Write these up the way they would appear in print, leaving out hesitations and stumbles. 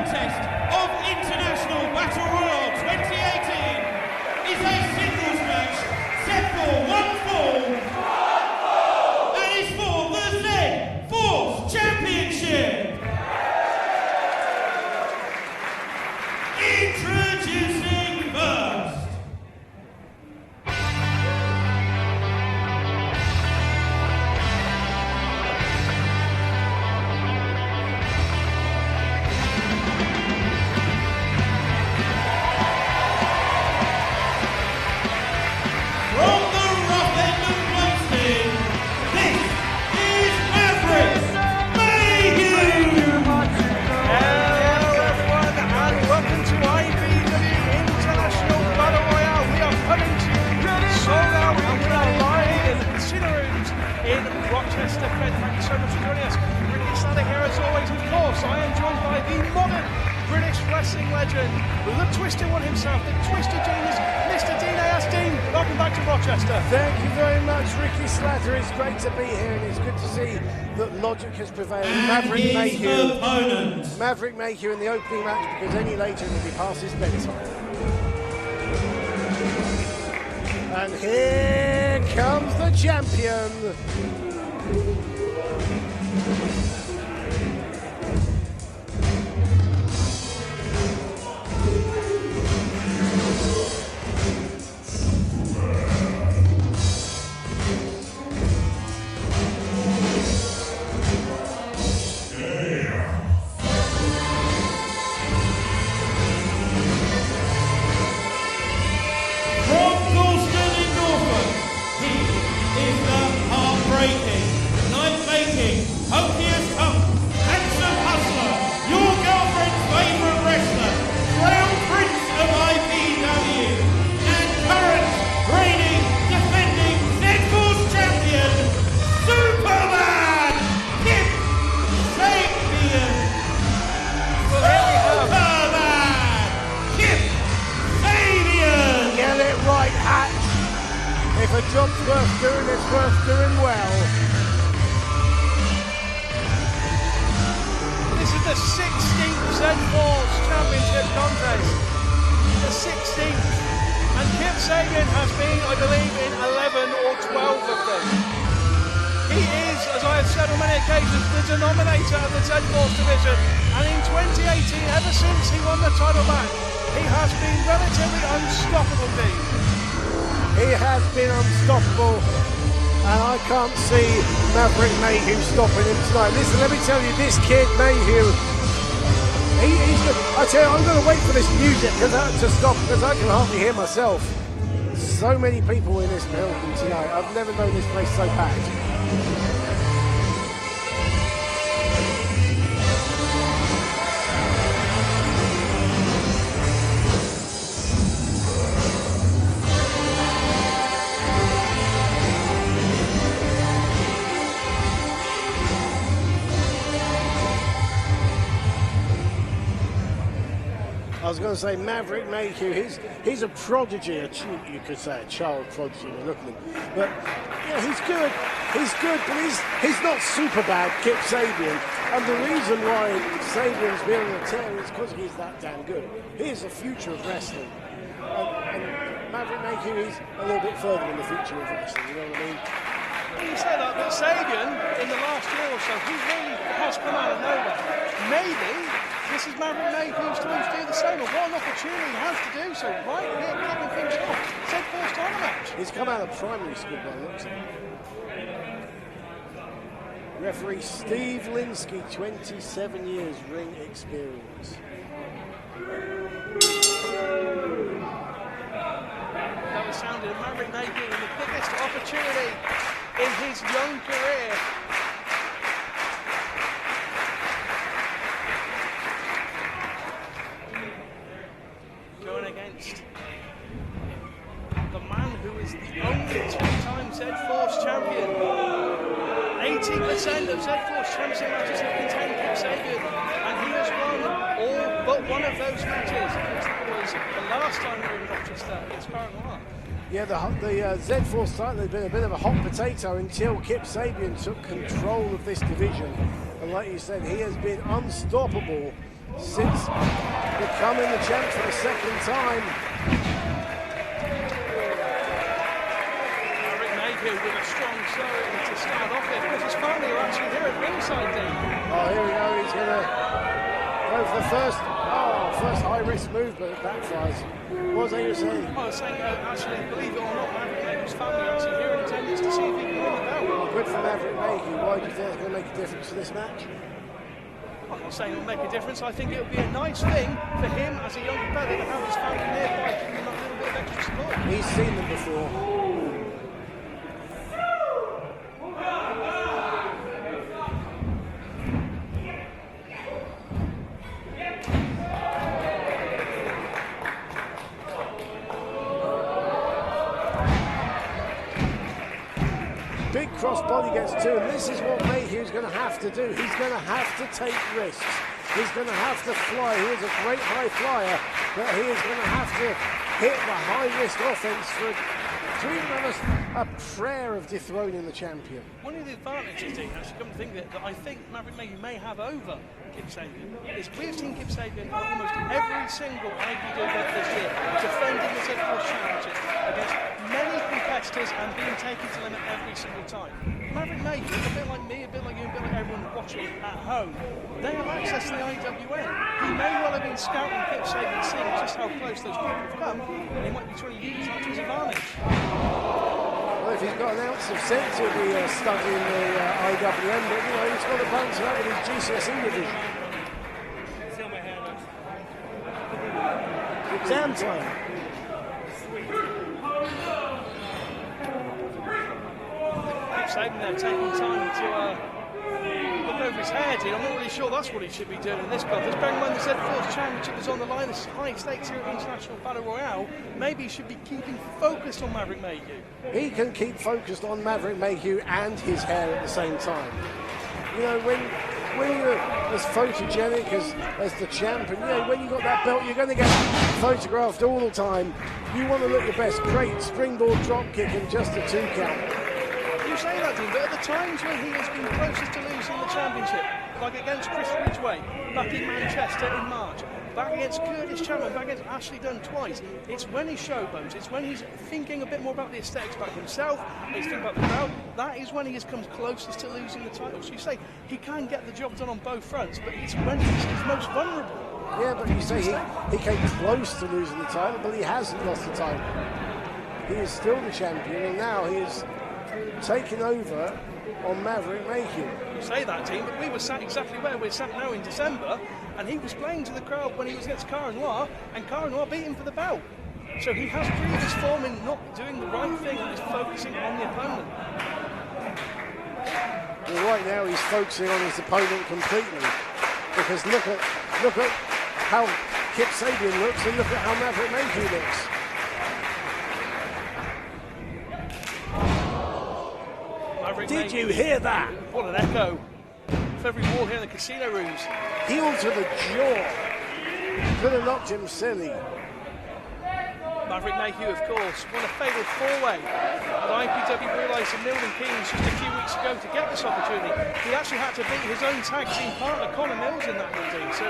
contest of International Battle Royale 2018 is a singles match set for one fall and is for the Z-Force Championship. Introducing first. Rochester, Fred, thank you so much for joining us. Really exciting here as always. Of course, I am joined by the modern British wrestling legend, the Twisted One himself, the Twisted Genius, Mr. Dean A.S. Dean. Welcome back to Rochester. Thank you very much, Ricky Slater. It's great to be here, and it's good to see that logic has prevailed. Maverick Mayhew in the opening match, because any later it will be past his bedtime. And here comes the champion. If a job's worth doing, it's worth doing well. This is the 16th Z-Force Championship contest. The 16th. And Kip Sabian has been, I believe, in 11 or 12 of them. He is, as I have said on many occasions, the denominator of the Z-Force division. And in 2018, ever since he won the title back, he has been relatively unstoppable, Dean. He has been unstoppable, and I can't see Maverick Mayhew stopping him tonight. Listen, let me tell you, this kid Mayhew, I tell you, I'm going to wait for this music to stop, because I can hardly hear myself. So many people in this building tonight. I've never known this place so packed. I was going to say Maverick Mayhew, he's a prodigy, you could say a child prodigy when you look at him. But yeah, he's good, but he's not super bad, Kip Sabian. And the reason why Sabian's been on a tear is because he's that damn good. He is the future of wrestling. And Maverick Mayhew is a little bit further in the future of wrestling, you know what I mean? You say that, but Sabian, in the last year or so, he really has come out of nowhere. Maybe this is Maverick Mayhew's time to do the same, and what an opportunity he has to do so right here, kicking things off. Z-Force title match. He's come out of primary school by the looks of it. Referee Steve Linsky, 27 years ring experience. That was sounded of Maverick Mayhew in the biggest opportunity in his young career. Going against the man who is the only two-time Z-Force champion. 80% of Z-Force championship matches have contained Kip Sabian, and he has won all but one of those matches. That was the last time we were in Rochester against Royale. Yeah, the Z-Force title has been a bit of a hot potato until Kip Sabian took control of this division. And like you said, he has been unstoppable since becoming the champ for the second time. Maverick Mayhew with a strong showing to start off here, because his family are actually here at ringside, Dean. Oh, here we go. He's going to go for the first high-risk move, but it backfires. What was I going to say? I was saying, actually, believe it or not, Maverick Mayhew's family are actually here in attendance to see if he can win the belt. Well, good for Maverick Mayhew. Why do you think it's going to make a difference to this match? I'm not saying it'll make a difference. I think it'll be a nice thing for him as a young competitor to have his family nearby, giving him that little bit of extra support. He's seen them before. Big crossbody gets two, and this is what Mayhew's going to have to do. He's going to have to take risks. He's going to have to fly. He is a great high flyer, but he is going to have to hit the high-risk offense for even a prayer of dethroning the champion. One of the advantages, Dean, actually, come to think that I think Maverick Mayhew may have over Kip Sabian is we've seen Kip Sabian at almost every single IPW event this year defending the Zed Championship against many competitors and being taken to limit every single time. Maverick Mayhew, a bit like me, a bit like you, a bit like everyone watching at home, they have access to the IWN. He may well have been scouting Kip Sabian, seeing just how close those people have come, and he might be trying to use that to his advantage. Well, if he's got an ounce of sense, he'll be studying the IWN, but you know, he's got to balance it out with his GCSE division. Exam time. Sabian there taking time to look over his head here. I'm not really sure that's what he should be doing in this contest. Bearing in mind the Z4 Championship is on the line, this is high stakes here at International Battle Royale. Maybe he should be keeping focused on Maverick Mayhew. He can keep focused on Maverick Mayhew and his hair at the same time. You know, when you're as photogenic as the champ, and you know, when you got that belt, you're going to get photographed all the time. You want to look your best. Great springboard drop kick and just a 2 count. You say that, Dean, but at the times when he has been closest to losing the championship, like against Chris Ridgway back in Manchester in March, back against Curtis Chapman, back against Ashley Dunn twice, it's when he showboats, it's when he's thinking a bit more about the aesthetics about himself, he's thinking about the crowd, that is when he has come closest to losing the title. So you say he can get the job done on both fronts, but it's when he's most vulnerable. Yeah, but you say he came close to losing the title, but he hasn't lost the title. He is still the champion, and now he is taking over on Maverick Mayhew. You say that, team, but we were sat exactly where we're sat now in December, and he was playing to the crowd when he was against Cara Noir, and Cara Noir beat him for the belt. So he has previous form in not doing the right thing and is focusing on the opponent. Well, right now he's focusing on his opponent completely, because look at how Kip Sabian looks and look at how Maverick Mayhew looks. Did you hear that? What an echo. For every wall here in the casino rooms. Heel to the jaw. Could have knocked him silly. Maverick Mayhew, of course, won a fatal 4-way at IPW Realize in Milton Keynes just a few weeks ago to get this opportunity. He actually had to beat his own tag team partner, Connor Mills, in that meeting. So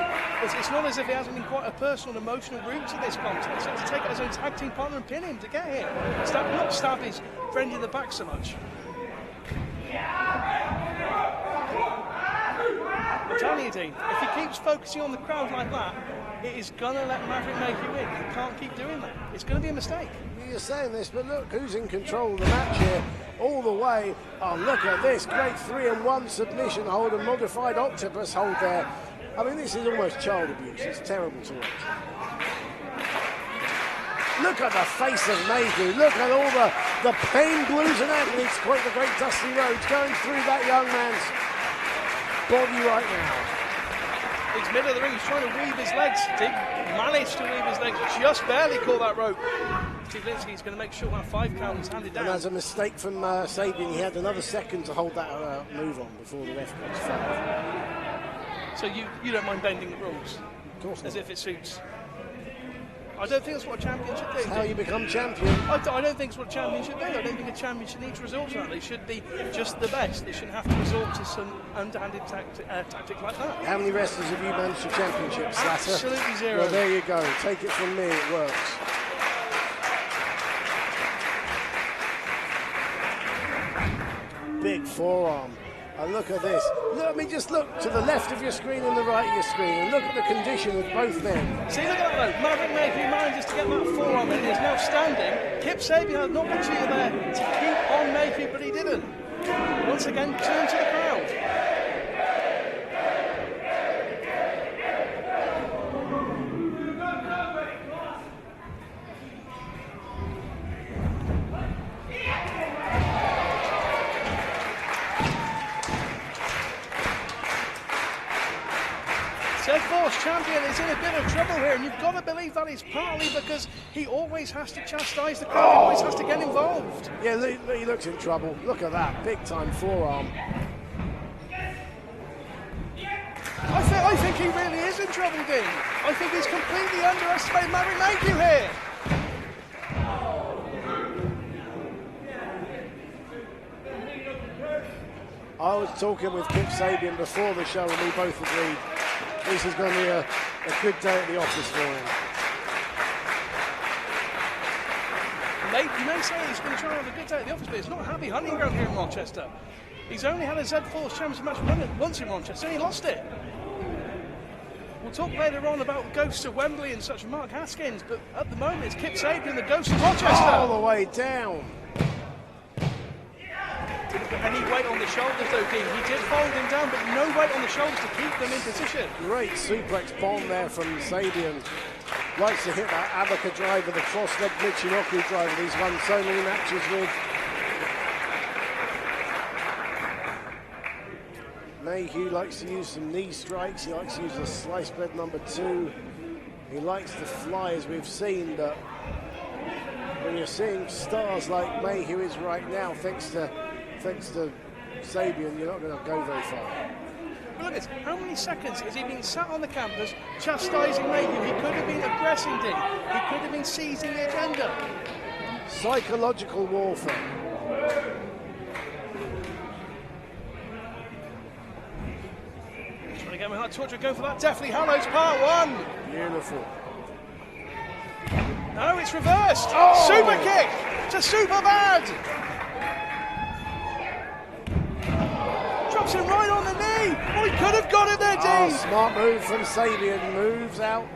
it's not as if he hasn't been quite a personal and emotional route to this contest. He had to take it as his own tag team partner and pin him to get here. Not stab his friend in the back so much. I'm telling you, Dean, if he keeps focusing on the crowd like that, it is going to let Maverick Mayhew win. He can't keep doing that. It's going to be a mistake. You're saying this, but look who's in control of the match here all the way. Oh, look at this. Great 3-1 submission hold and modified octopus hold there. I mean, this is almost child abuse. It's terrible to watch. Look at the face of Mayhew. Look at all the pain, blues and agony. It's quite the great dusty roads going through that young man's body right now. He's middle of the ring. He's trying to weave his legs. Did manage to weave his legs. Just barely caught that rope. Steve Linsky's going to make sure that 5 count is handed down. And as a mistake from Sabian, he had another second to hold that move on before the ref got 5. So you don't mind bending the rules? Of course not. As if it suits. I don't think that's what a champion should do. That's how you become champion. I don't think it's what a champion should do. I don't think a champion should need to resort to that. They should be just the best. They shouldn't have to resort to some underhanded tactic like that. How many wrestlers have you managed for championships, Slatter? Absolutely zero. Well, there you go. Take it from me, it works. Big forearm. And look at this. Just look to the left of your screen and the right of your screen, and look at the condition of both men. See, look at that though. Maverick Mayhew manages to get that forearm in. He's now standing. Kip Sabian had an opportunity there to keep on Mayhew, but he didn't. Once again, turn to the crowd. Champion is in a bit of trouble here, and you've got to believe that is partly because he always has to chastise the crowd, he always has to get involved. Yeah, he looks in trouble. Look at that, big time forearm. I think he really is in trouble, Dean. I think he's completely underestimated Maverick Mayhew here. I was talking with Kip Sabian before the show, and we both agreed this is going to be a good day at the office for him. You may say he's been trying to have a good day at the office, but it's not happy hunting ground here in Rochester. He's only had a Z-Force Championship match once in Rochester, and he lost it. We'll talk later on about the ghosts of Wembley and such, Mark Haskins, but at the moment it's Kip Sabian, the ghost of Rochester. All the way down. Any weight on the shoulders though, Dean. He did fold him down, but no weight on the shoulders to keep them in position. Great suplex bomb there from Sabian. Likes to hit that Abaca driver, the cross-leg Michinoku driver he's won so many matches with. Mayhew likes to use some knee strikes. He likes to use the slice bread number 2. He likes to fly, as we've seen, but when you're seeing stars like Mayhew is right now, thanks to Sabian, you're not going to go very far. Look at how many seconds has he been sat on the campus chastising Mayhew? He could have been aggressing, Dean. He could have been seizing the agenda. Psychological warfare. Trying to get him that torture, go for that Deathly Hallows Part 1. Beautiful. No, it's reversed. Oh! Super kick to Super Bad. Drops him right on the knee. Oh, he could have got it there, Dean. Oh, smart move from Sabian. Moves out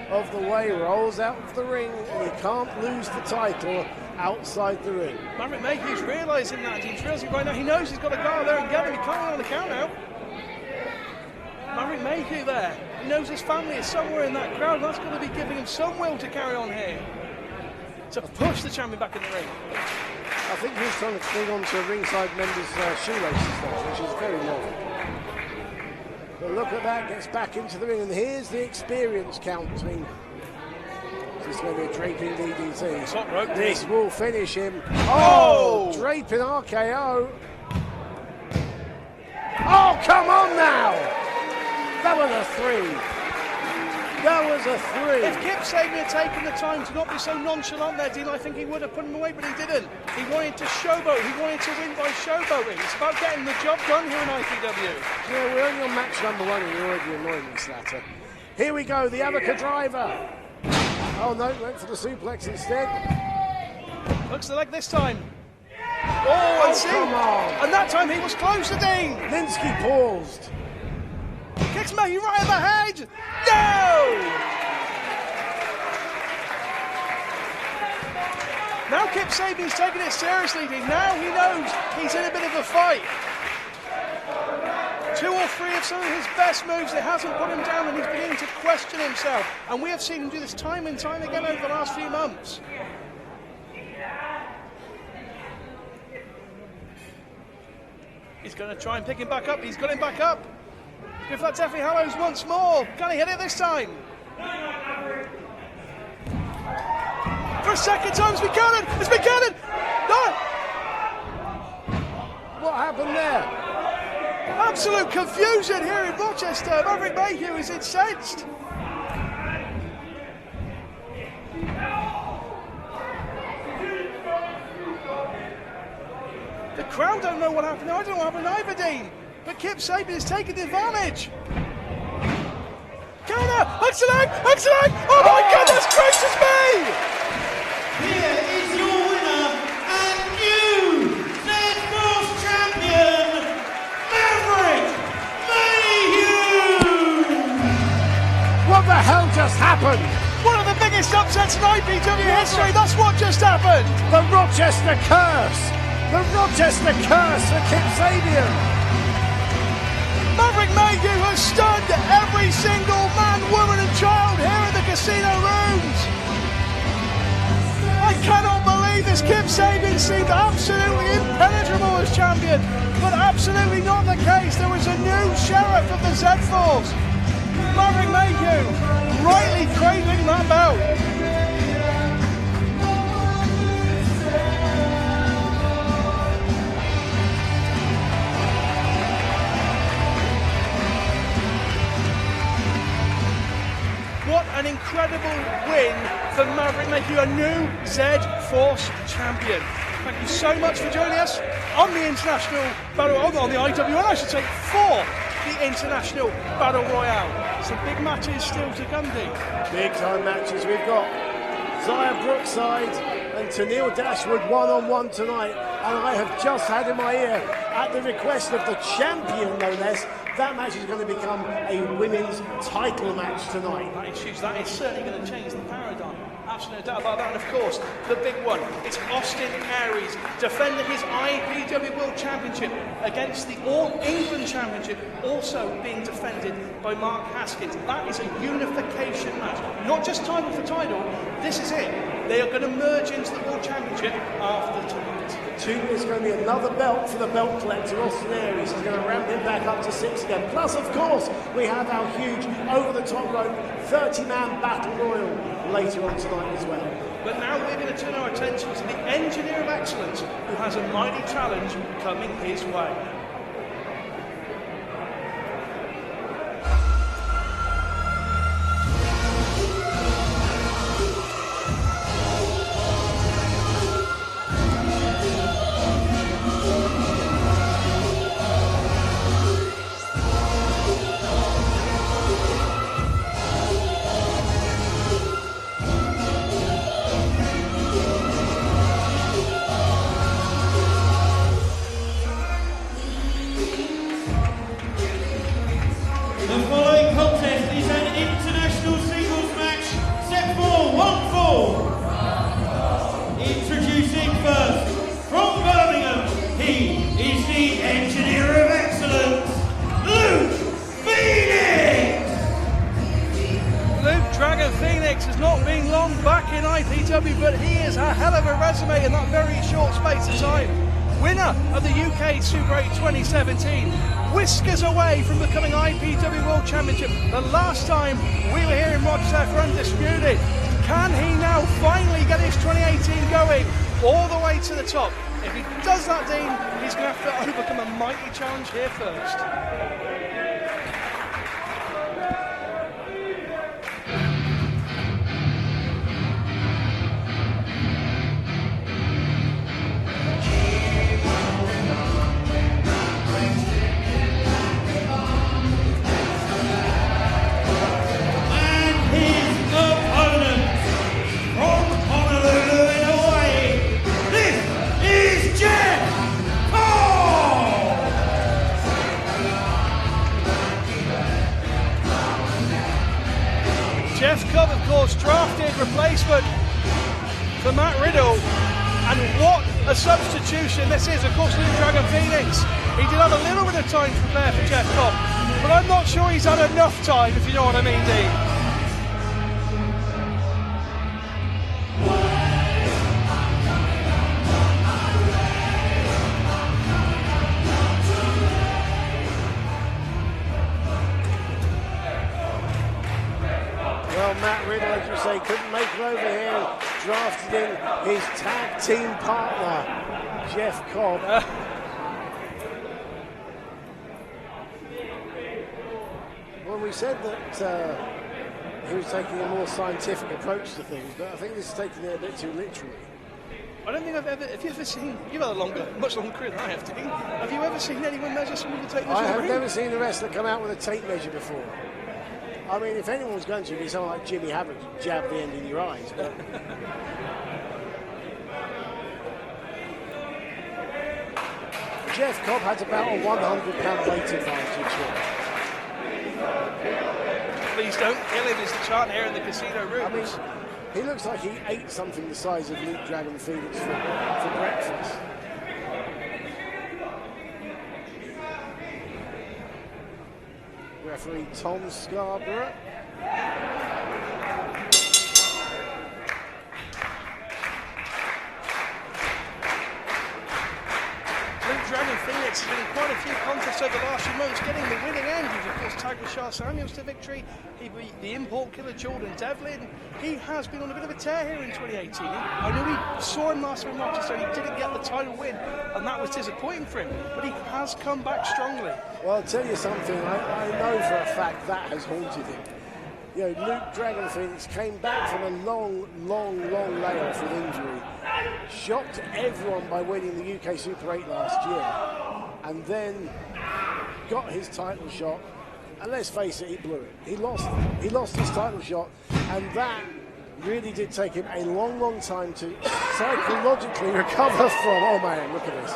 of the way, rolls out of the ring, and he can't lose the title outside the ring. Maverick Mayhew's realising that. He's realising right now. He knows he's got to go out there and get him. He can't win on the count out. Maverick Mayhew there. He knows his family is somewhere in that crowd. That's going to be giving him some will to carry on here. To push the champion back in the ring. I think he's trying to cling on to a ringside member's shoelaces there, which is very novel. But look at that, gets back into the ring, and here's the experience count. I mean, this is going to be a draping DDT. Top rope. This will finish him. Oh! Draping RKO. Oh, come on now! That was a 3. That was a 3. If Kip Sabian had taken the time to not be so nonchalant there, Dean, I think he would have put him away, but he didn't. He wanted to showboat. He wanted to win by showboating. It's about getting the job done here in IPW. Yeah, we're only on match number 1 and you're already annoying me, Slatter. Here we go, the Abaca driver. Oh no, went for the suplex instead. Looks the leg this time. Oh, and see, come on. And that time he was close to Dean. Linsky paused. Kicks Mayhew right in the head. No! Now Kip Sabian's taking it seriously, Dean. Now he knows he's in a bit of a fight. 2 or 3 of some of his best moves, it hasn't put him down, and he's beginning to question himself. And we have seen him do this time and time again over the last few months. He's going to try and pick him back up. He's got him back up. Give that Deathly Hallows once more. Can he hit it this time? For a second time, it's been counted. It's been counted. No. What happened there? Absolute confusion here in Rochester. Maverick Mayhew is incensed. crowd don't know what happened. I don't know what happened either, Dean. But Kip Sabian is taking the advantage. Counter! Hooks the leg! Hooks the leg! Oh my goodness gracious me! Here is your winner and new Z-Force champion, Maverick Mayhew! What the hell just happened? One of the biggest upsets in IPW history. That's what just happened. The Rochester Curse! The Rochester Curse for Kip Sabian! Maverick Mayhew has stunned every single man, woman and child here in the casino rooms. I cannot believe this. Kip Sabian seemed absolutely impenetrable as champion, but absolutely not the case. There was a new sheriff of the Z-Force. Maverick Mayhew rightly craving that belt. What an incredible win for Maverick Mayhew, a new Z-Force champion. Thank you so much for joining us on the International Battle, on the IWN, I should say, for the International Battle Royale. Some big matches still to come, Dean. Big time matches. We've got Zaya Brookside and Tenille Dashwood one-on-one tonight. And I have just had in my ear, at the request of the champion no less, that match is going to become a women's title match tonight. That is huge. That is certainly going to change the paradigm. Absolutely no doubt about that. And of course, the big one, it's Austin Aries defending his IPW World Championship against the All England Championship, also being defended by Mark Haskins. That is a unification match. Not just title for title, this is it. They are going to merge into the World Championship after tonight. There's going to be another belt for the belt collector, Austin Aries. He's going to ramp him back up to 6 again. Plus, of course, we have our huge over-the-top rope 30-man battle royal later on tonight as well. But now we're going to turn our attention to the Engineer of Excellence, who has a mighty challenge coming his way. The following contest is an international singles match set for one fall. Introducing first, from Birmingham, he is the Engineer of Excellence, Luke Phoenix! Luke Dragon Phoenix has not been long back in IPW, but he is a hell of a resume in that very short space of time. Winner of the UK Super 8 2017, whiskers away from becoming IPW World Championship the last time we were here in Rochester for Undisputed. Can he now finally get his 2018 going all the way to the top? If he does that, Dean, he's going to have to overcome a mighty challenge here first. Jeff Cobb, of course, drafted replacement for Matt Riddle, and what a substitution this is. Of course, Luke Dragon Phoenix, he did have a little bit of time to prepare for Jeff Cobb, but I'm not sure he's had enough time, if you know what I mean, Dean. Well, Matt Riddle, as you say, couldn't make it over here. Drafted in his tag team partner, Jeff Cobb. Well, we said that he was taking a more scientific approach to things, but I think this is taking it a bit too literally. I don't think I've ever. Have you ever seen? You've had a much longer career than I have, Tenille. Have you ever seen anyone measure someone with a tape measure? I have never seen a wrestler come out with a tape measure before. I mean, if anyone's going to be someone like Jimmy Havoc, jab the end in your eyes. But Jeff Cobb has about a 100-pound weight advantage here. Please don't kill him is the chant here in the casino room. I mean, he looks like he ate something the size of Luke Dragon Phoenix for breakfast. Referee Tom Scarborough. Luke Dragon Phoenix has been in quite a few contests over the last few months, getting the winning end. He's of course tagged with Shah Samuels to victory. He beat the import killer Jordan Devlin. He has been on a bit of a tear here in 2018. I know we saw him last time in Rochester and he didn't get the title win, and that was disappointing for him, but he has come back strongly. Well, I'll tell you something, I know for a fact that has haunted him. You know, Luke Dragon Phoenix came back from a long layoff with injury, shocked everyone by winning the UK Super 8 last year, and then got his title shot, and let's face it, he blew it. He lost his title shot, and that really did take him a long time to psychologically recover from. Oh man, look at this.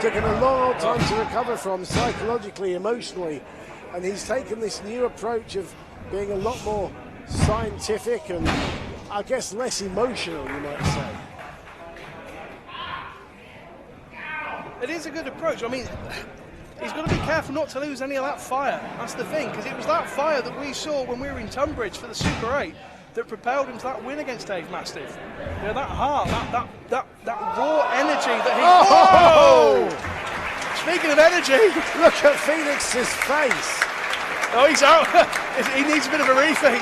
Took him a long time to recover from psychologically, emotionally, and he's taken this new approach of being a lot more scientific and I guess less emotional, you might say. It is a good approach. I mean, he's got to be careful not to lose any of that fire. That's the thing, because it was that fire that we saw when we were in Tunbridge for the Super 8 that propelled him to that win against Dave Mastiff. You know, that heart, that raw energy that he... Oh! Speaking of energy... Look at Phoenix's face. Oh, he's out. He needs a bit of a rethink.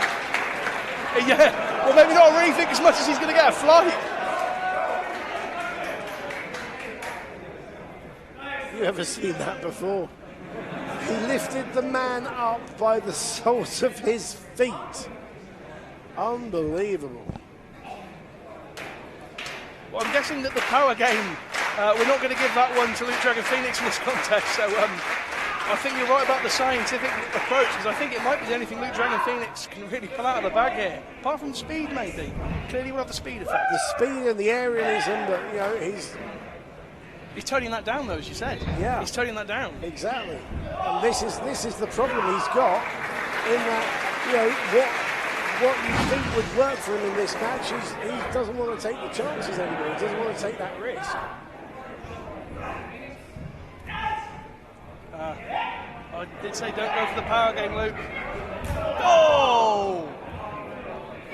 Yeah, well, maybe not a rethink as much as he's going to get a flight. You ever seen that before? He lifted the man up by the soles of his feet. Unbelievable. Well, I'm guessing that the power game, we're not going to give that one to Luke Dragon Phoenix in this contest, so I think you're right about the scientific approach, because I think it might be the only thing Luke Dragon Phoenix can really pull out of the bag here. Apart from speed, maybe. Clearly will have the speed effect. The speed and the aerialism, but you know, he's toning that down, though, as you said. Yeah. He's toning that down. Exactly. And this is the problem he's got, in that, you know, what you think would work for him in this match is he doesn't want to take the chances anymore. He doesn't want to take that risk. I did say don't go for the power game, Luke. Oh!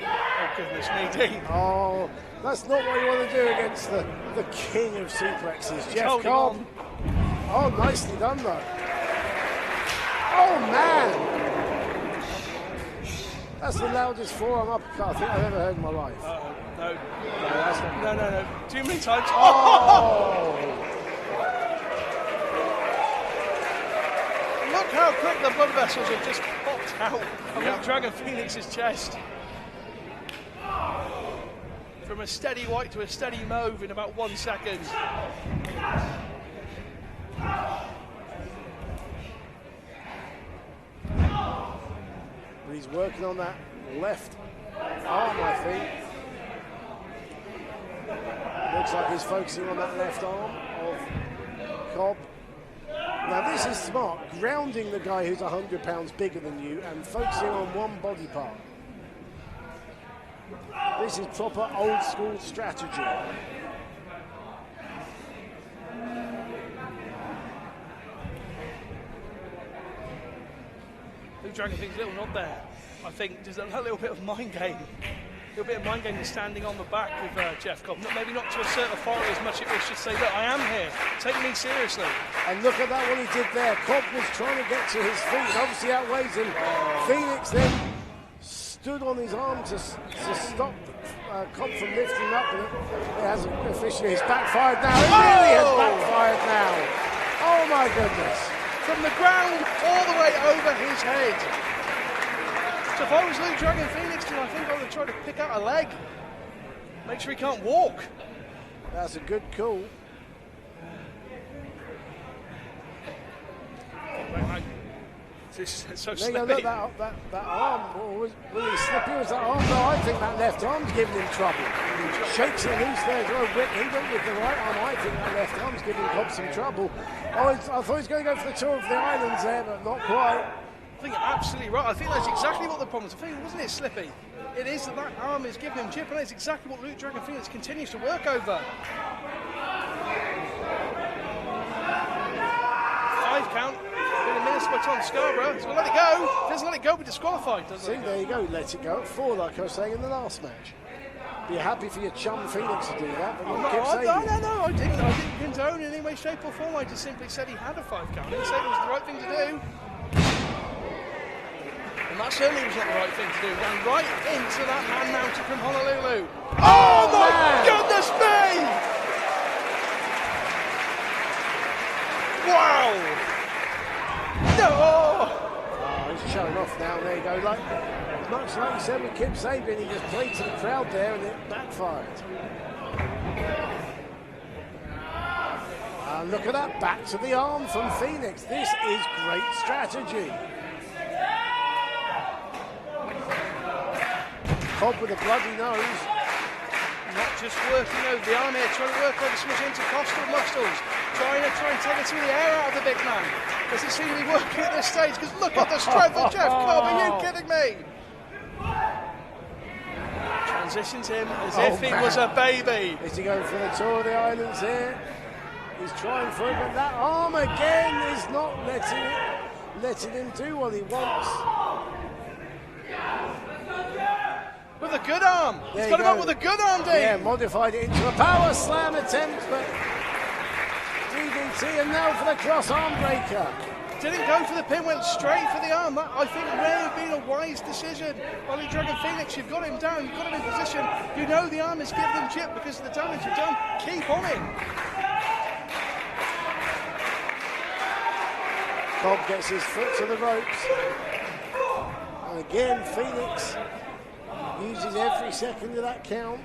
Oh, goodness me, Dean. Oh, that's not what you want to do against the king of suplexes, Jeff Cobb. Oh, nicely done, though. Oh, man! That's the loudest forearm uppercut I think I've ever heard in my life. No. Too many times. Oh! Look how quick the blood vessels have just popped out of Dragon Phoenix's chest. From a steady white to a steady mauve in about 1 second. But he's working on that left arm, I think. Looks like he's focusing on that left arm of Cobb. Now this is smart, grounding the guy who's 100 pounds bigger than you and focusing on one body part. This is proper old school strategy. Luke Dragon thinks a little nod there. I think there's a little bit of mind game. A little bit of mind game is standing on the back with Jeff Cobb. Maybe not to assert authority as much as it was just say, look, I am here. Take me seriously. And look at that, what he did there. Cobb was trying to get to his feet and obviously outweighs him. Phoenix then stood on his arm to stop Cobb from lifting up. And it hasn't officially, it's backfired now. It really has backfired now. Oh my goodness. From the ground all the way over his head. So if I was Luke Dragon Phoenix, I think I would try to pick out a leg. Make sure he can't walk. That's a good call. This is so There you go, slippy. look, that arm, or was he slippy? Was that arm? No, I think that left arm's giving him trouble. Shakes it loose there as well. He went with the right arm. I think that left arm's giving Cobb some trouble. I thought he was going to go for the tour of the islands there, but not quite. I think you're absolutely right. I think that's exactly what the problem is. I think, wasn't it slippy? It is that arm is giving him chip, and that's exactly what Luke Dragon Phoenix continues to work over. 5 count. Been a minute by Tom Scarborough. He's going to let it go. If he doesn't let it go, be disqualified, doesn't See, there you go. Let it go at 4, like I was saying in the last match. Be happy for your chum Phoenix to do that, but not Kip Sabian. No, I didn't condone in any way, shape or form. I just simply said he had a 5 count. I didn't say it was the right thing to do. And that certainly was not the right thing to do. Ran right into that man mounted from Honolulu. Oh my goodness me! Wow! No! Oh, he's showing off now. There you go. Much like you said with Kip Sabian, he just played to the crowd there and it backfired. And look at that, back to the arm from Phoenix. This is great strategy. Cobb with a bloody nose. Not just working over the arm here, trying to work over some intercostal muscles. Trying to take it to the air out of the big man. Doesn't seem to be working at this stage, because look at the strength of Jeff Cobb. Are you kidding me? Transitions him as if he was a baby. Is he going for the tour of the islands here? He's trying for it, but that arm again is not letting him do what he wants. With a good arm. He's got him up with a good arm, Dave. Yeah, modified it into a power slam attempt, but DDT, and now for the cross arm breaker. Didn't go for the pin, went straight for the arm. That, I think, may have been a wise decision. Ollie Dragon Phoenix, you've got him down, you've got him in position. You know the arm is giving him chip because of the damage you've done. Keep on him. Cobb gets his foot to the ropes. And again, Phoenix uses every second of that count.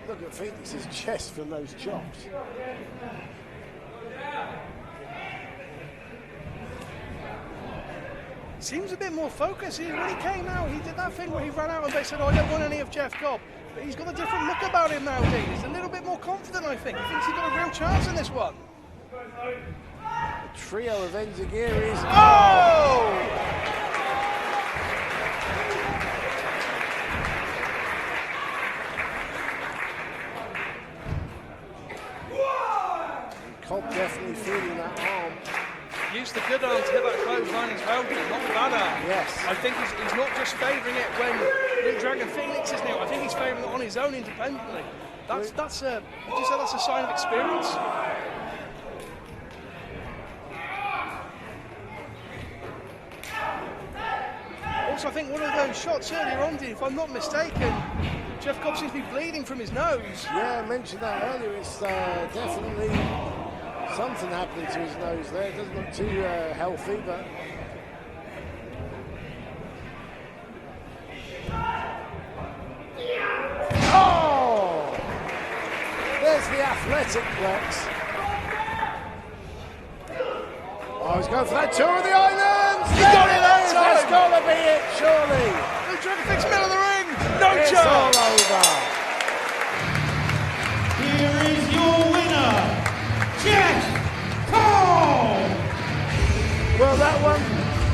Look at Phoenix's chest from those chops. Seems a bit more focused. When he came out, he did that thing where he ran out and they said, oh, I don't want any of Jeff Cobb. But he's got a different look about him nowadays. He's a little bit more confident, I think. He thinks he's got a real chance in this one. The trio of Enzuigiris. Oh! Cobb definitely feeling that arm. Used the good arm to hit that clothesline as well, not the bad arm. Yes. I think he's not just favouring it when Luke Dragon Phoenix is near. I think he's favouring it on his own independently. That's a sign of experience. Also, I think one of those shots earlier on, if I'm not mistaken, Jeff Cobb seems to be bleeding from his nose. Yeah, I mentioned that earlier. It's definitely something happening to his nose there. It doesn't look too healthy, but... Oh! There's the athletic flex. Oh, he's going for that tour of the islands! He got it that time! That's got to be it, surely! Luke Dragon Phoenix, middle of the ring! No It's chance! all over. Here is your winner, Jeff Cobb! Well, that one,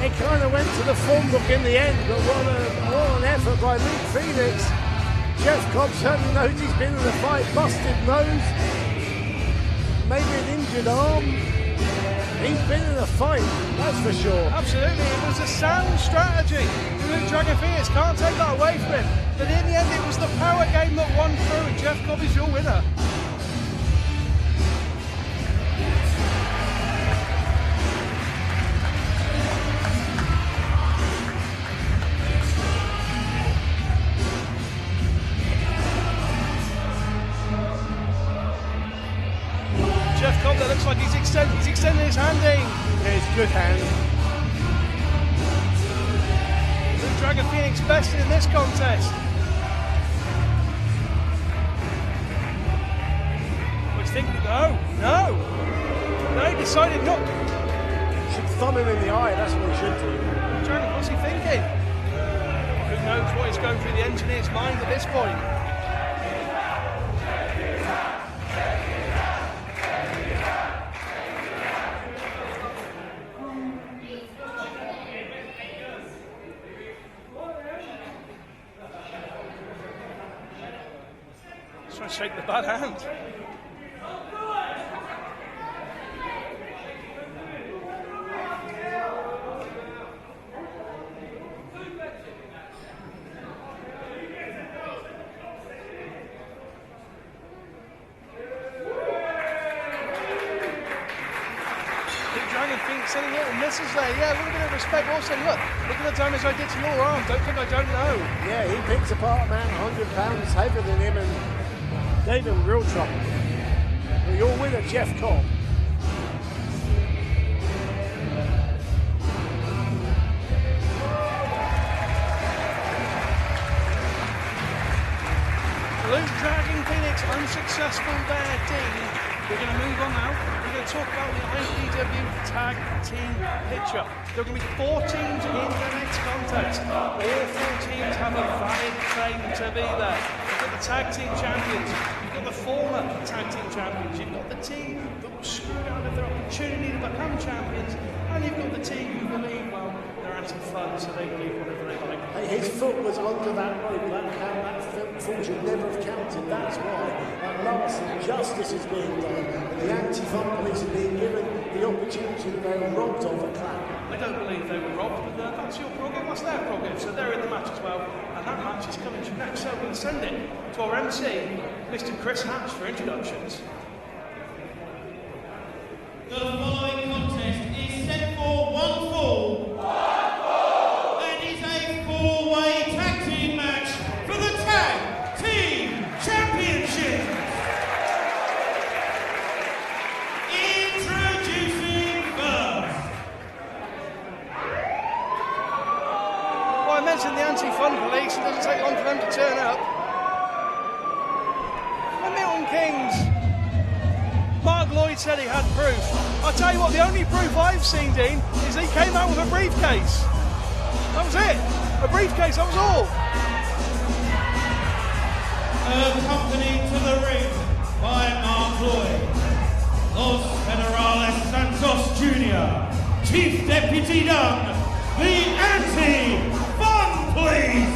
it kind of went to the form book in the end, but what an effort by Luke Phoenix. Jeff Cobb certainly knows he's been in the fight, busted nose, maybe an injured arm. He's been in a fight, that's for sure. Absolutely, it was a sound strategy. Luke Dragon Phoenix can't take that away from him. But in the end, it was the power game that won through, and Jeff Cobb is your winner. Jeff Cobb, that looks like he's extending his handing. There's good hand. Luke Dragon Phoenix bested in this contest. thinking, no. No, he decided not. Should thumb him in the eye, that's what he should do. Dragon, what's he thinking? Who knows what is going through the engineer's mind at this point? He's trying to shake the bad hand. Any little misses there, yeah, a little bit of respect. Also, look at the damage I did to your arm. Don't think I don't know. Yeah, he picks apart a man 100 pounds heavier than him and gave him real trouble. Well, your winner, Jeff Cobb. Luke Dragon Phoenix unsuccessful there, Dean. We're going to move on now. We're going to talk about the IPW Tag Team picture. There are going to be 4 teams in the next contest. All 4 teams have a valid claim to be there. You've got the Tag Team Champions. You've got the former Tag Team Champions. You've got the team that was screwed out of their opportunity to become champions. And you've got the team who believe, well, they're anti-fun, so they believe whatever they like. Hey, his foot was under that rope. That foot should never have counted. That's why at last justice is being done. And the anti-fun police are being given the opportunity that they were robbed of a clap. I don't believe they were robbed, but that's your prerogative, that's their prerogative. So they're in the match as well. And that match is coming to next. So we'll send it to our MC, Mr. Chris Hatch, for introductions. The following contest is set for one fall. And is a 4-way tag team match for the Tag Team Championship. Introducing first. Well, I mentioned the anti-fun police. It doesn't take long for them to turn up. The Milton Kings. Mark Lloyd said he had proof. I'll tell you what, the only proof I've seen, Dean, is he came out with a briefcase. That was it. A briefcase, that was all. Accompanied to the ring by Mark Lloyd, Los Federales Santos Jr., Chief Deputy Dunn, the Anti-Fun Police.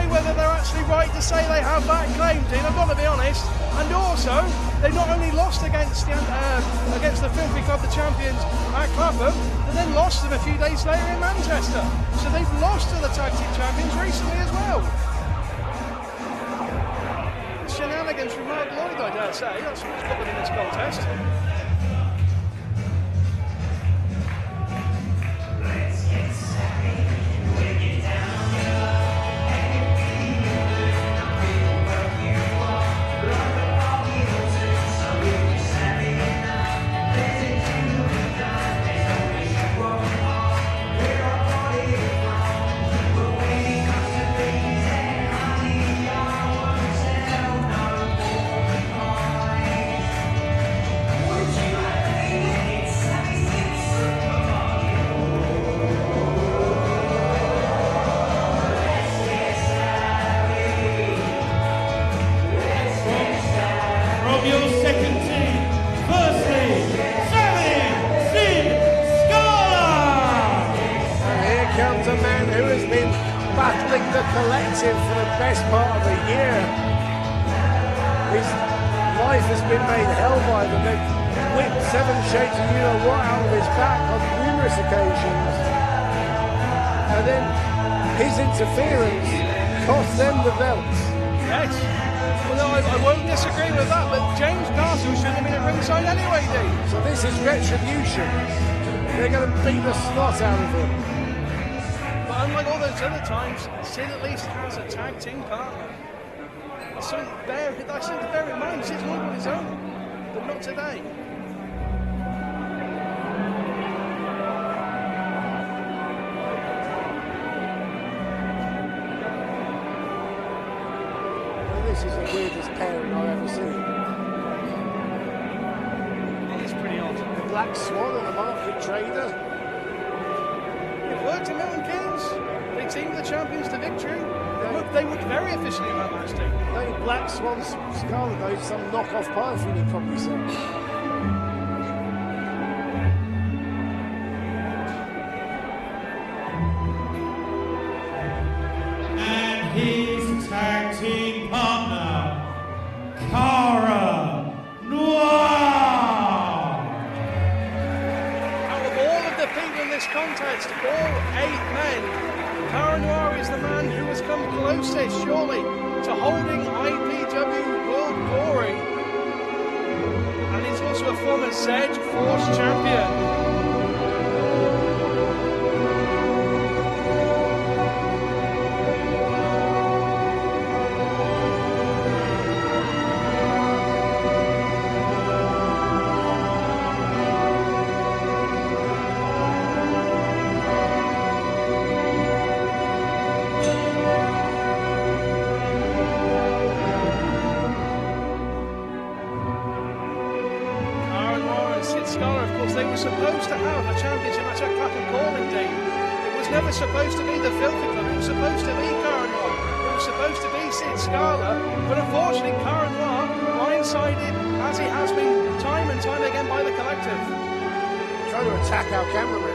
Whether they're actually right to say they have that claim, Dean, I've got to be honest. And also, they not only lost against the Filthy Club, the champions at Clapham, but then lost them a few days later in Manchester. So they've lost to the Tag Team Champions recently as well. Shenanigans from Mark Lloyd, I dare say. That's what's got them in this contest. The collective for the best part of a year. His life has been made hell by them. They've whipped 7 shades of you-know-what out of his back on numerous occasions. And then his interference cost them the belts. Yes. Well, no, I won't disagree with that, but James Castle shouldn't have been at ringside anyway, Dean. So this is retribution. They're going to beat the snot out of him. Unlike all those other times, Sid at least has a tag team partner. something to bear in mind. He's won on his own, but not today. This is the weirdest pairing I've ever seen. It is pretty odd. The Black Swan and the Market Trader. It worked in Milton Keynes. They teamed the champions to victory. They looked very efficient in that match, team. No, Black Swan Scarlet, though, some knockoff paraffin, you'd probably say. And his tag team partner, Cara Noir. Out of all of the people in this contest, all 8 men, Cara Noir is the man who has come closest, surely, to holding IPW World Glory. And he's also a former Zed Force champion. They were supposed to have a championship match at Clapham Calling Day. It was never supposed to be the Filthy Club. It was supposed to be Cara Noir. It was supposed to be Sid Scala. But unfortunately, Cara Noir blindsided, as he has been time and time again by the collective. Trying to attack our cameraman.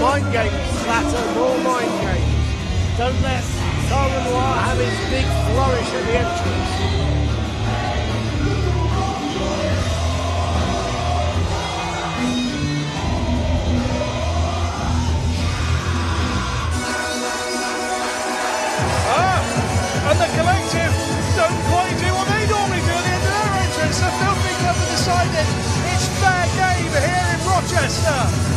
Mind games, Slatter, more mind games. Don't let Cara Noir have his big flourish at the entrance. And the collective don't quite do what they normally do at the end of their entrance. The Filthy Club have decided it's fair game here in Rochester.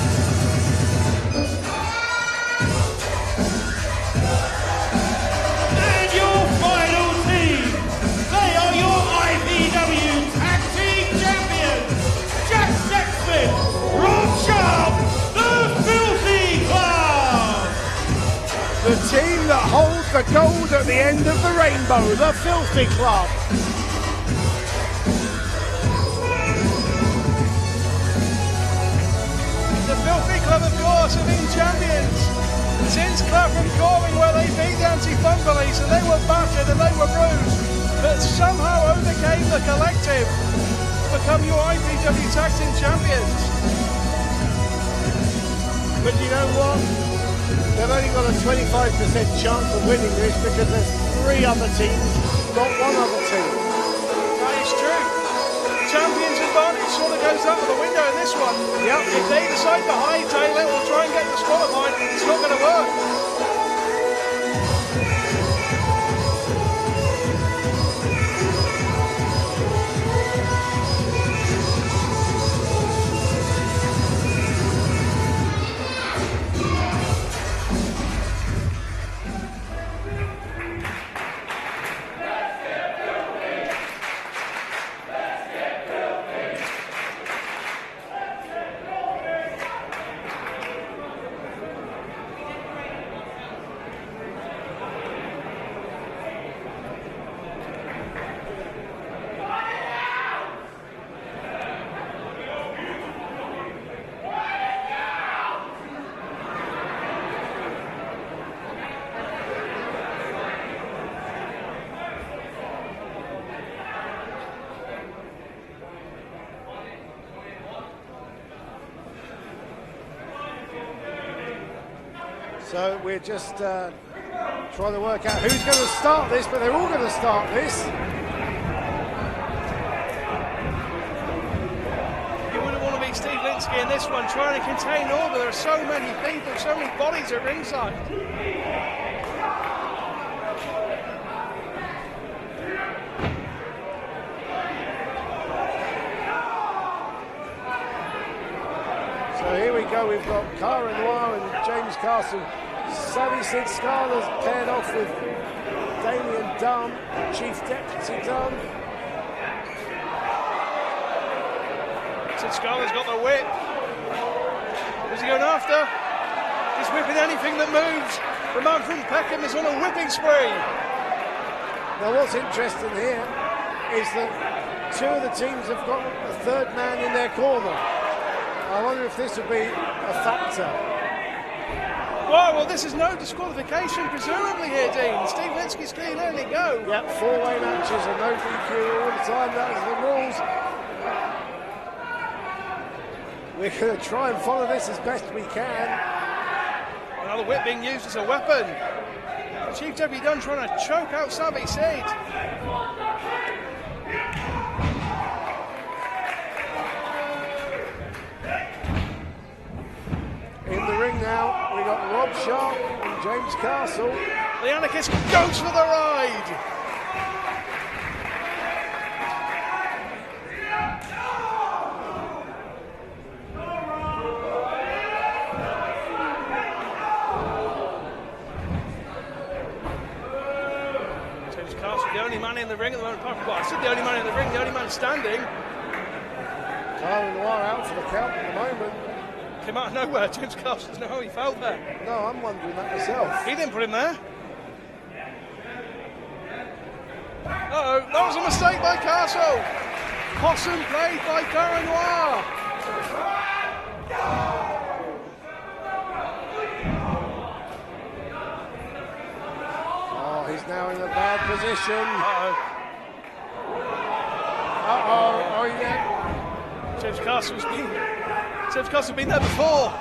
The team that holds the gold at the end of the rainbow, the Filthy Club. The Filthy Club, of course, have been champions since Clapham Calling, where they beat the Anti-Fun Police and they were battered and they were bruised, but somehow overcame the collective to become your IPW Tag Team champions. But you know what? They've only got a 25% chance of winning this because there's 3 other teams, not 1 other team. That is true. Champions advantage sort of goes out of the window in this one. Yep. If they decide to hightail it or try and get disqualified, it's not going to work. So we're just trying to work out who's going to start this, but they're all going to start this. You wouldn't want to be Steve Linsky in this one, trying to contain order. There are so many people, so many bodies at ringside. So here we go, we've got Cara Noir and James Castle. Savvy Sid Scala's paired off with Damien Dunn, Chief Deputy Dunn. Sid Scala's got the whip. Who's he going after? He's whipping anything that moves. The man from Peckham is on a whipping spree. Now what's interesting here is that two of the teams have got a third man in their corner. I wonder if this would be a factor. Wow, well, this is no disqualification, presumably here, Dean. Steve Linsky's clean, letting it go. Yep, four-way matches and no DQ all the time. That's the rules. We're going to try and follow this as best we can. Another whip being used as a weapon. Chief Deputy Dunn trying to choke out Savvy Sid. In the ring now, we got Rob Sharp and James Castle. The Anarchist goes for the ride. James Castle, the only man in the ring at the moment. Well, I said the only man in the ring, the only man standing. Cara Noir out for the count at the moment. Came out of nowhere. James Castle doesn't know how he felt there. No, I'm wondering that myself. He didn't put him there. Uh-oh, that was a mistake by Castle. Possum played by Cara Noir. Oh, he's now in a bad position. Uh-oh. Uh-oh, oh yeah. James Castle's been there before.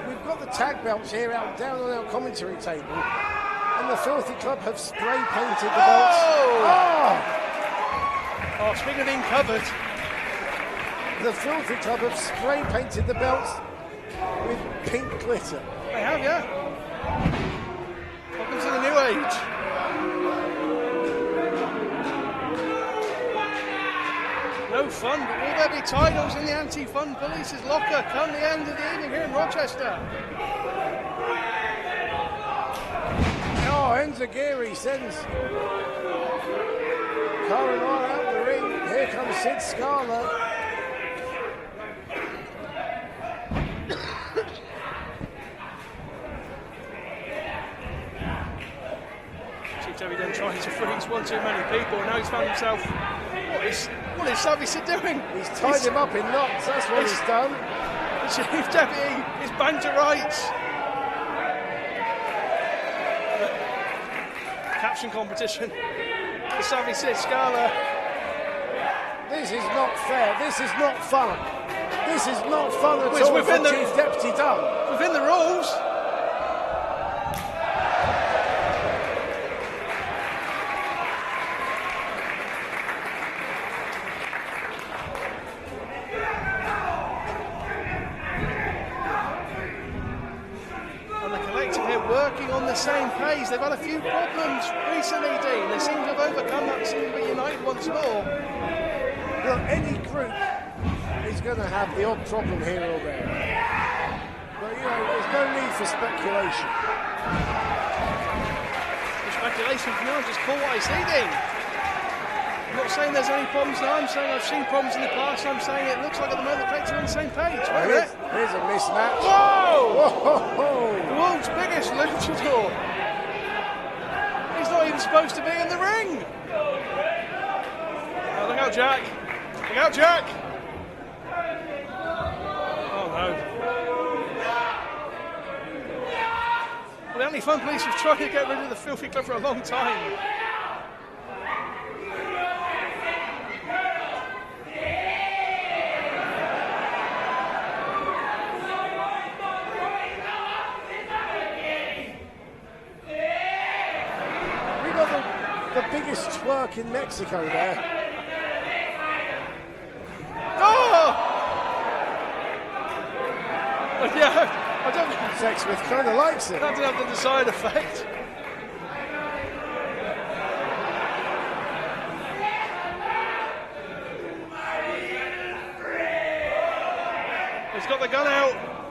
We've got the tag belts here out down on our commentary table, and the Filthy Club have spray painted the belts. Oh, speaking of being covered, the Filthy Club have spray painted the belts with pink glitter. they have, yeah. Welcome to the new age. No fun, but will there be titles in the anti-fun police's locker come the end of the evening here in Rochester? Oh, Enzagiri sends Cara Noir out the ring. Here comes Sid Scala. Chief Debbie Dunn trying to freeze one too many people, and now he's found himself. What is Savvy Sid doing? He's tied him up in knots, that's what he's done. The Chief Deputy is banged to rights. Caption competition for Savvy Sid Scala. This is not fair, this is not fun. This is not fun at all for Chief Deputy Dunn. Within the rules. Working on the same page. They've had a few problems recently, Dean. They seem to have overcome that, seem to be united once more. Look, any group is going to have the odd problem here or there. But, you know, there's no need for speculation. The speculation for now, just call what I see, Dean. I'm not saying there's any problems now. I'm saying I've seen problems in the past. I'm saying it looks like at the moment the players are on the same page. Here's a mismatch. Whoa! Whoa! The world's biggest luchador. He's not even supposed to be in the ring. Oh, look out, Jack. Look out, Jack. Oh, no. Well, the Anti-Fun Police have tried to get rid of the Filthy Club for a long time. luck in Mexico there. Oh! Yeah, I don't think Sexsmith kind of likes it. that didn't have the desired effect. He's got the gun out.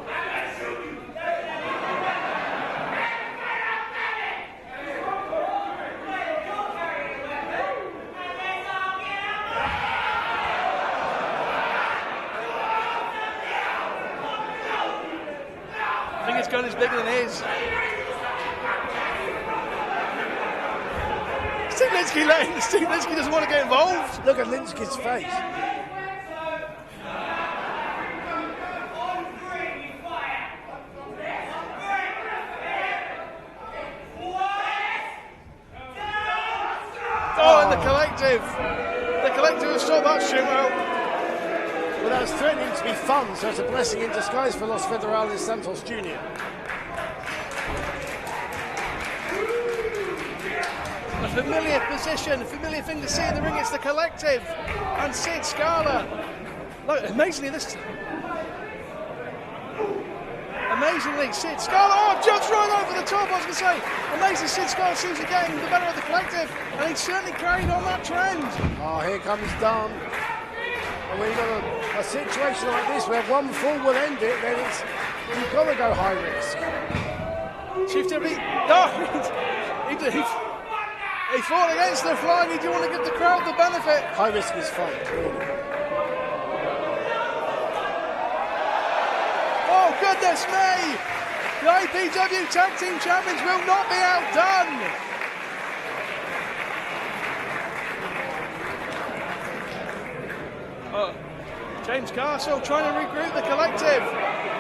I think his gun is bigger than his. Steve Linsky doesn't want to get involved. Look at Linsky's face. Oh, and the collective has stopped that shootout. Well, that was threatening to be fun, so it's a blessing in disguise for Los Federales Santos Jr. A familiar position, a familiar thing to see in the ring. It's the collective and Sid Scala. Look, amazingly, Sid Scala, jumps right over the top, I was going to say. Amazing, Sid Scala seems to be getting the better of the collective, and he's certainly carried on that trend. Oh, here comes Dunn. And when you've got a situation like this where one fall will end it, then you've got to go high risk. Chief Deputy, he fought against the fly, and you do want to give the crowd the benefit. High risk is fun, really. Oh, goodness me! The IPW Tag Team Champions will not be outdone! James Castle trying to regroup the collective.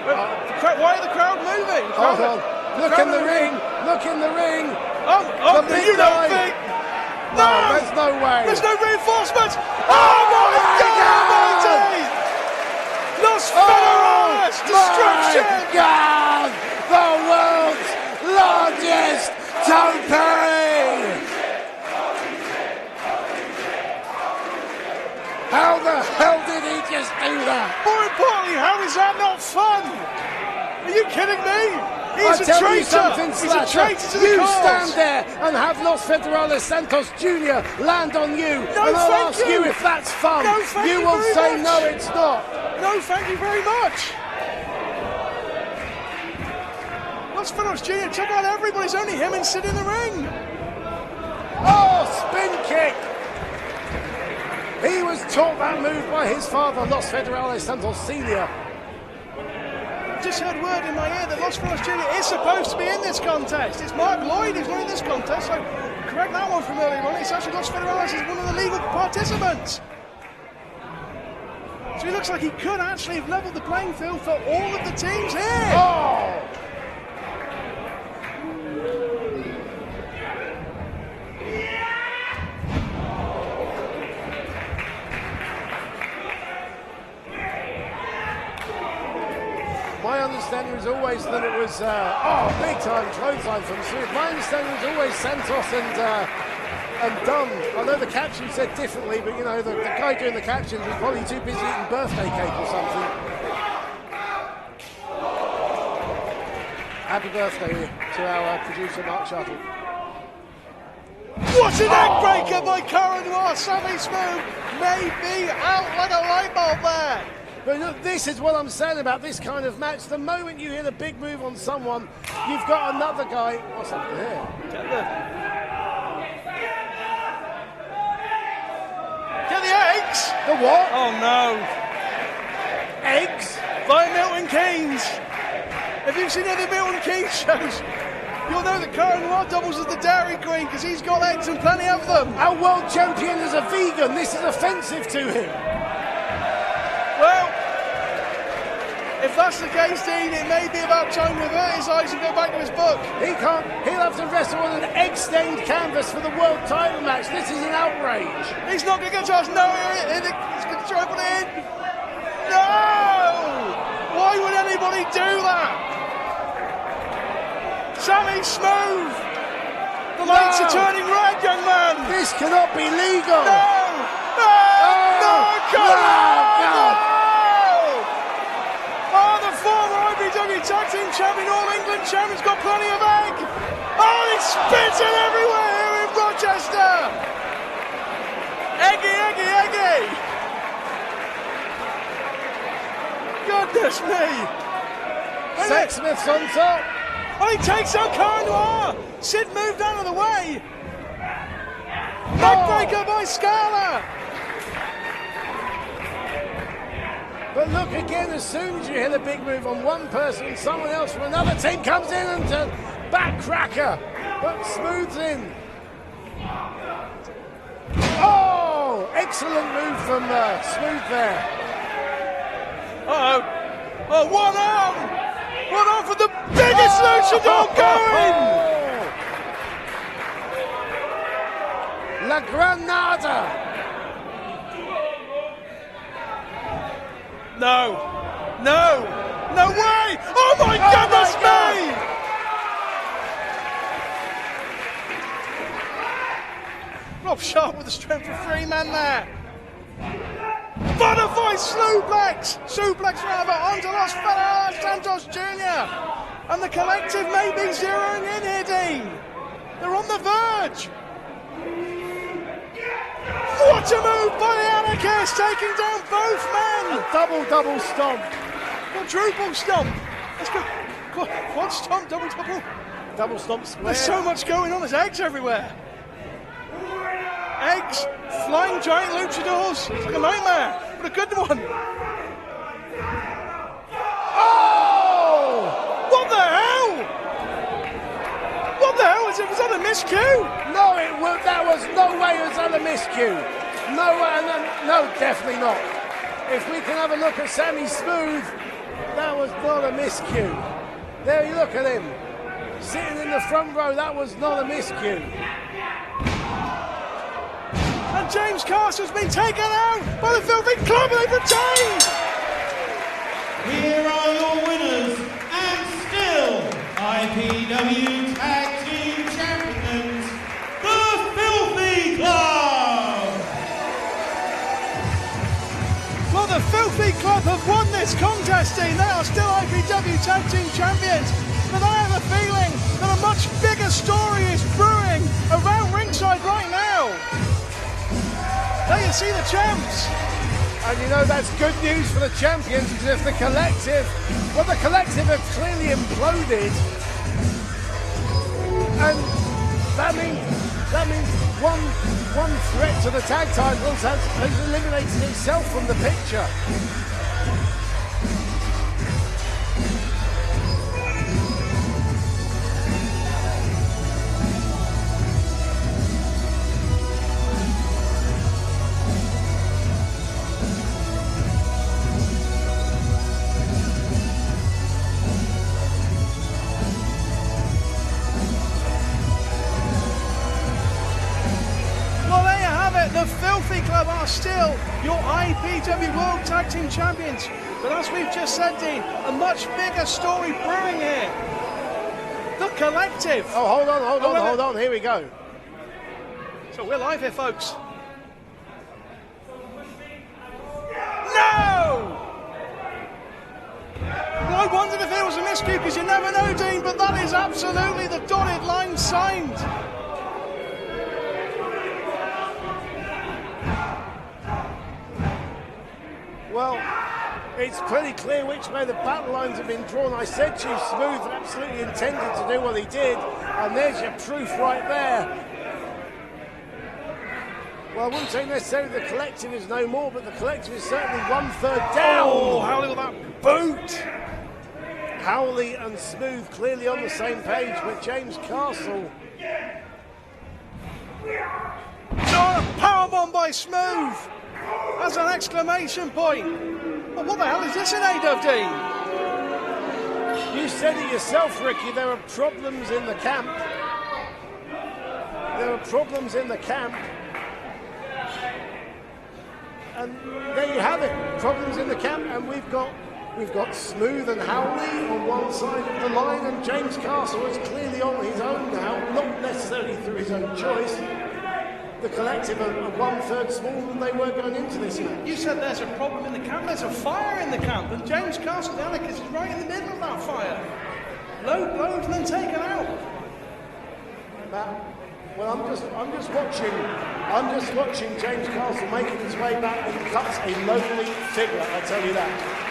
Why are the crowd moving? Hold on. Look in the ring. Look in the ring. Oh, The big you don't guy. think? No, there's no way. There's no reinforcements! Oh my God Almighty! Los Federales destruction! My God! The world's largest tope! How the hell did he just do that? More importantly, how is that not fun? Are you kidding me? He's I a tell you traitor! something, He's a Slasher. traitor to the You cause! stand there and have Los Federales Santos Jr. land on you, No, and I'll thank ask you you. if that's fun. No, thank you will very say much. no, it's not. No, thank you very much. Los Federales Jr. took out everybody. It's only him and Sid in the ring. Oh, spin kick! He was taught that move by his father, Los Federales Santos Sr. Just heard word in my ear that Los Federales Jr. is supposed to be in this contest. It's Mark Lloyd who's not in this contest, so correct that one from earlier on. It's actually Los Federales is one of the legal participants. So he looks like he could actually have leveled the playing field for all of the teams here. Oh! My understanding was always that it was, big time clothesline from Smith. My understanding was always Santos and Dunn. I know the caption said differently, but you know, the guy doing the captions was probably too busy eating birthday cake or something. Happy birthday to our producer, Mark Shuttle. What an egg breaker by Karen Noir. Sammy Smooth may be out like a light bulb there. But look, this is what I'm saying about this kind of match. The moment you hit a big move on someone, you've got another guy. What's happening here? Get the eggs. The what? Oh no. Eggs? By Milton Keynes. If you've seen any Milton Keynes shows, you'll know that Karen Noir doubles as the Dairy Queen because he's got eggs and plenty of them. Our world champion is a vegan. This is offensive to him. Well, if that's the case, Dean, it may be about time to avert his eyes and go back to his book. He can't. He'll have to wrestle on an egg-stained canvas for the world title match. This is an outrage. He's not going to get to us. No, he's going to try and put it in. No! Why would anybody do that? Sammy Smooth, The lights are turning red, young man. This cannot be legal. No! No! No! Come on! No! Oh, the former IBW Tag Team Champion, All England Champion's got plenty of egg. Oh, he spits it everywhere here in Rochester. Eggy, eggy, eggy. Goodness me. Sexsmith's on top. Oh, he takes out Cara Noir. Sid moved out of the way. Backbreaker by Scala. But look again, as soon as you hit a big move on one person, someone else from another team comes in and backcracker, but smooths in. Oh, excellent move from Smooth there. Uh-oh. Oh, one arm. One arm for the biggest luchador going. La Granada. No. No. No way. Oh my goodness me. Rob Sharp with the strength of 3 men there. Butterfly suplex rather, onto Los Federales Santos Jr. And the collective may be zeroing in here, Dean. They're on the verge. What a move by the Anarchist, taking down both men. A double stomp. Quadruple stomp. Let's go. Quad stomp, double. Double stomp square. There's so much going on, there's eggs everywhere. Eggs, flying giant luchadors. It's like a nightmare, but a good one. Oh! What the hell? What the hell? Was that a miscue? No, that was no way it was on a miscue. No way, no, definitely not. If we can have a look at Sammy Smooth, that was not a miscue. There you look at him, sitting in the front row, that was not a miscue. And James Castle's been taken out by the Filthy Club, and they've retained! Here are your winners, and still IPW Tag Team Champions, the Filthy Club! Well, the Filthy Club have won this contest, Dean. They are still IPW Tag Team Champions, but I have a feeling that a much bigger story is brewing around ringside right now. There you see the champs. And you know that's good news for the champions, because if the collective have clearly imploded, and that means one threat to the tag titles has eliminated itself from the picture. The Filthy Club are still your IPW World Tag Team Champions. But as we've just said, Dean, a much bigger story brewing here. The collective. Oh, hold on, here we go. So we're live here, folks. No! I wondered if it was a miscue, because you never know, Dean, but that is absolutely the dotted line signed. Well, it's pretty clear which way the battle lines have been drawn. I said to you, Smooth absolutely intended to do what he did, and there's your proof right there. Well, I wouldn't say necessarily the collective is no more, but the collective is certainly 1/3 down. Oh, Howley with that boot. Howley and Smooth clearly on the same page, but James Castle. Oh, a powerbomb by Smooth. That's an exclamation point. Well, what the hell is this in AWD? You said it yourself, Ricky, there are problems in the camp. There are problems in the camp. And there you have it, problems in the camp, and we've got We've got Smooth and Howley on one side of the line, and James Castle is clearly on his own now, not necessarily through his own choice. The collective are 1/3 smaller than they were going into this match. You said there's a problem in the camp, there's a fire in the camp, and James Castle, the anarchist, is right in the middle of that fire. Load, and then taken out. Well, I'm just watching James Castle making his way back, and cuts a lonely figure, I tell you that.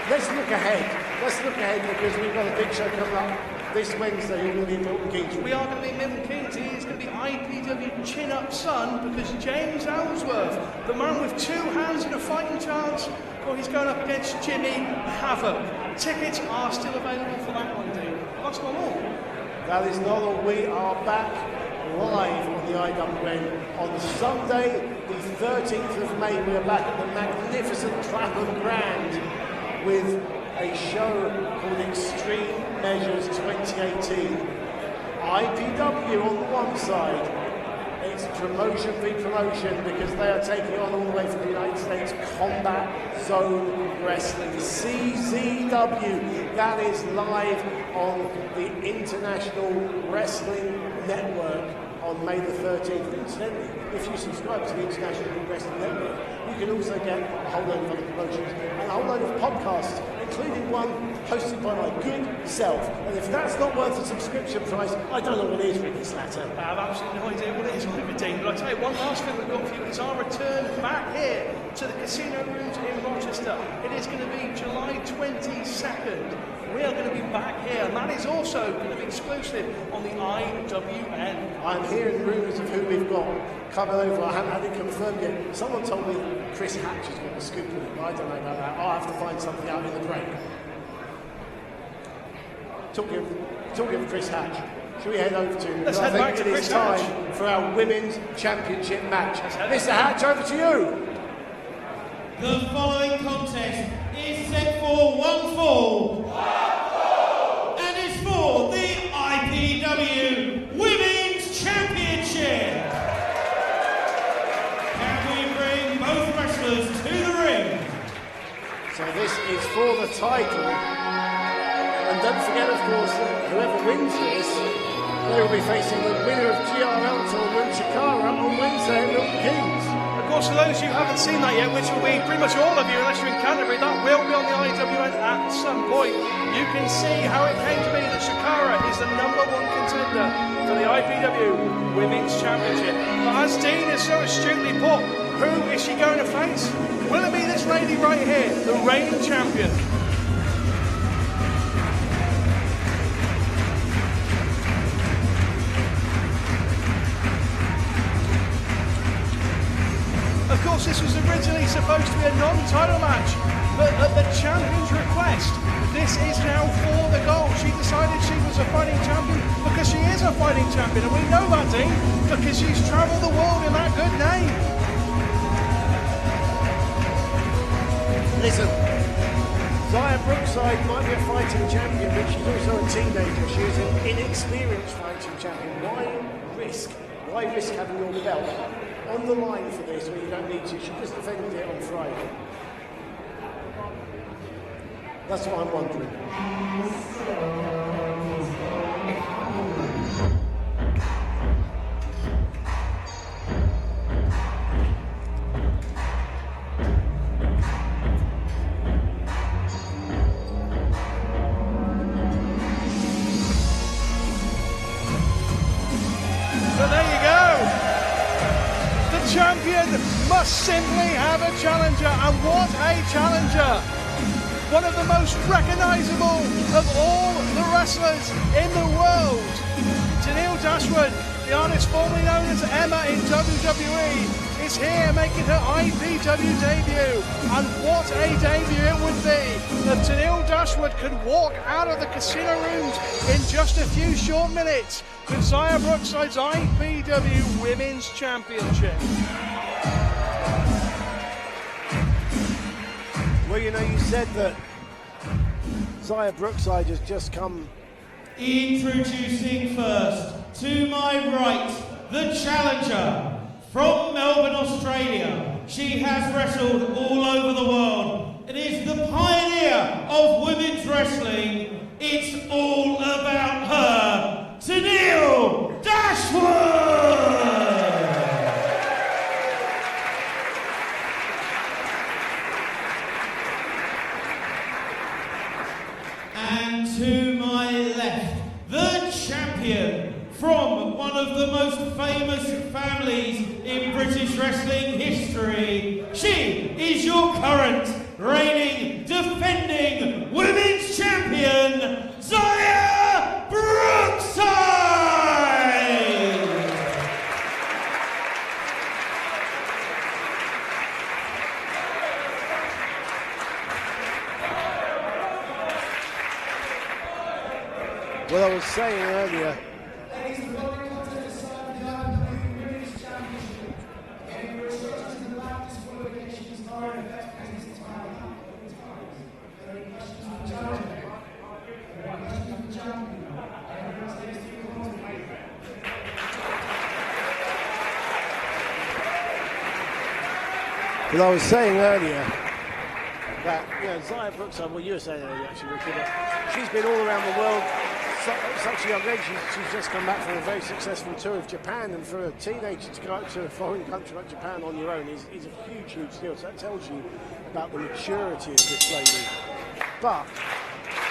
Let's look ahead because we've got a big show coming up this Wednesday. You're going to be in Milton Keynes. We are going to be in Milton Keynes. He is going to be IPW chin-up son, because James Ellsworth, the man with 2 hands and a fighting chance, well, he's going up against Jimmy Havoc. Tickets are still available for that one, Dean. That's not all. That is not all. We are back live on the IWN on Sunday, the 13th of May. We are back at the magnificent Clapham Grand with a show called Extreme Measures 2018. IPW on the one side, it's promotion v promotion, because they are taking on all the way from the United States Combat Zone Wrestling. CZW, that is live on the International Wrestling Network on May the 13th. Incidentally, if you subscribe to the International Wrestling Network, you can also get a whole load of other promotions and a whole load of podcasts, including one hosted by my good self. And if that's not worth a subscription price, I don't know what is, Ricky Slatter. I have absolutely no idea what it is, Oliver Dean, but I'll tell you, one last thing we've got for you is our return back here to the casino rooms in Rochester. It is going to be July 22nd. We are going to be back here, and that is also going to be exclusive on the IWN. I'm hearing rumours of who we've got coming over. I haven't had it confirmed yet. Someone told me Chris Hatch has got the scoop on it, but I don't know about that. I'll have to find something out in the break. Talking of Chris Hatch, should we head over to? Let's head back to Chris Hatch. Time for our women's championship match. Mr. Hatch, over to you. The following contest is set for one fall. And is for the IPW Women's Championship. Can we bring both wrestlers to the ring? So this is for the title. And don't forget, of course, that whoever wins this, they will be facing the winner of GRL tournament, Chikara, on Wednesday at Milton Keynes. Of course, for those who haven't seen that yet, which will be pretty much all of you, unless you're in Canterbury, that will be on the IWN at some point. You can see how it came to be that Chikara is the #1 contender for the IPW Women's Championship. But as Dean has so astutely put, who is she going to face? Will it be this lady right here, the reigning champion? Of course, this was originally supposed to be a non-title match, but at the champion's request, this is now for the gold. She decided she was a fighting champion because she is a fighting champion, and we know that, Dean, because she's travelled the world in that good name. Listen, Zaya Brookside might be a fighting champion, but she's also a teenager. She is an inexperienced fighting champion. Why risk having your belt on the line for this when you don't need to? She just defended it on Friday. That's what I'm wondering. So there you go. The champion must simply have a challenger, and what a challenger! One of the most recognisable of all the wrestlers in the world. Tenille Dashwood, the artist formerly known as Emma in WWE, is here making her IPW debut. And what a debut it would be if Tenille Dashwood could walk out of the casino rooms in just a few short minutes with Zaya Brookside's IPW Women's Championship. Well, you know, you said that Zaya Brookside has just come. Introducing first, to my right, the challenger from Melbourne, Australia. She has wrestled all over the world. It is the pioneer of women's wrestling, it's all about her, Tenille Dashwood! And to my left, the champion from one of the most famous families in British wrestling history. She is your current, reigning, defending women's champion, Xia Brookside! Well, I was saying earlier, that, Xia Brookside, well, you were saying earlier, actually, Ricky, that she's been all around the world at such a young age. She's just come back from a very successful tour of Japan, and for a teenager to go out to a foreign country like Japan on your own is a huge, huge deal. So that tells you about the maturity of this lady. But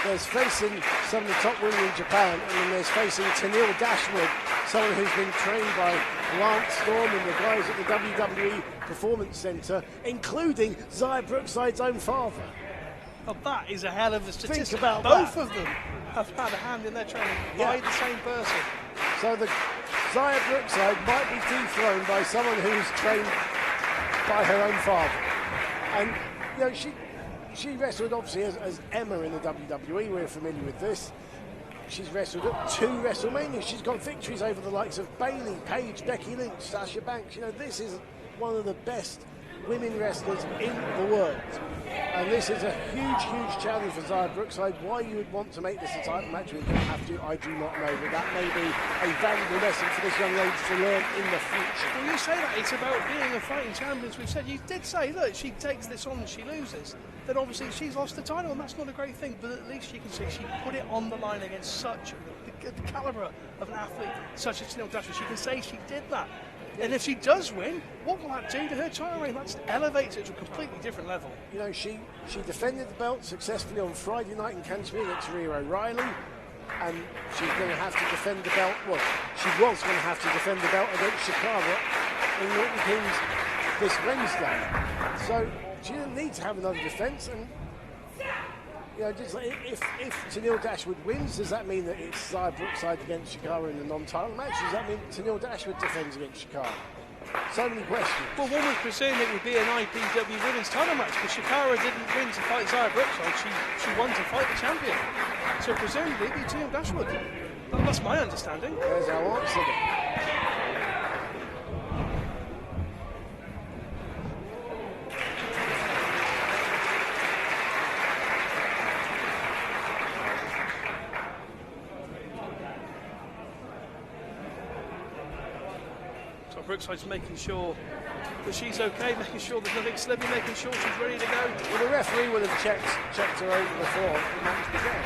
there's facing some of the top women in Japan, and then there's facing Tenille Dashwood, someone who's been trained by Lance Storm and the guys at the WWE Performance Center, including Xia Brookside's own father. Well, that is a hell of a statistic. Think about Both that. of them have had a hand in their training by the same person. So the Xia Brookside might be dethroned by someone who's trained by her own father. And, she wrestled obviously as Emma in the WWE. We're familiar with this. She's wrestled at 2 WrestleManias. She's got victories over the likes of Bayley, Paige, Becky Lynch, Sasha Banks. This is one of the best women wrestlers in the world. And this is a huge, huge challenge for Xia Brookside. Why you would want to make this a title match when you don't have to, I do not know. But that may be a valuable lesson for this young lady to learn in the future. When you say that, it's about being a fighting champion, as we've said. You did say, look, she takes this on and she loses. Then obviously she's lost the title, and that's not a great thing. But at least you can see she put it on the line against such the calibre of an athlete such as Tenille Dashwood. She can say she did that. And if she does win, what will that do to her title reign? That elevates it to a completely different level. She defended the belt successfully on Friday night in Canterbury against Rhea O'Reilly, and she's going to have to defend the belt. Well, she was going to have to defend the belt against Chicago in Milton Keynes this Wednesday. So she didn't need to have another defence. And just like if Tenille Dashwood wins, does that mean that it's Xia Brookside against Shikara in the non-title match? Does that mean Tenille Dashwood defends against Shikara? So many questions. Well, one would presume it would be an IPW women's title match, because Shikara didn't win to fight Xia Brookside. She won to fight the champion. So presumably it'd be Tenille Dashwood. That's my understanding. There's our answer then. Brookside's making sure that she's okay, making sure there's nothing slipping, making sure she's ready to go. Well, the referee would have checked her over before the match began.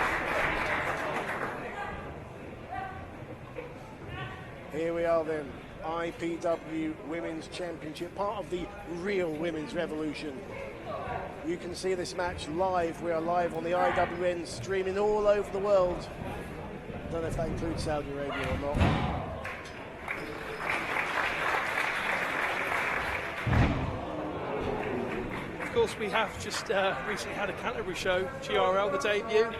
Here we are then, IPW Women's Championship, part of the real women's revolution. You can see this match live. We are live on the IWN, streaming all over the world. Don't know if that includes Saudi Arabia or not. Of course, we have just recently had a Canterbury show, GRL, the debut.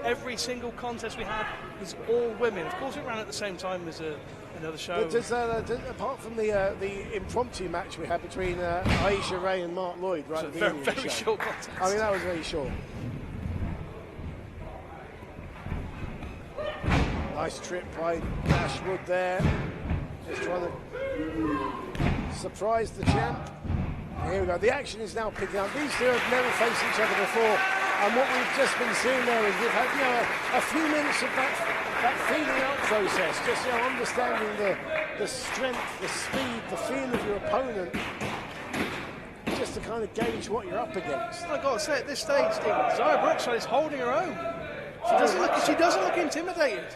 Every single contest we had was all women. Of course, it ran at the same time as another show. But apart from the impromptu match we had between Aisha Ray and Mark Lloyd, right? It was a very short contest. I mean, that was very short. Nice trip by Dashwood there. Just trying to surprise the champ. Here we go. The action is now picking up. These two have never faced each other before, and what we've just been seeing there is we've had a few minutes of that feeling out process, just understanding the strength, the speed, the feel of your opponent, just to to kind of gauge what you're up against. I got to say, at this stage, Xia Brookside is holding her own. She doesn't look intimidated.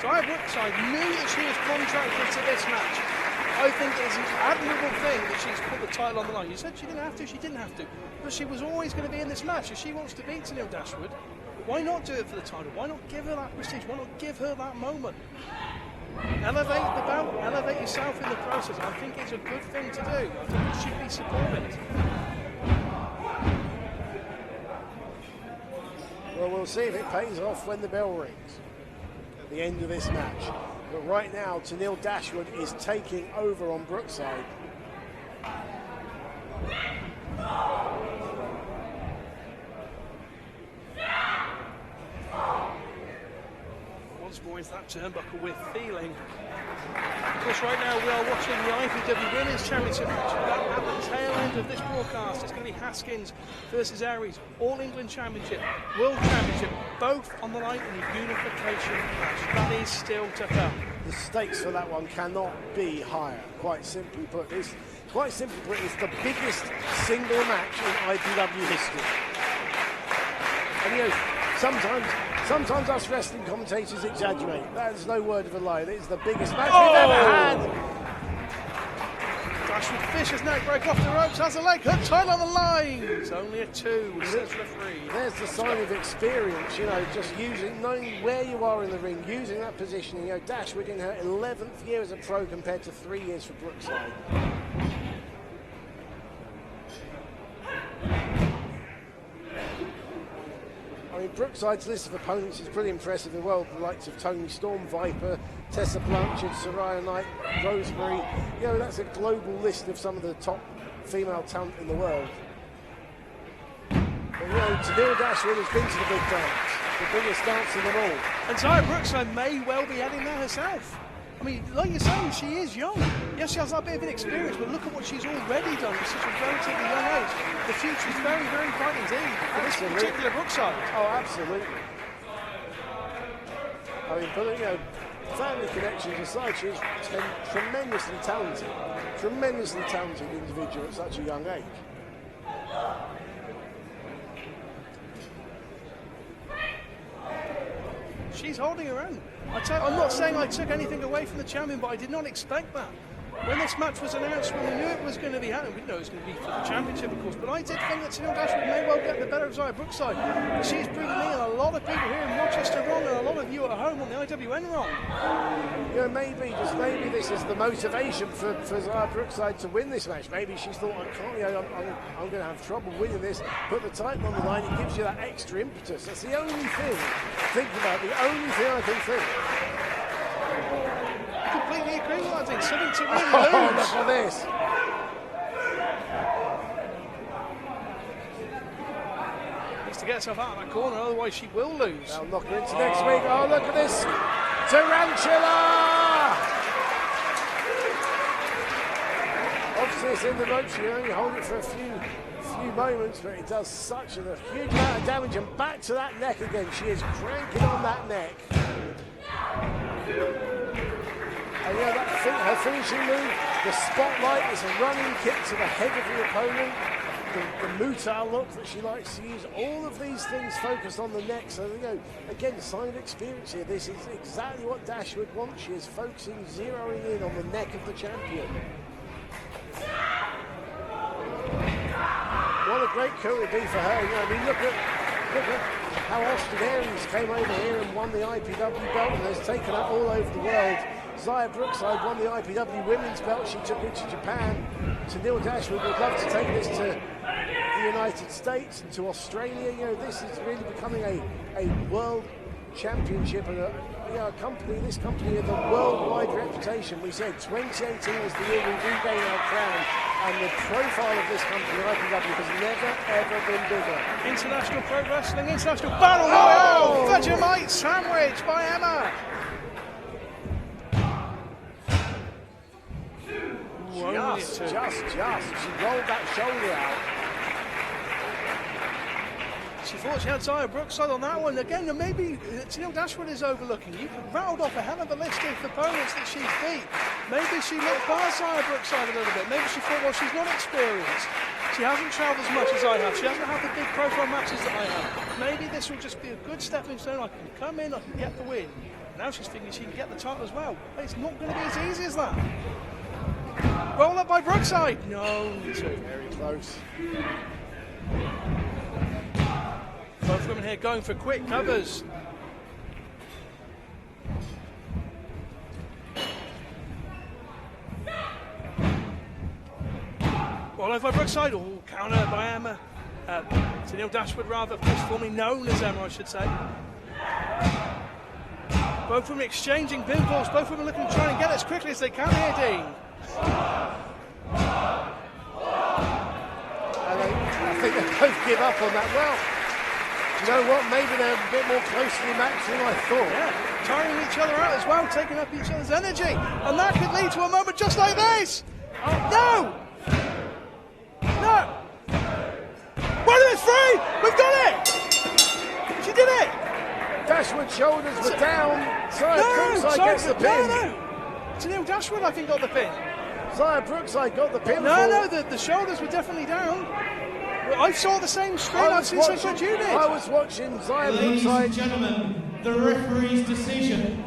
Xia Brookside knew that she was contracted to this match. I think it's an admirable thing that she's put the title on the line. You said she didn't have to, she didn't have to. But she was always going to be in this match. If she wants to beat Tenille Dashwood, why not do it for the title? Why not give her that prestige? Why not give her that moment? Elevate the belt, elevate yourself in the process. I think it's a good thing to do. I think it should be supported. Well, we'll see if it pays off when the bell rings at the end of this match. But right now, Tenille Dashwood is taking over on Brookside. Once more into that turnbuckle with feeling. Of course, right now we are watching the IPW Women's Championship match. At the tail end of this broadcast, it's going to be Haskins versus Aries, All England Championship, World Championship, both on the line in a unification match. That is still to come. The stakes for that one cannot be higher. Quite simply put, it's the biggest single match in IPW history. And you know, sometimes us wrestling commentators exaggerate. That is no word of a lie. It is the biggest match we've ever had. Dashwood Fisher's neck break off the ropes, has a leg hook, title on the line. It's only a 2, says referee. There's the sign of experience, you know, just knowing where you are in the ring, using that positioning. You know, Dashwood in her 11th year as a pro compared to 3 years for Brookside. I mean, Brookside's list of opponents is pretty impressive as well. The likes of Toni Storm, Viper, Tessa Blanchard, Soraya Knight, Rosemary. You know, that's a global list of some of the top female talent in the world. But, you know, Tenille Dashwood has been to the big dance, the biggest dance of them all. And Xia Brookside may well be heading there herself. I mean, like you're saying, she is young. Yes, she has that bit of experience, but look at what she's already done at such a relatively young age. The future is very, very bright indeed for this particular Brookside. Oh, absolutely. I mean, but, you know, family connections aside, she's tremendously talented individual at such a young age. She's holding her own. I'm not saying I took anything away from the champion, but I did not expect that. When this match was announced, when we knew it was going to be happening, we didn't know it was going to be for the championship, of course, but I did think that Tenille Dashwood may well get the better of Xia Brookside. But she's proven me and a lot of people here in Rochester wrong, and a lot of you at home on the IWN wrong. You know, maybe this is the motivation for Xia Brookside to win this match. Maybe she's thought, I'm going to have trouble winning this. Put the title on the line, it gives you that extra impetus. That's the only thing. Think about it, the only thing I can think. Completely agree with that. I think something to really Oh, lose. look at this. Needs to get herself out of that corner, otherwise she will lose. They'll knock her into next week. Oh, look at this. Tarantula! Obviously, it's in the ropes. You only hold it for a few moments, but it does such a huge amount of damage. And back to that neck again. She is cranking on that neck. And yeah, her finishing move, the spotlight is a running kick to the head of the opponent. The Mutar look that she likes to use. All of these things focused on the neck. So, you know, again, sign of experience here. This is exactly what Dashwood wants. She is focusing, zeroing in on the neck of the champion. What a great coup it would be for her. You know, I mean, look at how Austin Aries came over here and won the IPW belt and has taken it all over the world. Xia Brookside won the IPW women's belt. She took it to Japan. Tenille Dashwood would love to take this to the United States and to Australia. You know, this is really becoming a world championship and this company with a worldwide reputation. We said 2018 is the year we regain our crown, and the profile of this company, IPW, has never ever been bigger. International Pro Wrestling, International Battle Royale, Vegemite sandwich by Emma. Just. She rolled that shoulder out. She thought she had Zaya Brookside on that one. Again, maybe Tenille Dashwood is overlooking. You rattled off a hell of a list of opponents that she's beat. Maybe she looked past Zaya Brookside a little bit. Maybe she thought, well, she's not experienced. She hasn't travelled as much as I have. She hasn't had the big profile matches that I have. Maybe this will just be a good stepping stone. I can come in, I can get the win. Now she's thinking she can get the title as well. But it's not going to be as easy as that. Roll up by Brookside. No, too. Very close. Both women here going for quick covers. Roll over by Brookside. Oh, counter by Emma. Tenille Dashwood, rather, formerly known as Emma, I should say. Both women exchanging pinfalls. Both women looking to try and get as quickly as they can here, Dean. I think they both give up on that. Well, you know what? Maybe they're a bit more closely matched than I thought. Yeah, tiring each other out as well, taking up each other's energy. And that could lead to a moment just like this. Oh, no! No! 1 of 3! We've done it! She did it! Dashwood's shoulders were down. Zaya Brookside gets the pin. No. Tenille Dashwood, I think, got the pin. Zaya Brookside got the pin. No, the shoulders were definitely down. I saw the same screen. I've seen so much you did. I was watching Zaya Ladies Brookside. and gentlemen, the referee's decision.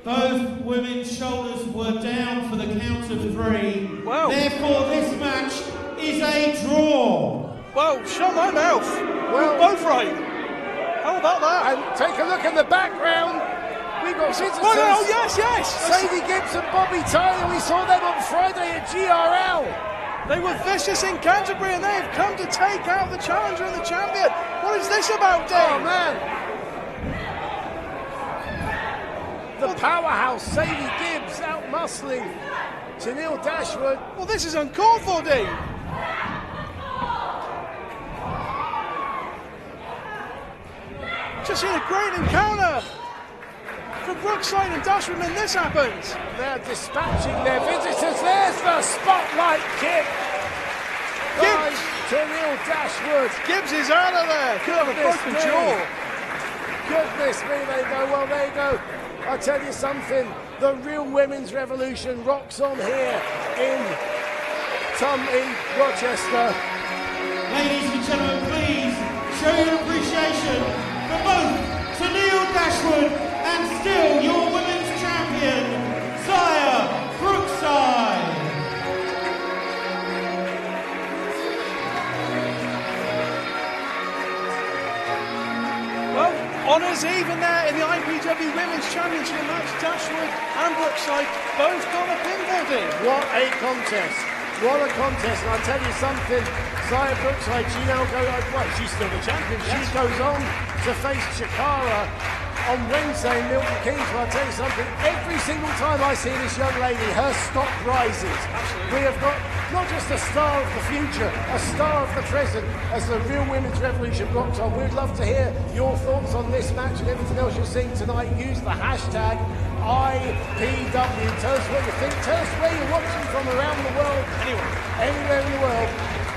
Both women's shoulders were down for the count of 3. Wow. Therefore, this match is a draw. Well, shut my mouth. Well, we're both right. How about that? And take a look in the background. We got visitors. Oh, yes. Sadie Gibbs and Bobby Tyler. We saw them on Friday at GRL. They were vicious in Canterbury and they have come to take out the challenger and the champion. What is this about, Dave? Oh, man. The powerhouse Sadie Gibbs out muscling Tenille Dashwood. Well, this is uncalled for, Dave. Just seen a great encounter for Brookside and Dashwood, and this happens. They're dispatching their visitors. There's the spotlight kick by Tenille Dashwood. Gibbs is out of there. Could have a broken jaw. Goodness me, they go. Well, there you go. I'll tell you something. The real women's revolution rocks on here in Rochester. Ladies and gentlemen, please show your appreciation for both Tenille Dashwood and still your women's champion, Zaya Brookside. Well, honours even there in the IPW Women's Championship match. Dashwood and Brookside both got a pinfall in. What a contest. What a contest. And I'll tell you something, Zaya Brookside, she now goes, well, she's still the champion. Yes. She goes on to face Chikara on Wednesday in Milton Keynes. But I'll tell you something, every single time I see this young lady, her stock rises. Absolutely. We have got not just a star of the future, a star of the present as the real women's revolution rocks on. We'd love to hear your thoughts on this match and everything else you're seeing tonight. Use the hashtag IPW. Tell us what you think. Tell us where you're watching from around the world. Anywhere in the world.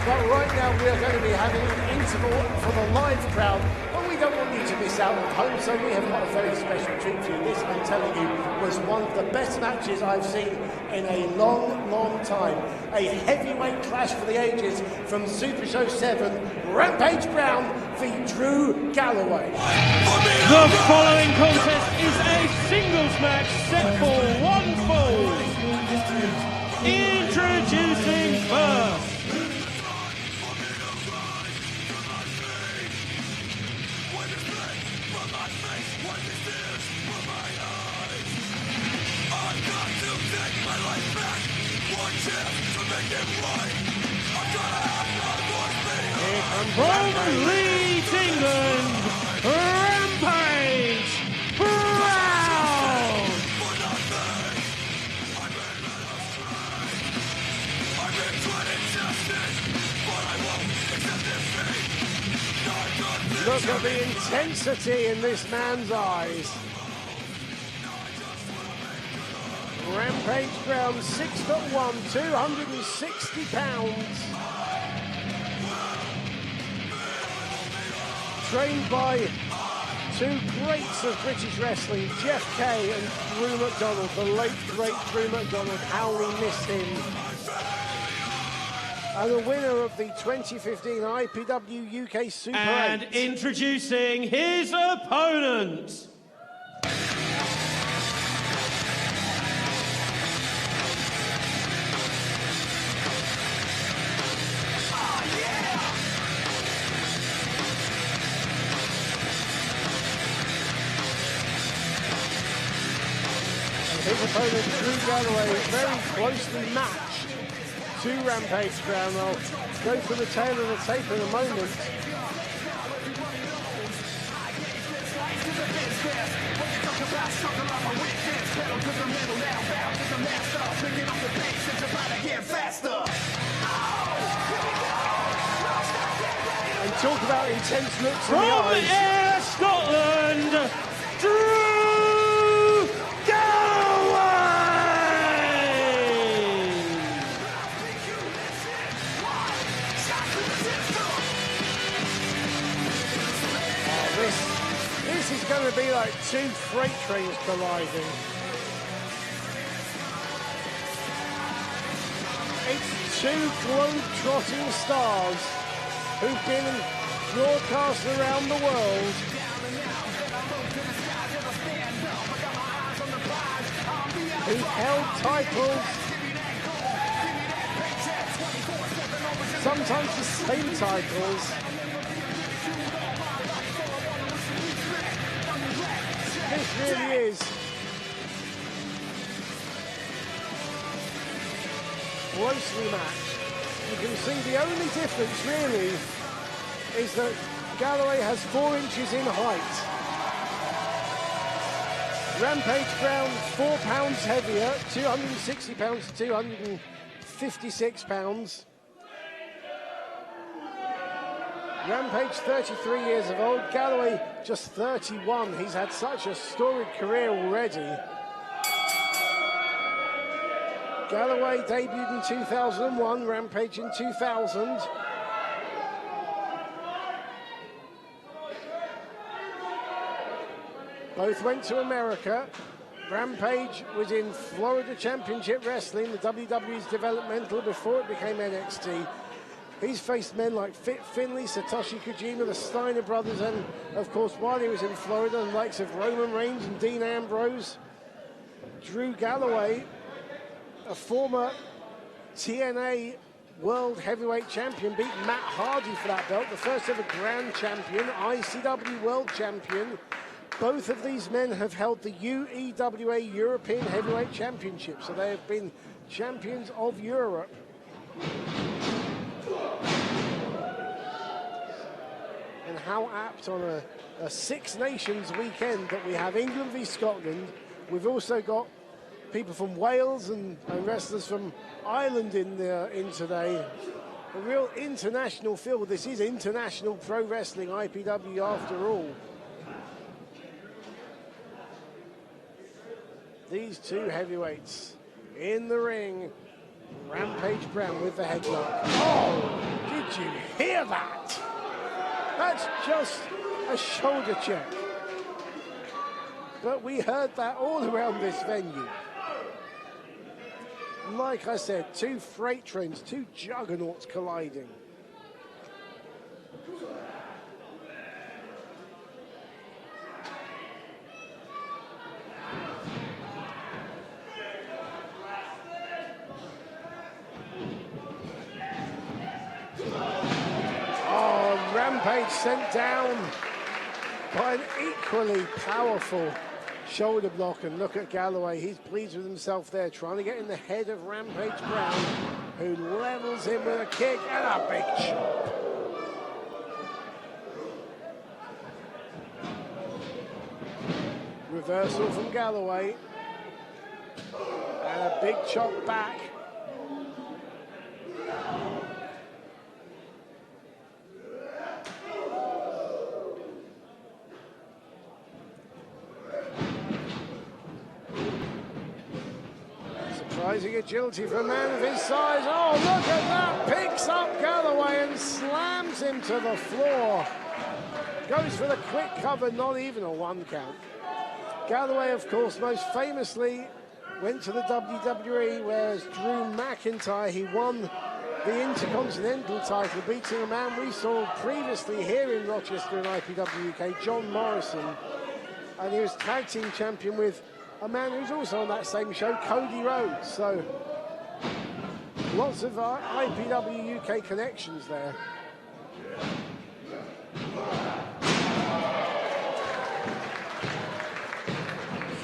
But right now we are going to be having an interval for the live crowd. But we don't want you to miss out at home, so we have got a very special treat for you. This, I'm telling you, was one of the best matches I've seen in a long, long time. A heavyweight clash for the ages from Super Show 7. Rampage Brown v Drew Galloway. The following contest is a singles match set for 1 fall. Introducing first. From Leeds, England, Rampage Brown! Look at the intensity in this man's eyes. Rampage Brown, 6'1", 260 pounds. trained by two greats of British wrestling, Jeff Kay and Drew McDonald, the late great Drew McDonald. How we missed him. And the winner of the 2015 IPW UK Super 8. And introducing his opponent. His opponent, Drew Galloway, is very closely matched to Rampage Brown. I'll go for the tail of the tape in a moment. And talk about intense looks in the From eyes. Ayr, Scotland, Drew This is going to be like two freight trains colliding. It's two globe-trotting stars who've been broadcast around the world. Who've held titles, sometimes the same titles. This really is closely matched. You can see the only difference really is that Galloway has 4 inches in height. Rampage Brown 4 pounds heavier, 260 pounds to 256 pounds. Rampage, 33 years of old. Galloway, just 31. He's had such a storied career already. Galloway debuted in 2001, Rampage in 2000. Both went to America. Rampage was in Florida Championship Wrestling, the WWE's developmental, before it became NXT. He's faced men like Fit Finlay, Satoshi Kojima, the Steiner brothers, and of course while he was in Florida, the likes of Roman Reigns and Dean Ambrose. Drew Galloway, a former TNA World Heavyweight Champion, beat Matt Hardy for that belt, the first ever Grand Champion, ICW World Champion. Both of these men have held the UEWA European Heavyweight Championship, so they have been champions of Europe. And how apt on a Six Nations weekend that we have England v Scotland. We've also got people from Wales and wrestlers from Ireland in today. A real international feel. This is International Pro Wrestling, IPW after all. These two heavyweights in the ring. Rampage Brown with the headlock. Oh, did you hear that? That's just a shoulder check. But we heard that all around this venue. Like I said, two freight trains, two juggernauts colliding. Rampage sent down by an equally powerful shoulder block, and look at Galloway, he's pleased with himself there, trying to get in the head of Rampage Brown, who levels him with a kick and a big chop. Reversal from Galloway, and a big chop back. Surprising agility for a man of his size. Oh, look at that! Picks up Galloway and slams him to the floor. Goes for the quick cover, not even a 1 count. Galloway, of course, most famously went to the WWE, whereas Drew McIntyre, he won the Intercontinental title, beating a man we saw previously here in Rochester in IPW UK, John Morrison. And he was tag team champion with a man who's also on that same show, Cody Rhodes. So lots of IPW UK connections there.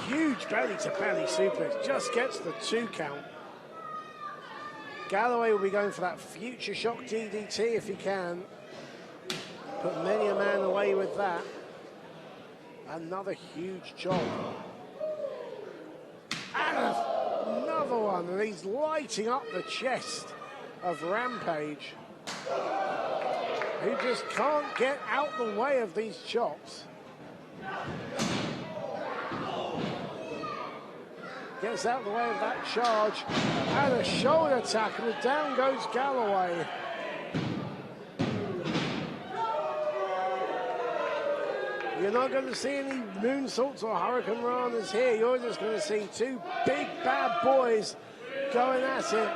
Huge belly-to-belly suplex, just gets the 2 count. Galloway will be going for that future shock DDT if he can. Put many a man away with that. Another huge chop. And another one, and he's lighting up the chest of Rampage, who just can't get out the way of these chops. Gets out the way of that charge, and a shoulder tackle. Down goes Galloway. You're not going to see any moonsaults or hurricane ranas here. You're just going to see 2 big bad boys going at it.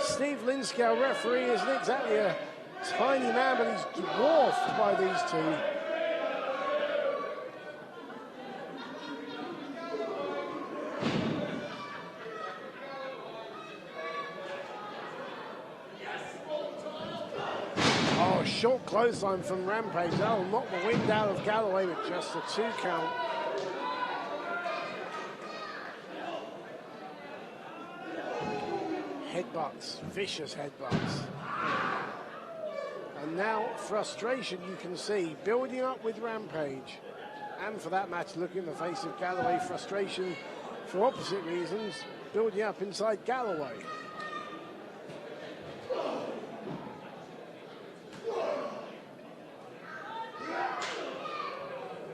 Steve Linsky, our referee, isn't exactly a tiny man, but he's dwarfed by these 2. Short clothesline from Rampage. That'll knock the wind out of Galloway with just a 2 count. Headbutts, vicious headbutts. And now frustration, you can see, building up with Rampage. And for that matter, looking in the face of Galloway, frustration for opposite reasons, building up inside Galloway.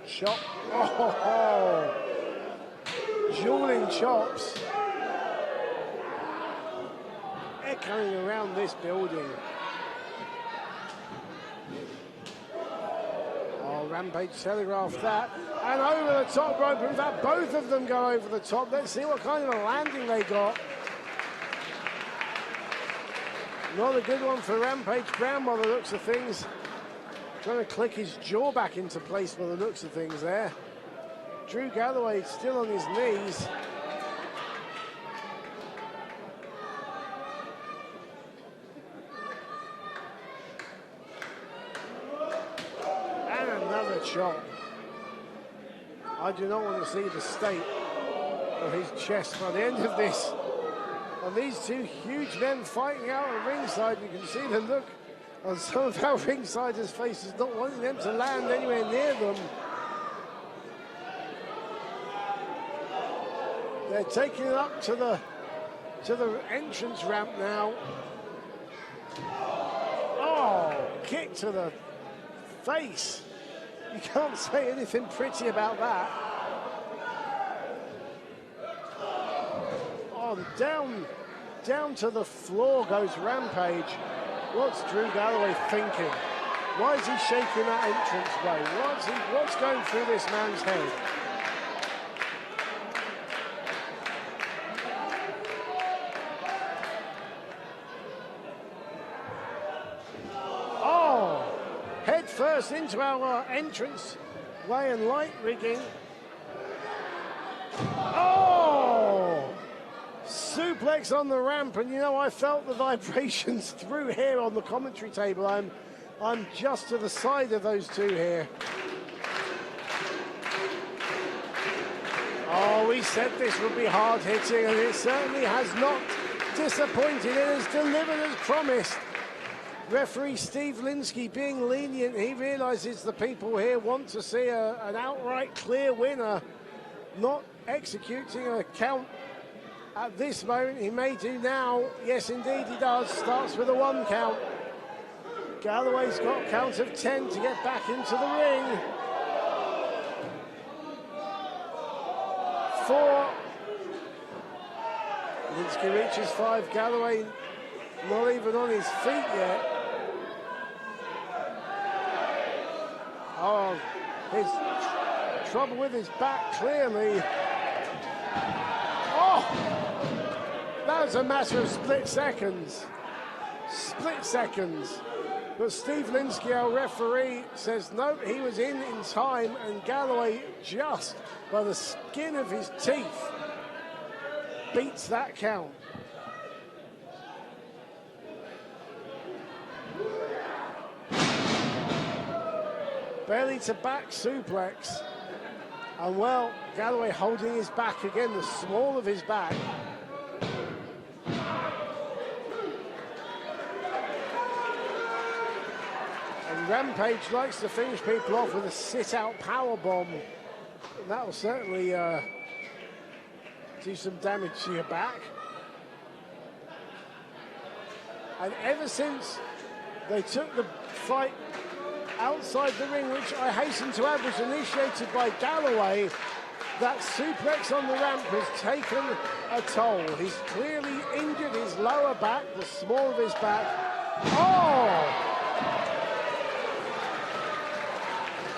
Chop. Oh, dueling chops. Echoing around this building. Oh, Rampage telegraphed that. And over the top rope. In fact, both of them go over the top. Let's see what kind of a landing they got. Not a good one for Rampage Brown by the looks of things. Trying to click his jaw back into place by the looks of things there. Drew Galloway still on his knees. And another chop. I do not want to see the state of his chest by the end of this. And these 2 huge men fighting out at ringside, you can see the look on some of our ringsiders' faces, not wanting them to land anywhere near them. They're taking it up to the entrance ramp now. Oh, kick to the face. You can't say anything pretty about that. Oh, down to the floor goes Rampage. What's Drew Galloway thinking? Why is he shaking that entranceway? What's going through this man's head? Oh! Head first into our entrance way and light rigging. Oh! Suplex on the ramp, and you know, I felt the vibrations through here on the commentary table. I'm just to the side of those 2 here. Oh, we said this would be hard hitting, and it certainly has not disappointed. It has delivered as promised. Referee Steve Linsky being lenient. He realizes the people here want to see an outright clear winner, not executing a count. At this moment, he may do now. Yes, indeed, he does. Starts with a 1 count. Galloway's got a count of 10 to get back into the ring. 4. Linsky reaches 5. Galloway not even on his feet yet. His trouble with his back, clearly. Oh! That was a matter of split seconds. Split seconds. But Steve Linsky, our referee, says no, he was in time, and Galloway, just by the skin of his teeth, beats that count. Belly to back suplex. And well, Galloway holding his back again, the small of his back. And Rampage likes to finish people off with a sit-out powerbomb. And that will certainly do some damage to your back. And ever since they took the fight outside the ring, which I hasten to add was initiated by Galloway, that suplex on the ramp has taken a toll. He's clearly injured his lower back, the small of his back. Oh!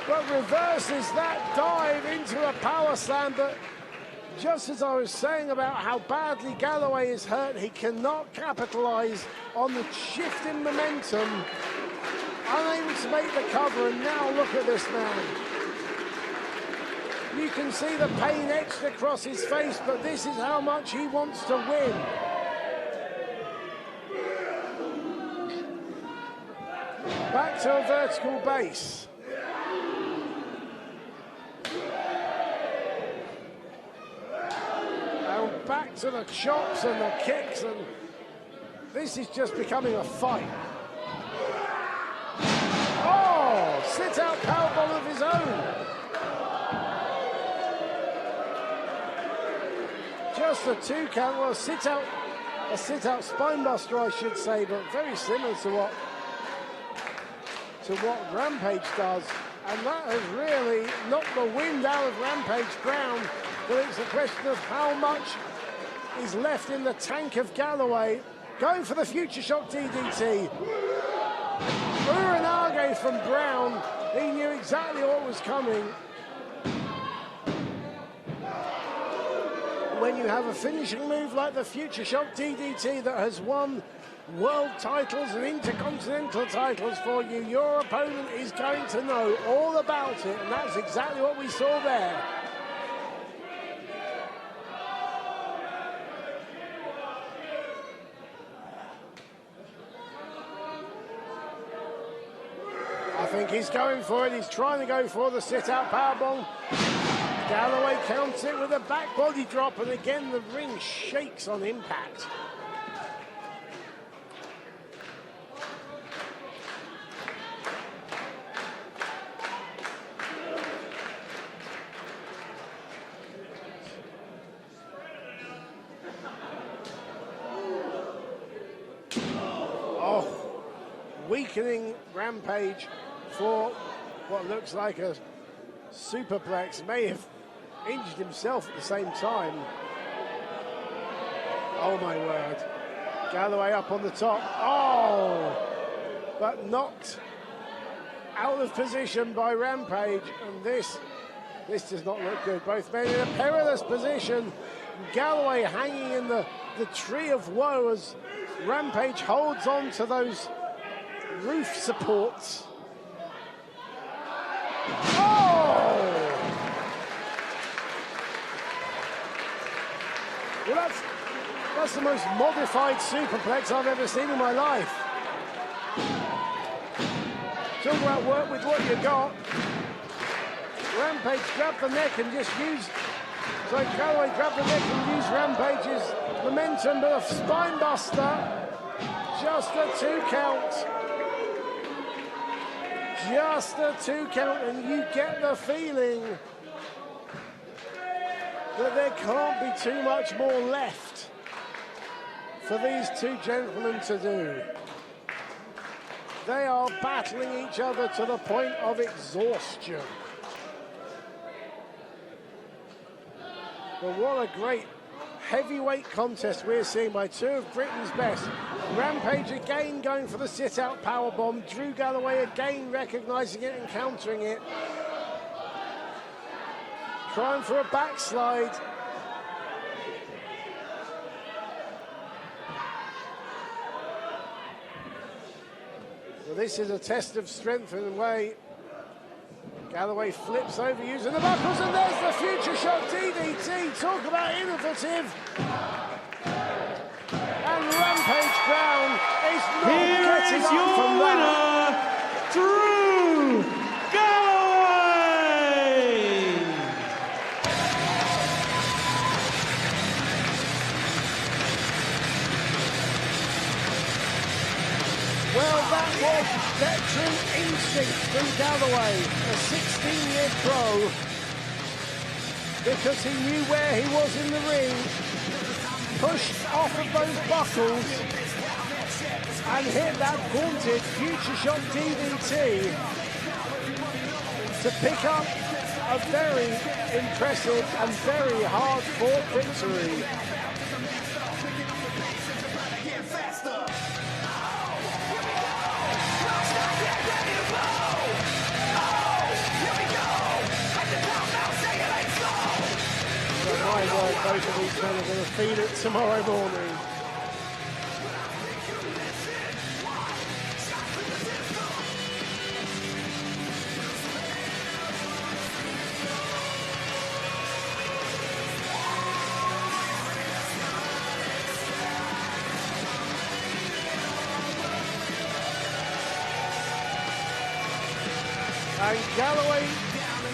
But reverses that dive into a power slam. But just as I was saying about how badly Galloway is hurt, he cannot capitalize on the shift in momentum. Unable to make the cover, and now look at this man. You can see the pain etched across his face, but this is how much he wants to win. Back to a vertical base. And back to the chops and the kicks, and this is just becoming a fight. Oh, sit-out powerbomb of his own. Just a 2 count, well, a sit-out spinebuster, I should say, but very similar to what Rampage does. And that has really knocked the wind out of Rampage's ground, but it's a question of how much is left in the tank of Galloway. Going for the Future Shock DDT. Uranage from Brown. He knew exactly what was coming. When you have a finishing move like the Future Shock DDT that has won world titles and intercontinental titles for you, your opponent is going to know all about it, and that's exactly what we saw there. I think he's going for it. He's trying to go for the sit-out powerbomb. Galloway counts it with a back body drop, and again the ring shakes on impact. Oh, weakening Rampage for what looks like a superplex. May have injured himself at the same time. Oh my word. Galloway up on the top. Oh! But knocked out of position by Rampage, and this does not look good. Both men in a perilous position. Galloway hanging in the tree of woe as Rampage holds on to those roof supports. Oh! Well, that's the most modified superplex I've ever seen in my life. Talk about work with what you got. Rampage grabbed the neck and just used... So Galloway grabbed the neck and used Rampage's momentum, but a spine buster. Just a 2 count. Just a 2 count, and you get the feeling that there can't be too much more left for these two gentlemen to do. They are battling each other to the point of exhaustion. But what a great heavyweight contest we're seeing by two of Britain's best. Rampage again going for the sit-out powerbomb. Drew Galloway again recognizing it and countering it. trying for a backslide. Well, this is a test of strength in a way. Galloway flips over using the buckles, and there's the future shot DDT. Talk about innovative. And Rampage Crown is not getting up from that. Drew Galloway! Well, that was veteran instinct from Galloway, a 16-year pro, because he knew where he was in the ring, pushed off of those buckles and hit that vaunted future shot DDT to pick up a very impressive and very hard-fought victory. My word, both of these men are going to feel it tomorrow morning. And Galloway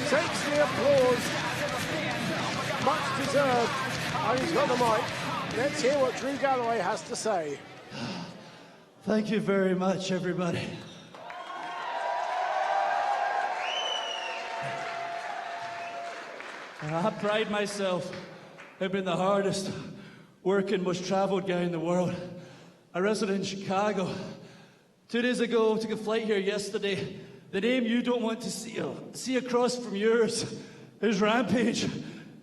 takes the applause. Much deserved. And he's got the mic. Let's hear what Drew Galloway has to say. Thank you very much, everybody. I pride myself in being the hardest working, most traveled guy in the world. I wrestled in Chicago. 2 days ago, took a flight here yesterday. The name you don't want to see across from yours is Rampage.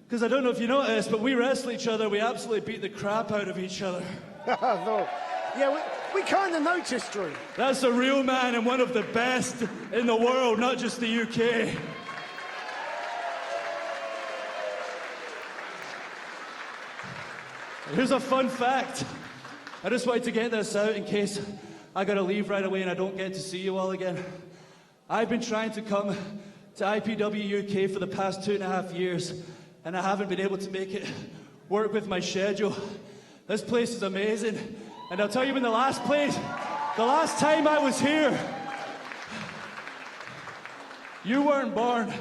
Because I don't know if you noticed, but we wrestle each other, we absolutely beat the crap out of each other. No. Yeah, we kind of noticed, Drew. That's a real man and one of the best in the world, not just the UK. Here's a fun fact. I just wanted to get this out in case I gotta leave right away and I don't get to see you all again. I've been trying to come to IPW UK for the past 2.5 years, and I haven't been able to make it work with my schedule. This place is amazing. And I'll tell you, in the last time I was here, you weren't born.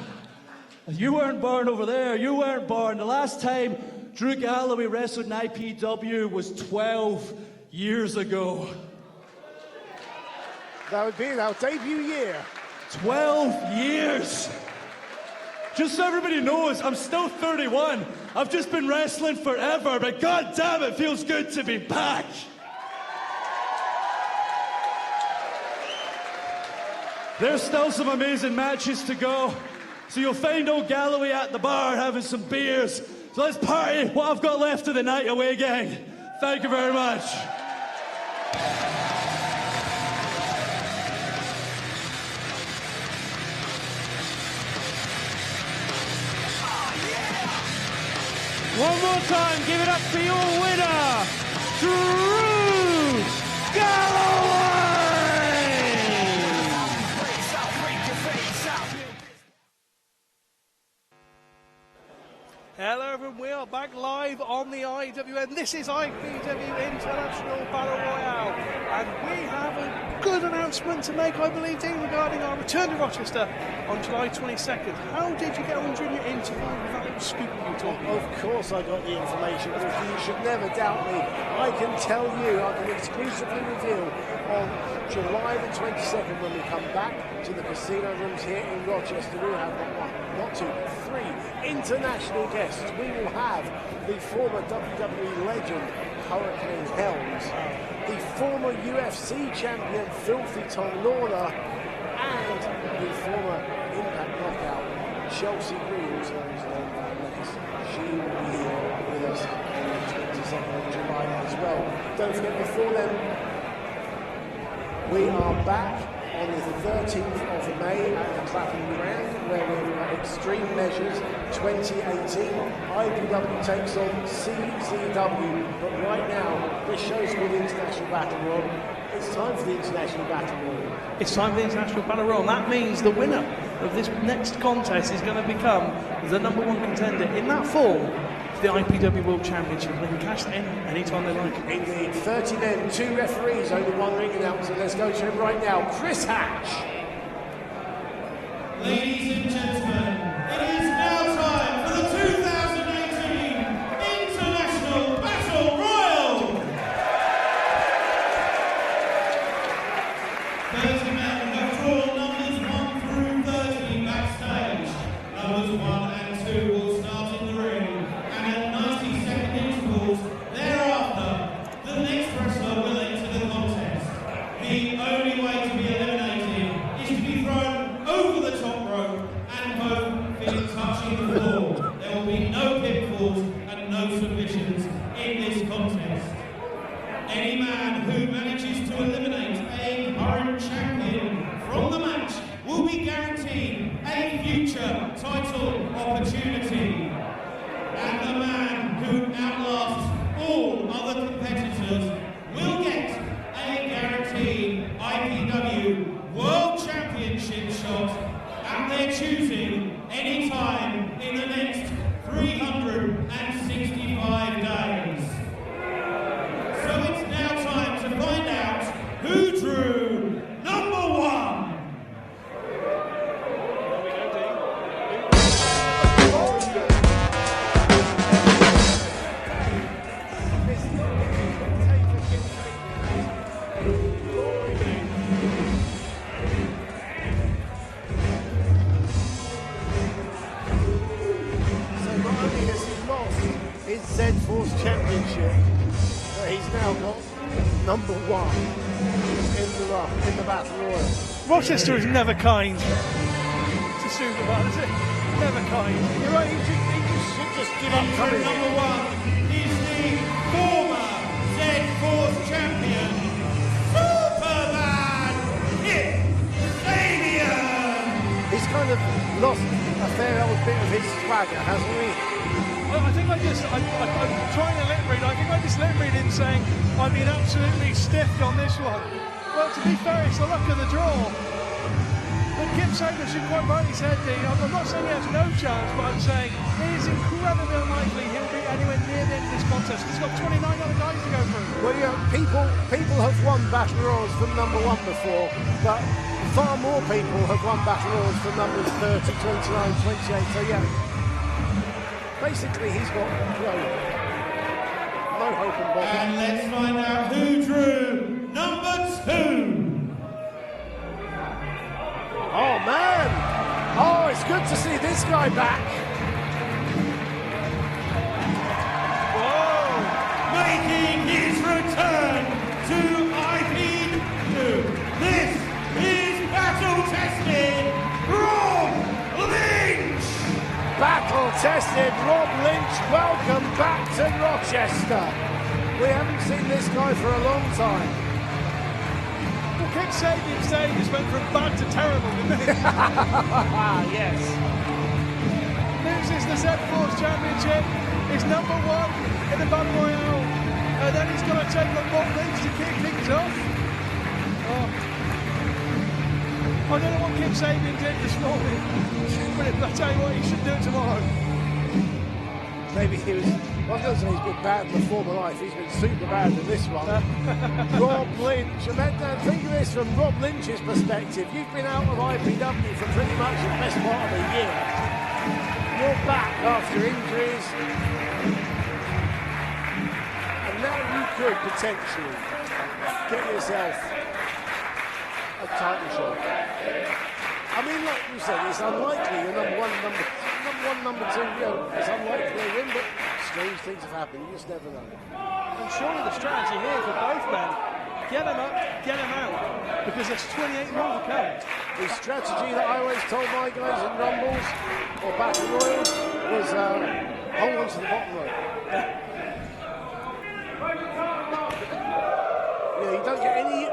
You weren't born over there. You weren't born. The last time Drew Galloway wrestled in IPW was 12 years ago. That would be in our debut year. 12 years. Just so everybody knows, I'm still 31. I've just been wrestling forever, but god damn, it feels good to be back. There's still some amazing matches to go. So you'll find old Galloway at the bar having some beers. So let's party what I've got left of the night away, gang. Thank you very much. One more time, give it up for your winner, Drew Galloway! Hello everyone, we are back live on the IWN. This is IPW International Battle Royale, and we have a good announcement to make, I believe, Dean, regarding our return to Rochester on July 22nd. How did you get on during your interview with that little scoop you were talking about? Of course I got the information, but you should never doubt me. I can tell you, I can exclusively reveal on July the 22nd when we come back to the casino rooms here in Rochester. We will have not one, not two, but three international guests. We will have the former WWE legend Hurricane Helms, the former UFC champion Filthy Tom Lawler, and the former Impact Knockout Chelsea Green, also known as she will be here with us on the 22nd of July as well. Don't forget, before then, we are back on the 13th of May at the Clapham Ground, where we've got Extreme Measures 2018. IPW takes on CZW, but right now, this show's called the International Battle Royal. It's time for the International Battle Royal. It's time for the International Battle Royal. That means the winner of this next contest is going to become the number one contender in that form for the IPW World Championship. They can cash that in anytime they like. Indeed, 30 men, 2 referees, only 1 ring announcer. Let's go to him right now, Chris Hatch. Ladies and gentlemen, it is now time for the 2018 International Battle Royal. 30 men have drawn numbers 1 through 30 backstage. Numbers 1 and 2 will start in the ring, and at 90-second intervals thereafter, the next wrestler will enter the contest. The only way to be eliminated is to be thrown over the top rope and both feet touching the floor. There will be no pinfalls and no submissions in this contest. Any man who manages to eliminate a current champion from the match will be guaranteed a future title opportunity. And the man who outlasts all other competitors will get a guaranteed IPW World Championship shot at their choosing anytime in the next 365 days. So it's now time to find out who drew number 1. His Z-Force Championship, but he's now got number 1 in the Battle Royal. Rochester is never kind to Superman, is it? Never kind. You're right, he should just give up coming in. Number 1 is the former Z-Force champion, Superman Kip Sabian. He's kind of lost a fair old bit of his swagger, hasn't he? I think I'm trying to lip read. I think I just lip read him saying I've been absolutely stiffed on this one. Well, to be fair, it's the luck of the draw. But Kip Sabian should quite rightly said, I'm not saying he has no chance, but I'm saying it is incredibly unlikely he'll be anywhere near the end of this contest. He's got 29 other guys to go through. Well, yeah, people have won Battle Royals from number 1 before, but far more people have won Battle Royals from numbers 30, 29, 28. So yeah. Basically, he's got no hope in bottom. And let's find out who drew number 2. Oh, man. Oh, it's good to see this guy back. Whoa! Making his return to IPW. This is battle-tested Rob Lynch. Battle-tested Rob Lynch, welcome back to Rochester. We haven't seen this guy for a long time. Well, Kip Sabian's day just went from bad to terrible, didn't it? Yes. Loses the Z-Force Championship. He's number 1 in the Battle Royale. And then he's going to take on Rob Lynch to kick things off. Oh. I don't know what Kip Sabian did this morning, but I tell you what, he should do it tomorrow. Maybe he was, I was going to say he's been bad in the former life, he's been super bad in this one. Rob Lynch, and then think of this from Rob Lynch's perspective. You've been out of IPW for pretty much the best part of a year. You're back after injuries, and now you could potentially get yourself a title shot. I mean, like you said, it's unlikely you're number 1, number 2, it's unlikely they win, but strange things have happened, you just never know. And surely the strategy here for both men, get them up, get them out, because there's 28 more to come. The strategy that I always told my guys in Rumbles or Battle Royals was hold on to the bottom rope. You don't get any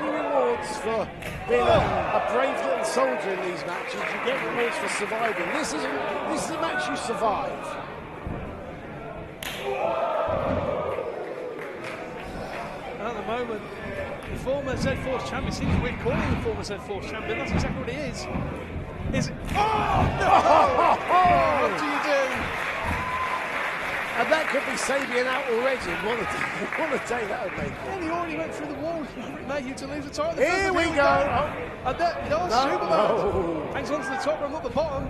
rewards for being a brave little soldier in these matches. You get rewards for surviving. This is a match you survive. At the moment, the former Z-Force champion seems weird calling the former Z-Force champion. That's exactly what he is. Oh no! What do you do? And that could be Sabian out already. What a day that would make. And he already went through the wall. Mayhew to lose the title. Here we go. And that, Superman hangs on to the top room, not the bottom.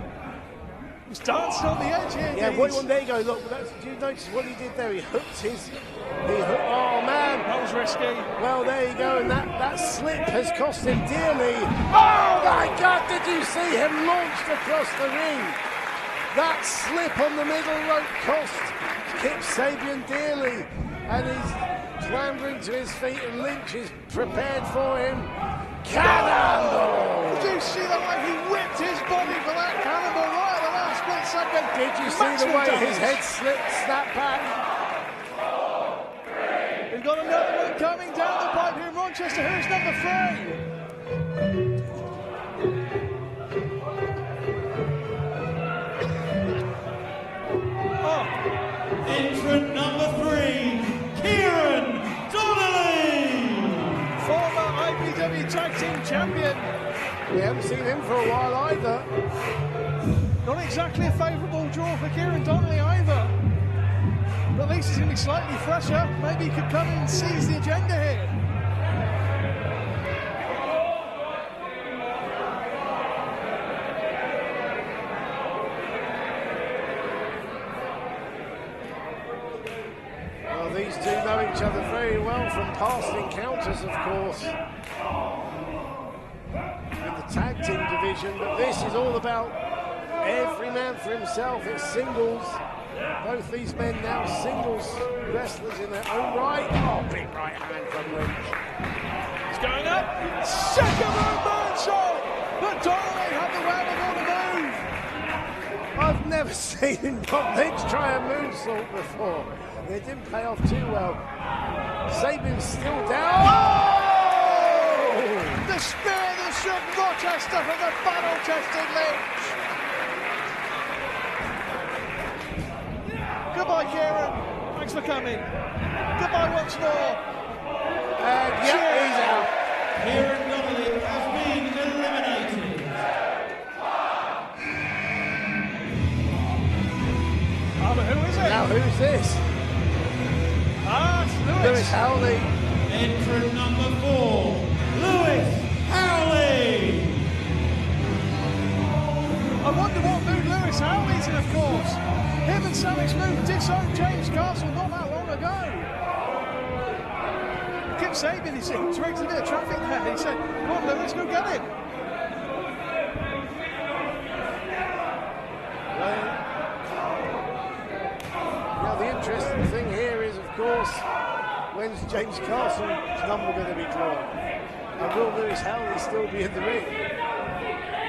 He's dancing on the edge here. Yeah, there you go. Look, do you notice what he did there? He hooked his. Oh man, that was risky. Well, there you go, and that slip has cost him dearly. Oh my God! Did you see him launched across the ring? That slip on the middle rope cost Kip Sabian dearly, and he's clambering to his feet, and Lynch is prepared for him. Cannonball! Did you see the way he whipped his body for that cannonball right at the last split second? Did you see the way his head snapped back? We've got another one coming down the pipe here in Rochester. Who's number 3? Entrant number 3, Kieran Donnelly! Former IPW Tag Team Champion. We haven't seen him for a while either. Not exactly a favourable draw for Kieran Donnelly either. But at least he's going to be slightly fresher. Maybe he could come in and seize the agenda here. These two know each other very well from past encounters, of course, in the tag team division, but this is all about every man for himself. It's singles. Both these men now singles wrestlers in their own right. Oh, big right hand from Lynch. It's going up. Second row moonsault, but Donnelly had the wherewithal to move. I've never seen Bob Lynch try a moonsault before. It didn't pay off too well. Sabian's still down. Oh! The spear that shook Rochester from the battle-tested Lynch. Goodbye, Kieran. Thanks for coming. Goodbye once more. And he's out. Kieran Donnelly has been eliminated. Oh, but who is it? Now who's this? Ah, it's Lewis Howley. Entrant number 4, Lewis Howley. I wonder what mood Lewis Howley's in, of course. Him and Sammy Smooth disowned James Castle not that long ago. Kip Sabian, he said, directed a bit of traffic there. He said, come on, Lewis, go get him. Now the interesting thing here is, of course, when's James Castle's number going to be drawn? And will Lewis Howley still be in the ring?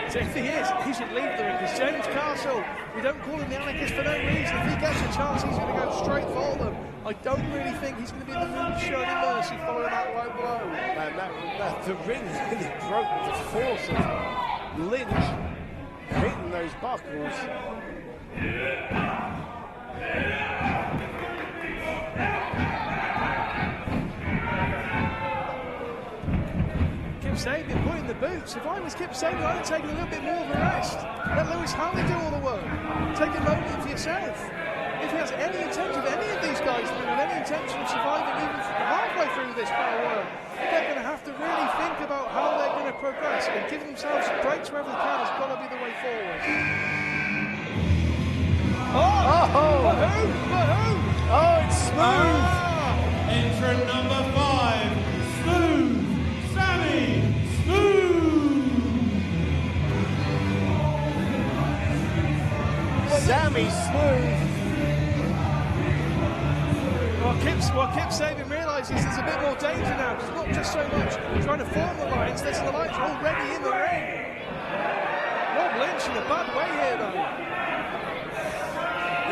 So if he is, he should leave the ring, because James Castle, we don't call him the anarchist for no reason. If he gets a chance, he's going to go straight for them. I don't really think he's going to be in the mood of showing him mercy following that low blow. And the ring really broke the force of Lynch hitting those buckles. Kip Sabian putting the boots. If I was Kip Sabian, I'd have taken a little bit more of a rest. Let Lewis Howley do all the work. Take a moment for yourself. If he has any intention, any of these guys have any intention of surviving even halfway through this battle royal, they're going to have to really think about how they're going to progress, and give themselves breaks wherever they can has got to be the way forward. But who? Oh, it's Smooth. Entrant number 5, Smooth. Sammy Smooth. Sammy Smooth. What Kip Sabian realises there's a bit more danger now, because it's not just so much trying to form the lines, there's the lines already in the ring. Rob Lynch in a bad way here, though.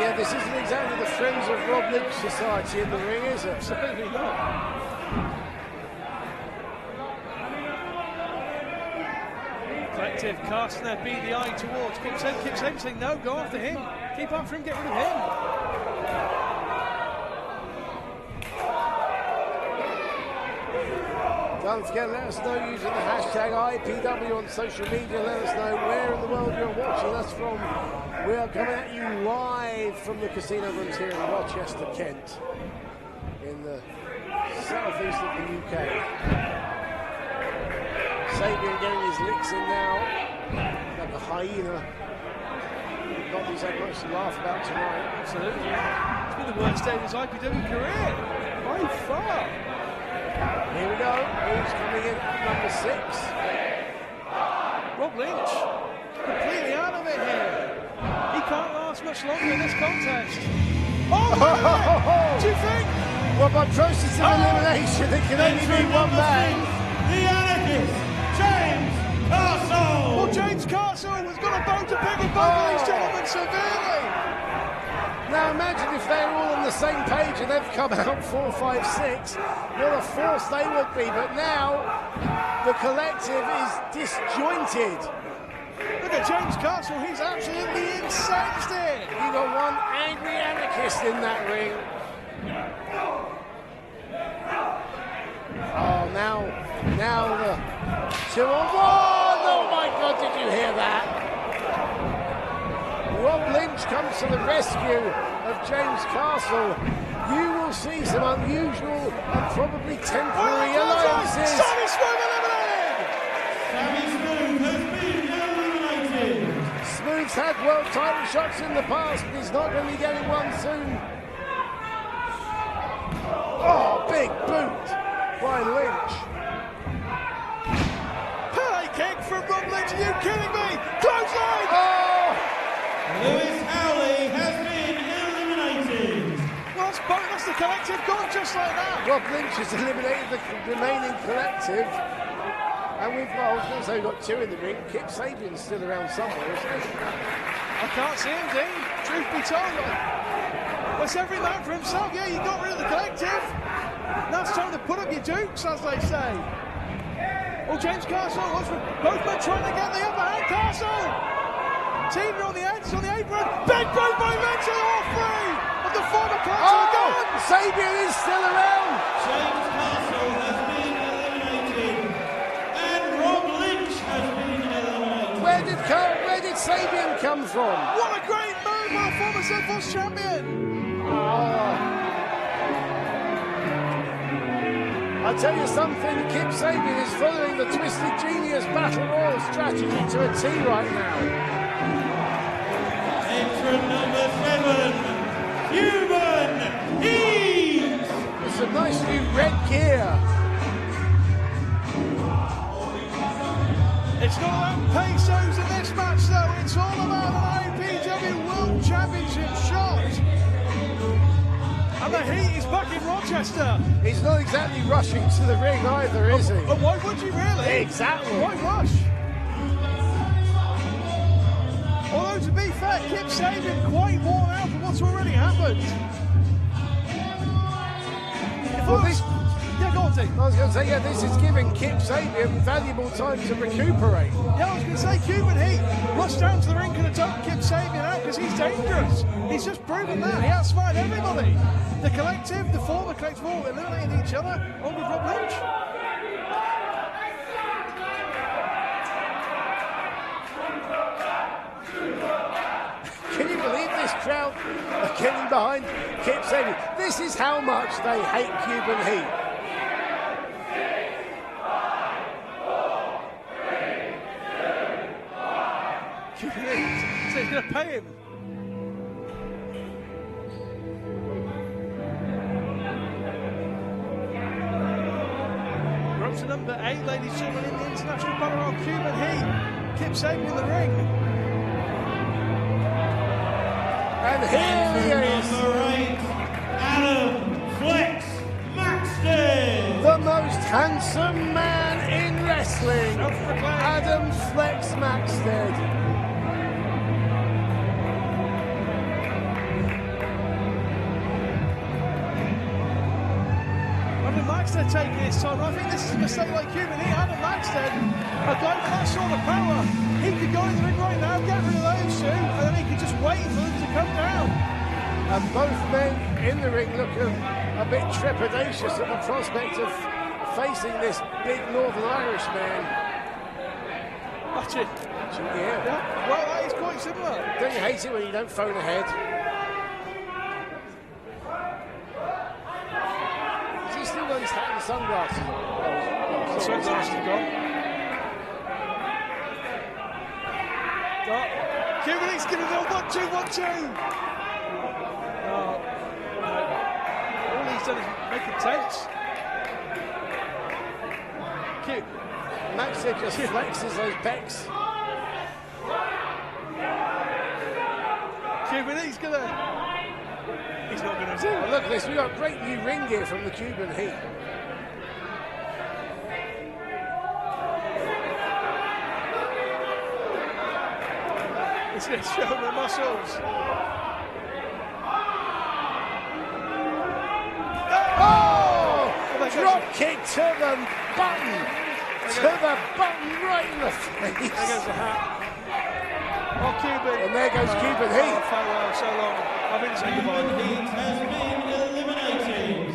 Yeah, this isn't exactly the Friends of Rob Lynch Society in the ring, is it? Absolutely not. collective casting their beady eye towards Kip Sabian. Kip Sabian saying, no, go after him. Keep after him, get rid of him. Don't forget, let us know using the hashtag IPW on social media. Let us know where in the world you're watching us from. We are coming at you live from the casino rooms here in Rochester, Kent, in the southeast of the UK. Sabian getting his licks in now, like a hyena. Not that he's had much to laugh about tonight. Absolutely. It's been the worst day of his IPW career, by far. Here we go. Who's coming in at number 6? Rob Lynch, completely out of it here. He can't last much longer in this contest. Oh, do you think? Well, by process of elimination, it can only be one man. The anarchist, James Castle! Well, James Castle has got a bone to pick with both of these gentlemen severely. Now imagine if they're all on the same page and they've come out 4, 5, 6. What a force they would be, but now the collective is disjointed. Look at James Castle, he's absolutely incensed here. You got one angry anarchist in that ring. Oh, now the 2-on-1. Oh my God, did you hear that? Rob Lynch comes to the rescue of James Castle. You will see some unusual and probably temporary alliances. Sammy Smooth eliminated! Sammy Smooth has been eliminated! Smooth's had world title shots in the past, but he's not going to be getting one soon. Oh, big boot by Lynch. Pele kick from Rob Lynch, are you kidding me? Close line! Oh! Lewis Howley has been eliminated! Well, that's the collective gone just like that. Rob Lynch has eliminated the remaining collective. And we've got, I was going to say we've got 2 in the ring. Kip Sabian's still around somewhere, isn't he? I can't see him, Dean. Truth be told, well, it's every man for himself. Yeah, you got rid of the collective. Now it's time to put up your dukes, as they say. Oh, James Castle, both men trying to get the upper hand. Castle! Tina on the edge, on the apron. Big boot by Lynch, and all 3 of the former collective gone. Sabian is still around. James Castle has been eliminated, and Rob Lynch has been eliminated. Where did Sabian come from? What a great move by the former Zenforce champion. I tell you something, Kip Sabian is following the Twisted Genius Battle Royal strategy to a T right now. Entrant number 7, Human Heat! It's a nice new red gear. It's not about pesos in this match, though. It's all about an IPW World Championship shot. And the Heat is back in Rochester. He's not exactly rushing to the ring either, is he? But why would you really? Exactly. Why rush? Although, to be fair, Kip Sabian quite worn out from what's already happened. Yeah, go on, T. I was going to say, yeah, this is giving Kip Sabian valuable time to recuperate. Yeah, I was going to say, Cuban Heat rushed down to the ring, could have taken Kip Sabian out because he's dangerous. He's just proven that. He outsmarted everybody. The collective, the former collective, all eliminated each other, on with Rob Lynch. Can you believe this crowd are getting behind Kip Sabian? This is how much they hate Cuban Heat. Cuban Heat, so he's going to pay him. We're up to number 8, ladies and gentlemen, in the International Battle Royal. Cuban Heat, Kip Sabian in the ring. And here he is. Number 8, Adam Flex Maxted! The most handsome man in wrestling, Adam Flex Maxted. Adam Maxted taking his time. I think this is a mistake like Cuban. Adam Maxted, a guy with that sort of power, he could go in the ring right now, get rid of those two, and then he could just wait for them to come down. And both men in the ring look a bit trepidatious at the prospect of facing this big Northern Irish man. Watch it. Yeah. Well, that is quite similar. Don't you hate it when you don't phone ahead? Has he still got his hat and sunglasses on? Sunglasses are gone. Cuban's giving it a 1-2-1-2. All he's done is make it tense. Cute. Maxted just flexes those pecs. Cuban, he's not gonna do it. Oh, look at this, we've got great new ring gear from the Cuban Heat. It's showing the muscles. Oh! Drop kick to the button. To the button right in the face. There goes the hat. Oh, Cuban. And there goes Cuban Heat. Oh, farewell, so long. I've been saying goodbye. Cuban Heat has been eliminated.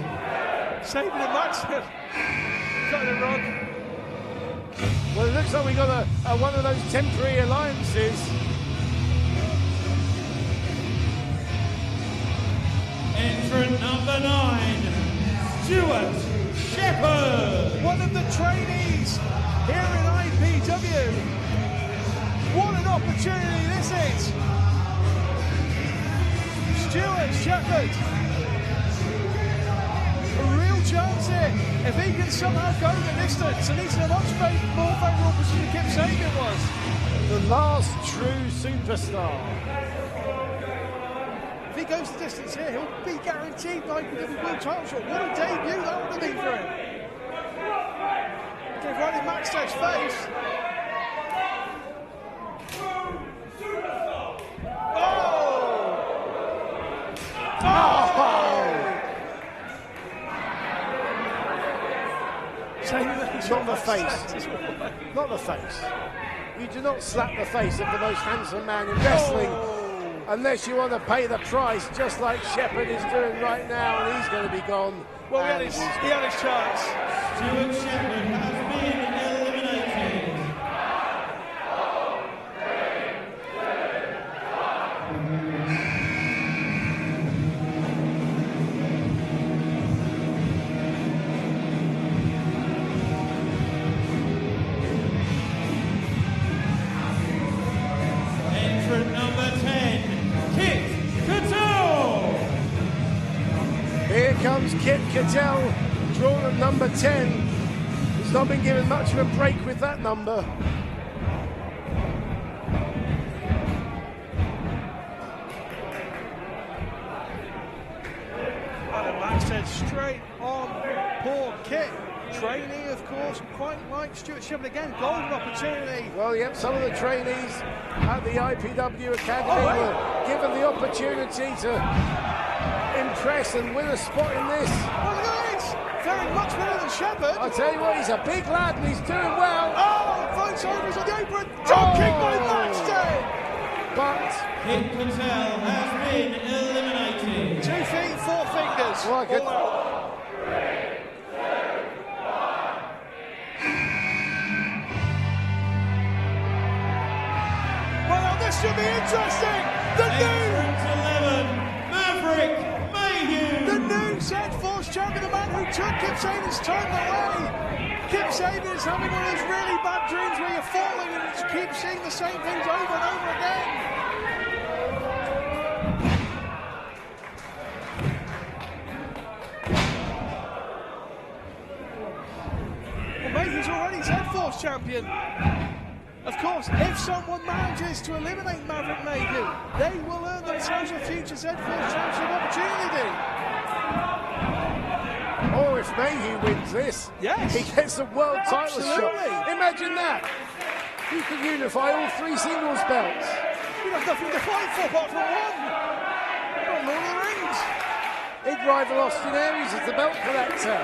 Saving the match. Cutting the rug. Well, it looks like we got one of those temporary alliances. Entrant number 9, Stuart Shepherd. One of the trainees here in IPW. What an opportunity this is. Stuart Shepherd. A real chance here. If he can somehow go the distance, and he's in a much more favourable position than Kip Sabian was. The last true superstar. If he goes the distance here, he'll be guaranteed the IPW World title shot. What a debut that would have been for him. Gave right in Maxted's face. Not the face. Not the face. You do not slap the face of the most handsome man in wrestling unless you want to pay the price, just like Shepherd is doing right now, and he's going to be gone. Well, he had his chance. Stuart Shepherd has been eliminated. Entrant number 10, Kit Cattell. Here comes Kit Cattell, drawn at number 10. He's not been given much of a break with that number. And Maxted straight on poor Kit. Trainee, of course, quite like Stuart Shepherd again. Golden opportunity. Well, yep, some of the trainees at the IPW Academy were given the opportunity to impress and win a spot in this. Oh, look at this! Very much better than Shepherd. I tell you what, he's a big lad and he's doing well. Oh, Vice Aries on the apron. Drop kick by Maxted. But Kit Cattell has been eliminated. 2 feet, 4 fingers. Well, I could- All out. Well, now this should be interesting. Entrant 11, Maverick Mayhew. The new Z-Force champion, the man who took Kip Sabian's time away. Kip Sabian is having one of those really bad dreams where you're falling and you just keep seeing the same things over and over again. Well, Mayhew's already Z-Force champion. Of course, if someone manages to eliminate Maverick Mayhew, they will earn themselves a future Z-Force championship opportunity. or if Mayhew wins this, Yes. he gets a world title Absolutely. shot. Imagine that. You could unify all 3 singles belts. We'd have nothing to fight for apart from one. Not Lord of the Rings. He'd rival Austin Aries as the belt collector.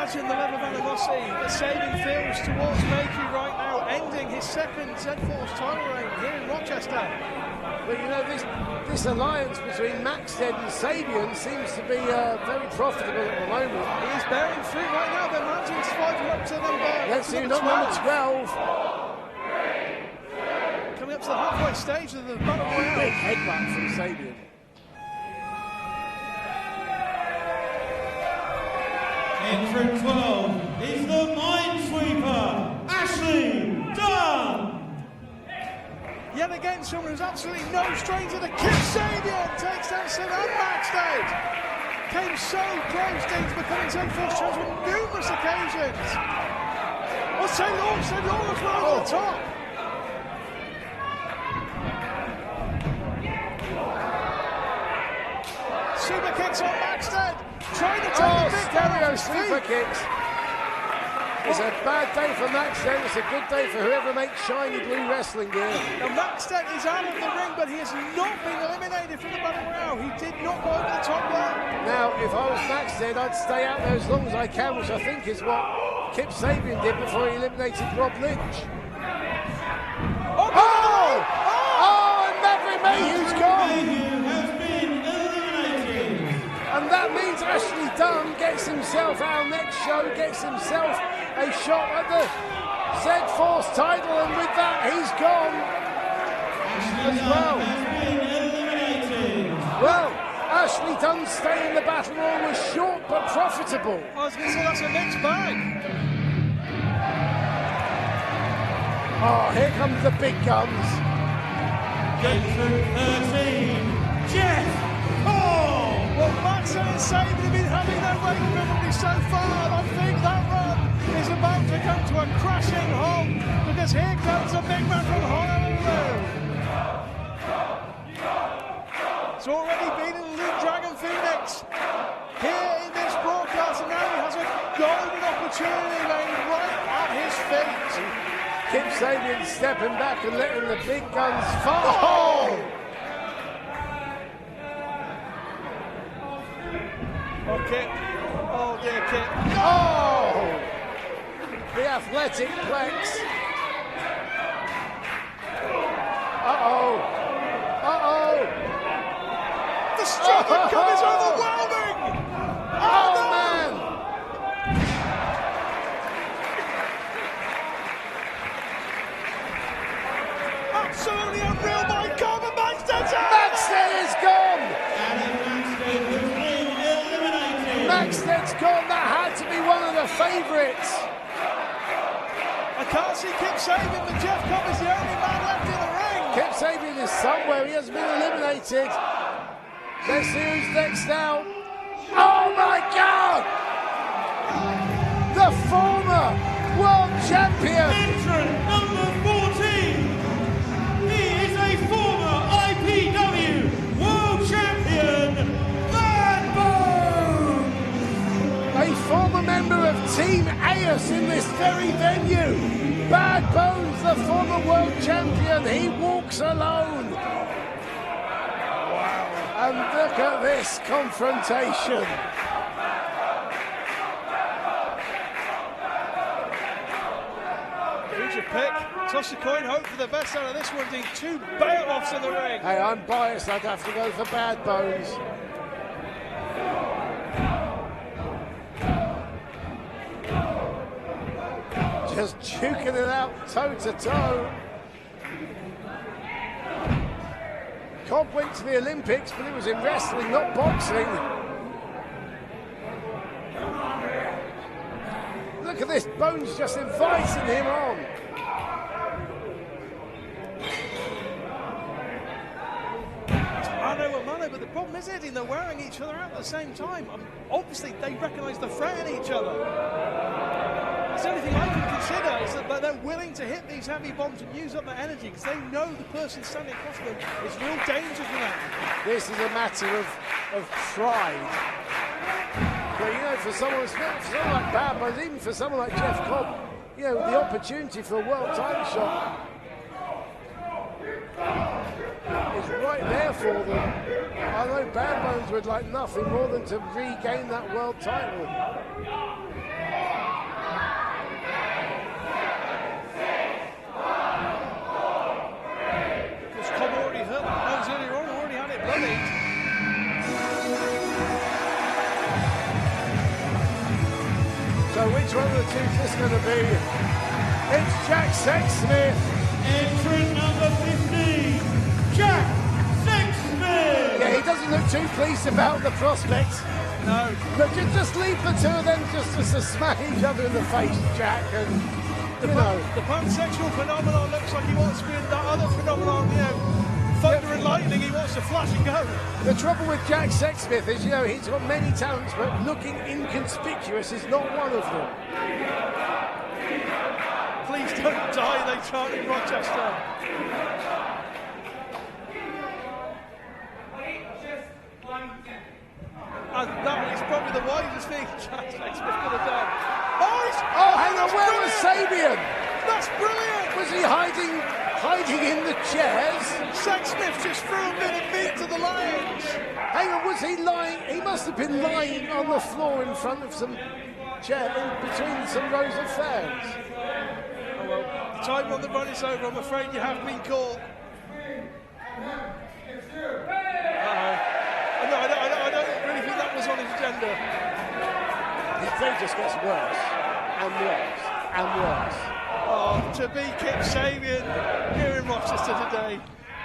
imagine the level of animosity that Sabian feels towards Mayhew right now, ending his second Z-Force title reign here in Rochester. But you know, this alliance between Maxted and Sabian seems to be very profitable at the moment. He is bearing fruit right now. They're managing to fight him up to number. Let's see, not number 12. Coming up to the halfway stage of the battle royale. Big headbutt from Sabian. Entrant 12 is the Minesweeper, Ashley Dunn. Yet again, someone who's absolutely no stranger to Kip Sabian takes down Sid and Maxted. Came so close to becoming Z-Force champion on numerous occasions. Oh, St. Law was right over the top. Super kicks on Maxted. Trying to take the big stereo super kicks. It's a bad day for Maxted. It's a good day for whoever makes shiny blue wrestling gear. Now Maxted is out of the ring, but he has not been eliminated from the battle royale. He did not go over the top rope. Now, if I was Maxted, I'd stay out there as long as I can, which I think is what Kip Sabian did before he eliminated Rob Lynch. Oh! And Maverick Mayhew's gone. Mayhew has been eliminated. And that means Ashley Dunn gets himself our next show, gets himself a shot at the Z-Force title, and with that, he's gone as well. Has been eliminated. Well, Ashley Dunn's stay in the battle royal was short but profitable. I was going to say that's a mixed bag. Oh, here comes the big guns. Entrant 13, Jeff Cobb. Well, Maxted and Sabian have been having their way probably so far, and I think that run is about to come to a crashing halt, because here comes a big man from Honolulu. It's already been in Luke Dragon Phoenix here in this broadcast, and now he has a golden opportunity laying right at his feet. Kip Sabian stepping back and letting the big guns fall. Oh, Kip. Oh, dear Kip. Oh! The athletic flex. Uh-oh. Uh-oh. The strike of Cobb is overwhelming. Oh, man. Absolutely unreal by Cobb, and Maxted's out. Maxted is gone. Adam Maxted has been eliminated. Maxted's gone. That had to be one of the favourites. I can't see Kip Sabian, but Jeff Cobb is the only man left in the ring. Kip Sabian is somewhere. He has been eliminated. Let's see who's next out. Oh, my God. The former world champion. Entrant number 14. He is a former IPW world champion, Bad Bones. A former member of Team Aries in this very venue. Bad Bones, the former world champion. He walks alone. Wow. And look at this confrontation. Who's your pick? Toss a coin, hope for the best out of this one. Indeed, two bail-offs in the ring. Hey, I'm biased. I'd have to go for Bad Bones. Just duking it out toe-to-toe. Cobb went to the Olympics, but it was in wrestling, not boxing. Look at this, Bones just inviting him on. Mano a mano, but the problem is, Eddie, they're wearing each other out at the same time. Obviously, they recognise the threat in each other. That's the only thing I can consider, is that they're willing to hit these heavy bombs and use up their energy, because they know the person standing across them is real danger for them. This is a matter of pride. But you know, for someone like Bad Bones, even for someone like Jeff Cobb, you know, the opportunity for a world title shot is right there for them. I know Bad Bones would like nothing more than to regain that world title. one of the two is this going to be? It's Jack Sexsmith. Entrant number 15, Jack Sexsmith. Yeah, he doesn't look too pleased about the prospects. No. But just leave the two of them just to smack each other in the face, Jack, and you know. The pansexual phenomenon looks like he wants to be in that other phenomenon, you know, thunder and lightning, he wants to flash and go. The trouble with Jack Sexsmith is, you know, he's got many talents, but looking inconspicuous is not one of them. Please don't die, they chant in Rochester. And that is probably the wisest thing Jack Sexsmith could have done. Oh, hang on, where was Sabian? That's brilliant! Was he hiding in the chairs? Sexsmith just threw a bit of meat to the lions. Hang on, was he lying? He must have been lying on the floor in front of some chair, in between some rows of fans. Oh well, the time on the run is over. I'm afraid you have been caught. I don't really think that was on his agenda. His play just gets worse and worse and worse. Oh, to be Kip Sabian here in Rochester today.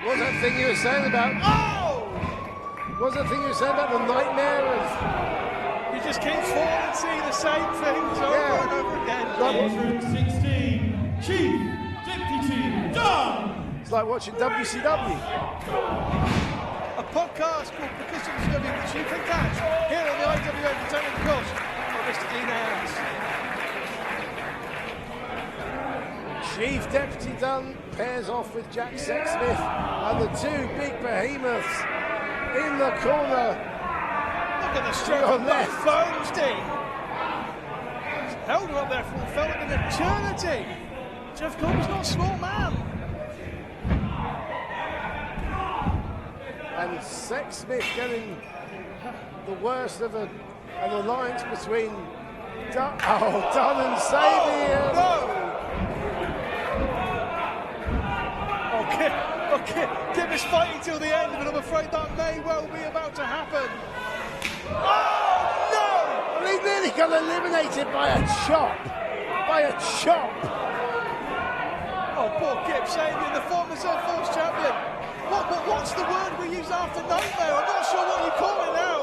What's that thing you were saying about? Oh! What's that thing you were saying about the nightmare of? You just keep falling, seeing the same things over and over again. Entrant 16, Chief Deputy Don. It's like watching WCW. A podcast called Because of the which you can catch here on the IWA Entertainment Cross by Mr. Dean Ayres. Chief Deputy Dunn pairs off with Jack Sexsmith and the two big behemoths in the corner. Look at the stroke of that phone sting. Held him up there for what felt like an eternity. Jeff Cobb is not a small man. And Sexsmith getting the worst of an alliance between Dunn and Sabian. No! Okay, Kip is fighting till the end, but I'm afraid that may well be about to happen. Oh, no! Well, he nearly got eliminated by a chop. Oh, poor Kip Sabian, the former Self-Force champion. What's the word we use after nightmare? I'm not sure what you call it now.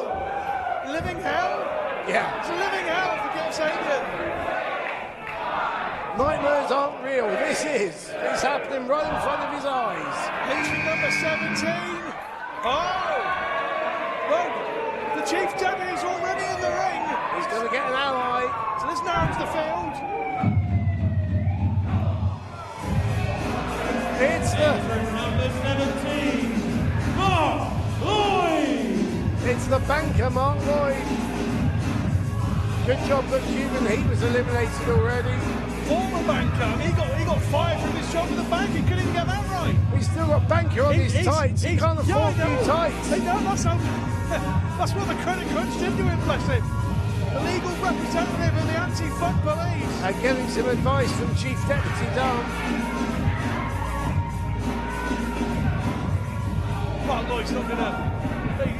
Living hell? Yeah. It's a living hell for Kip Sabian. Nightmares aren't real. This is. It's happening right in front of his eyes. Entry number 17. Oh! Well, the Chief Deputy is already in the ring. He's going to get an ally. So this narrows the field. It's Entrant number 17, Mark Lloyd. It's the banker, Mark Lloyd. Good job that Human Heat was eliminated already. Former banker. He got fired from his job at the bank. He couldn't even get that right. He's still got banker on his tights. He can't afford new tights. They know that's what the credit crunch did to him, bless him. The legal representative of the anti-fuck police. And getting some advice from Chief Deputy Dunn. Mark Lloyd's not gonna.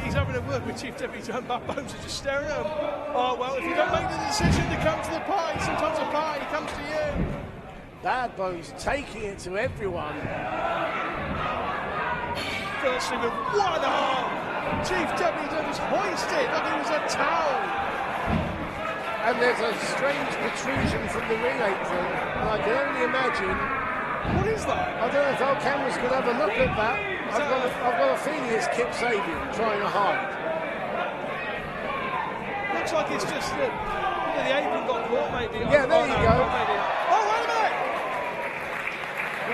He's having a word with Chief Deputy Dunn. Bad Bones are just staring at him. Oh well, if you don't make the decision to come to the party, sometimes a party comes to you. Bad Bones taking it to everyone. Firstly with one arm. Chief Deputy Dunn is hoisted like it was a towel. And there's a strange protrusion from the ring apron. And I can only imagine. What is that? I don't know if our cameras could have a look at that. I've got a feeling it's Kip Sabian trying to hide. Looks like it's just the apron got caught, maybe. Yeah, there you go. Maybe. Oh, wait a minute!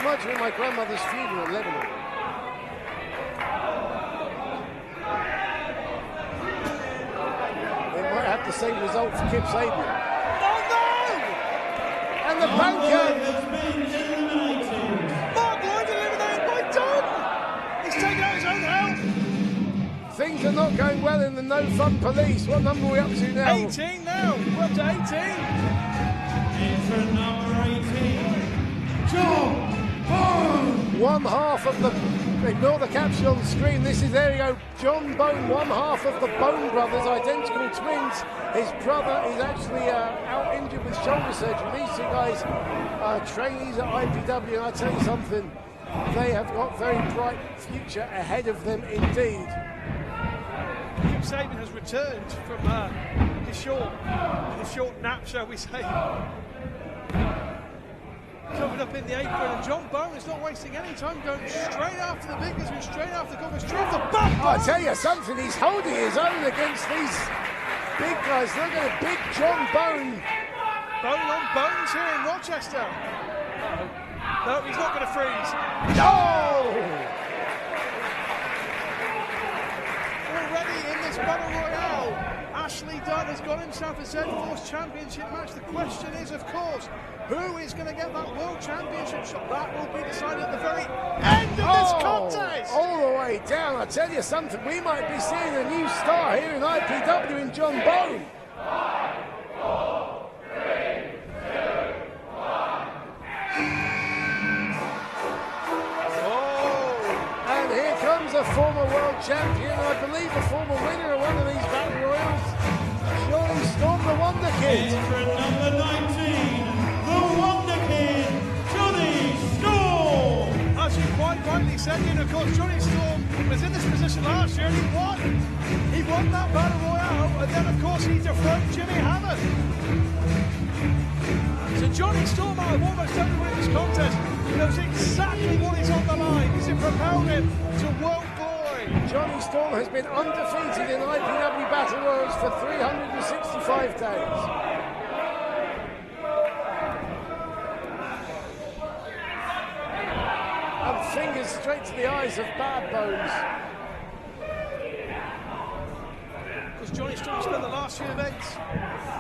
Reminds me of my grandmother's funeral in Lebanon. It might have the same result for Kip Sabian. Oh no! And the banker. Has been eliminated. Mark Lloyd eliminated by Dunn! He's taking out his own health! Things are not going well in the No Fun Police. What number are we up to now? 18 now. We're up to 18. Entrant number 18, John Bones. one half of the, ignore the caption on the screen, this is, there you go, John Bone, one half of the Bone brothers, identical twins. His brother is actually out injured with shoulder surgery. These two guys are trainees at IPW, and I tell you something, they have got very bright future ahead of them indeed. Kip Sabian has returned from his short nap, shall we say. Covered up in the apron, and John Bone is not wasting any time, going straight after the big man, straight after Cobb, straight off the back. Oh, I tell you something, he's holding his own against these big guys. Look at a big John Bone. Bone on bones here in Rochester. No, he's not going to freeze. No! Already in this Battle Royale, Ashley Dunn has got himself a Z-Force Championship match. The question is, of course, who is going to get that World Championship shot? That will be decided at the very end of this contest. All the way down. I tell you something, we might be seeing a new star here in IPW in John Bone. 4, 3, 2, 1. And here comes a former world champion, I believe a former winner of one of these battle royals, Johnny Storm, the Wonder Kid. Entrant number 19, the Wonder Kid, Johnny Storm. As you quite rightly said, of course, Johnny Storm was in this position last year and he won. He won that battle royale, and then of course he dethroned Jimmy Hammond. So Johnny Storm, out of almost everyone in this contest, knows exactly what is on the line. This has propelled him to world glory. Johnny Storm has been undefeated in IPW Battle Royals for 365 days. And fingers straight to the eyes of Bad Bones. Because Johnny Storm spent the last few events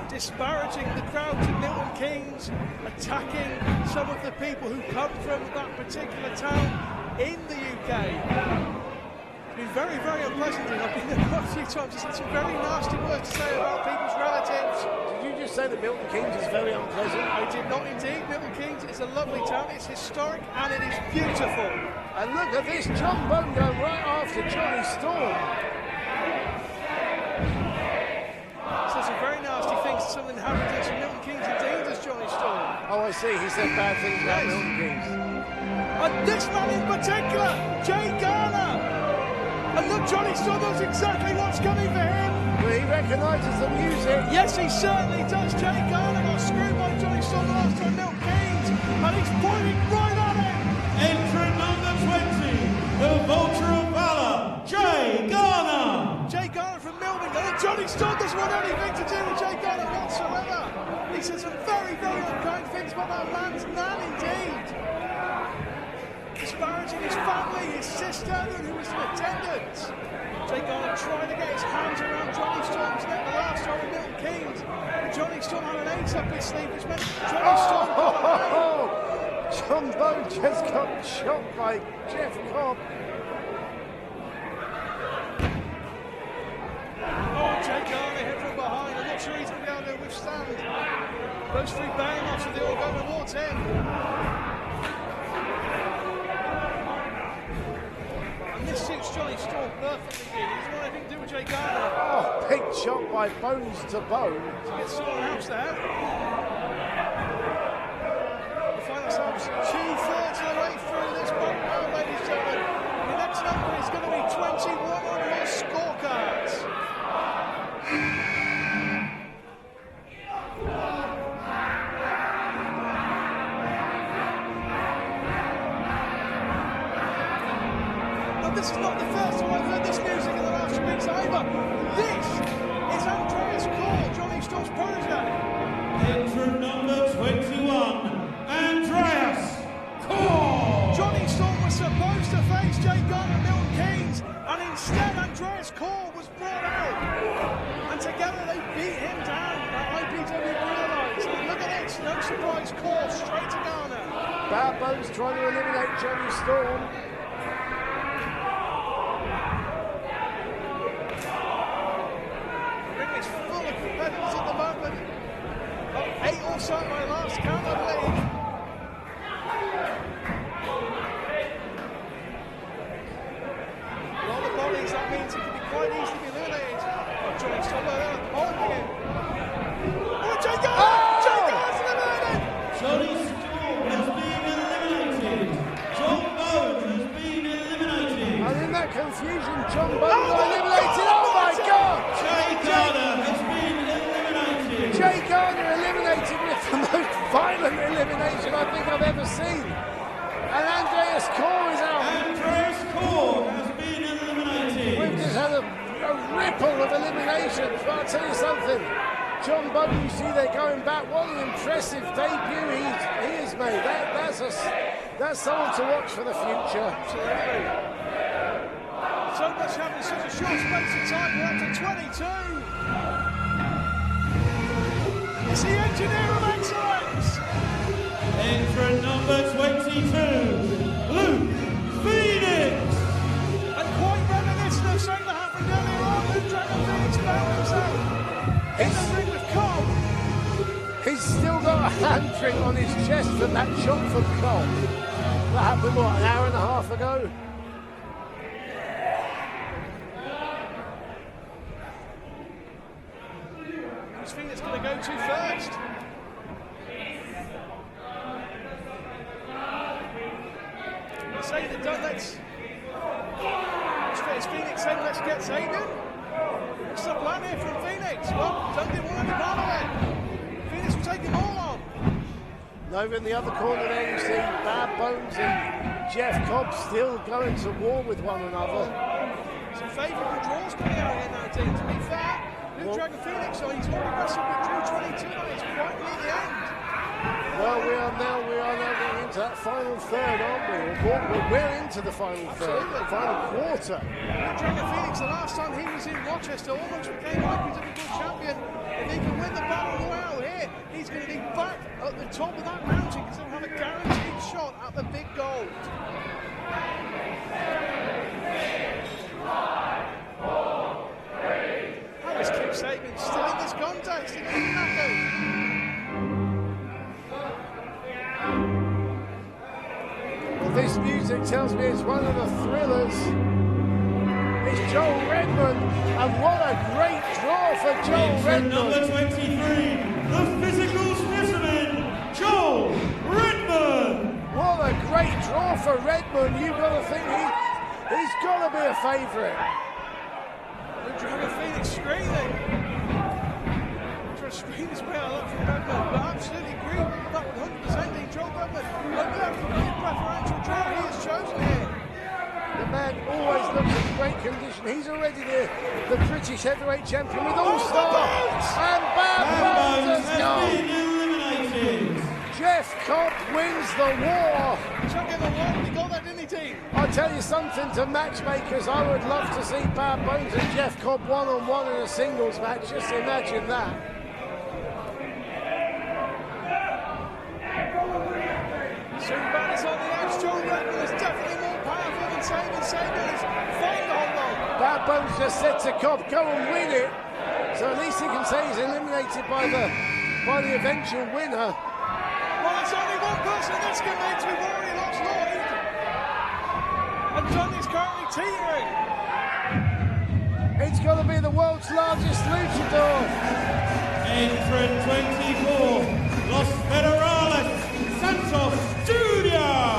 disparaging the crowds at Milton Keynes, attacking some of the people who come from that particular town in the UK. It's been very, very unpleasant. I've been there quite a few times. He's had some very nasty words to say about people's relatives. Did you just say that Milton Keynes is very unpleasant? I did not indeed. Milton Keynes is a lovely town. It's historic and it is beautiful. And look at this, John Bone going right after Johnny Storm. Said some very nasty things to some of the inhabitants of Milton Keynes indeed as Johnny Storm. Oh, I see, he said bad things about Milton Keynes. And this man in particular, Jay Garner. And look, Johnny Storm knows exactly what's coming for him. Well, he recognises the music. Yes, he certainly does. Jay Garner got screwed by Johnny Storm the last time Milton Keynes, and he's pointing right at him. Entrant number 20, the Vulture of Valor, Jay Garner. Jay Garner from Milton, and Johnny Storm doesn't want anything to do with Jay Garner whatsoever. He said some very, very unkind things about that man's nan indeed. Disparaging his family, his sister, who was in attendance. Jay Garner trying to get his hands around Johnny Storm's neck the last time in Milton Keynes. Johnny Storm had an ace up his sleeve, which meant Johnny Storm got away. John Bone just got shot by Jeff Cobb. Oh, Jay Garner hit from behind. I'm not sure he's going to be able to withstand those three behemoths and they all go towards him. And this suits Johnny Storm perfectly here. He doesn't want anything to do with Jay Garner. Oh, big shot by Bones to Bone. To get someone else there. We find ourselves 2/3 of the way through this boat now, ladies and gentlemen. The next number is going to be 21 on your scorecards. This is not the first time I've heard this music in the last 2 weeks either. This is Andreas Cobb, Johnny Storm's protege. Entrant number 21, Andreas Cobb. Johnny Storm was supposed to face Jay Garner and Milton Keynes, and instead Andreas Cobb was brought out. And together they beat him down at IPW Realize. And look at this, no surprise, Cobb straight to Garner. Bad Bones trying to eliminate Johnny Storm. At the moment, 8 or so at my last count, I believe. that confusion, John Bones eliminated. Oh my God! Jay Garner has been eliminated. Jay Garner eliminated with the most violent elimination I think I've ever seen. And Andreas Kaur is out. Andreas Kaur has been eliminated. We've just had a ripple of eliminations. But I'll tell you something. John Bones, you see they're going back. What an impressive debut he has made. That's someone to watch for the future. Absolutely. So much happened in such a short space of time. We're up to 22. It's the engineer of excellence. Entrant number 22, Luke Phoenix. And quite reminiscent of something that happened earlier on. Luke Dragon Phoenix found himself in the ring with Cobb. He's still got a handprint on his chest from that shot from Cobb. That happened, what, an hour and a half ago? Who's Phoenix going to go to first? Saying that done, let's Phoenix saying let's get Sagan. What's the plan here from Phoenix? Well, don't get one part of it. Phoenix will take them all on. Over in the other corner there you see Bad Bones and Jeff Cobb still going to war with one another. Some favourable draws coming out here now, Dean. To be fair, Luke Dragon Phoenix, so he's already wrestled with Drew 22, and it's quite near the end. Well, we are now getting into that final third, aren't we? We're into the final third, final quarter. Luke Dragon Phoenix, the last time he was in Rochester, almost became IPW champion. If he can win the Battle Royale here, he's going to be back at the top of that mountain because he'll have a guaranteed shot at the big gold. How is Kip Sabian still in this contest? He doesn't have to. Well, this music tells me it's one of the thrillers. It's Joel Redmond, and what a great draw for Joel Entrant number Redmond. 23, the physical specimen, Joel Redmond. What a great draw for Redmond. You've got to think he's got to be a favourite. Luke Dragon Phoenix screaming. Trying to scream his way out from Redmond, but absolutely agree with that 100% Joel Redmond. Look at that complete preferential draw he has chosen here. The man always looks in great condition. He's already the British heavyweight champion with All-Star. And Bad Bones has gone. been eliminated. Jeff Cobb wins the war. Champion of the world, he got that, didn't he, team? I'll tell you something to matchmakers. I would love to see Bad Bones and Jeff Cobb one-on-one in a singles match. Just imagine that. Superman is on the edge. Joel Redmond is definitely more powerful than Sabian. Sabian is fighting the whole lot. Bad Bones just said to Cobb, go and win it. So at least he can say he's eliminated by the eventual winner. Well, it's only one person this can make. We've already lost Lloyd. And John is currently teetering. It's got to be the world's largest luchador. Entrant 24, Los Federales Santos Jr.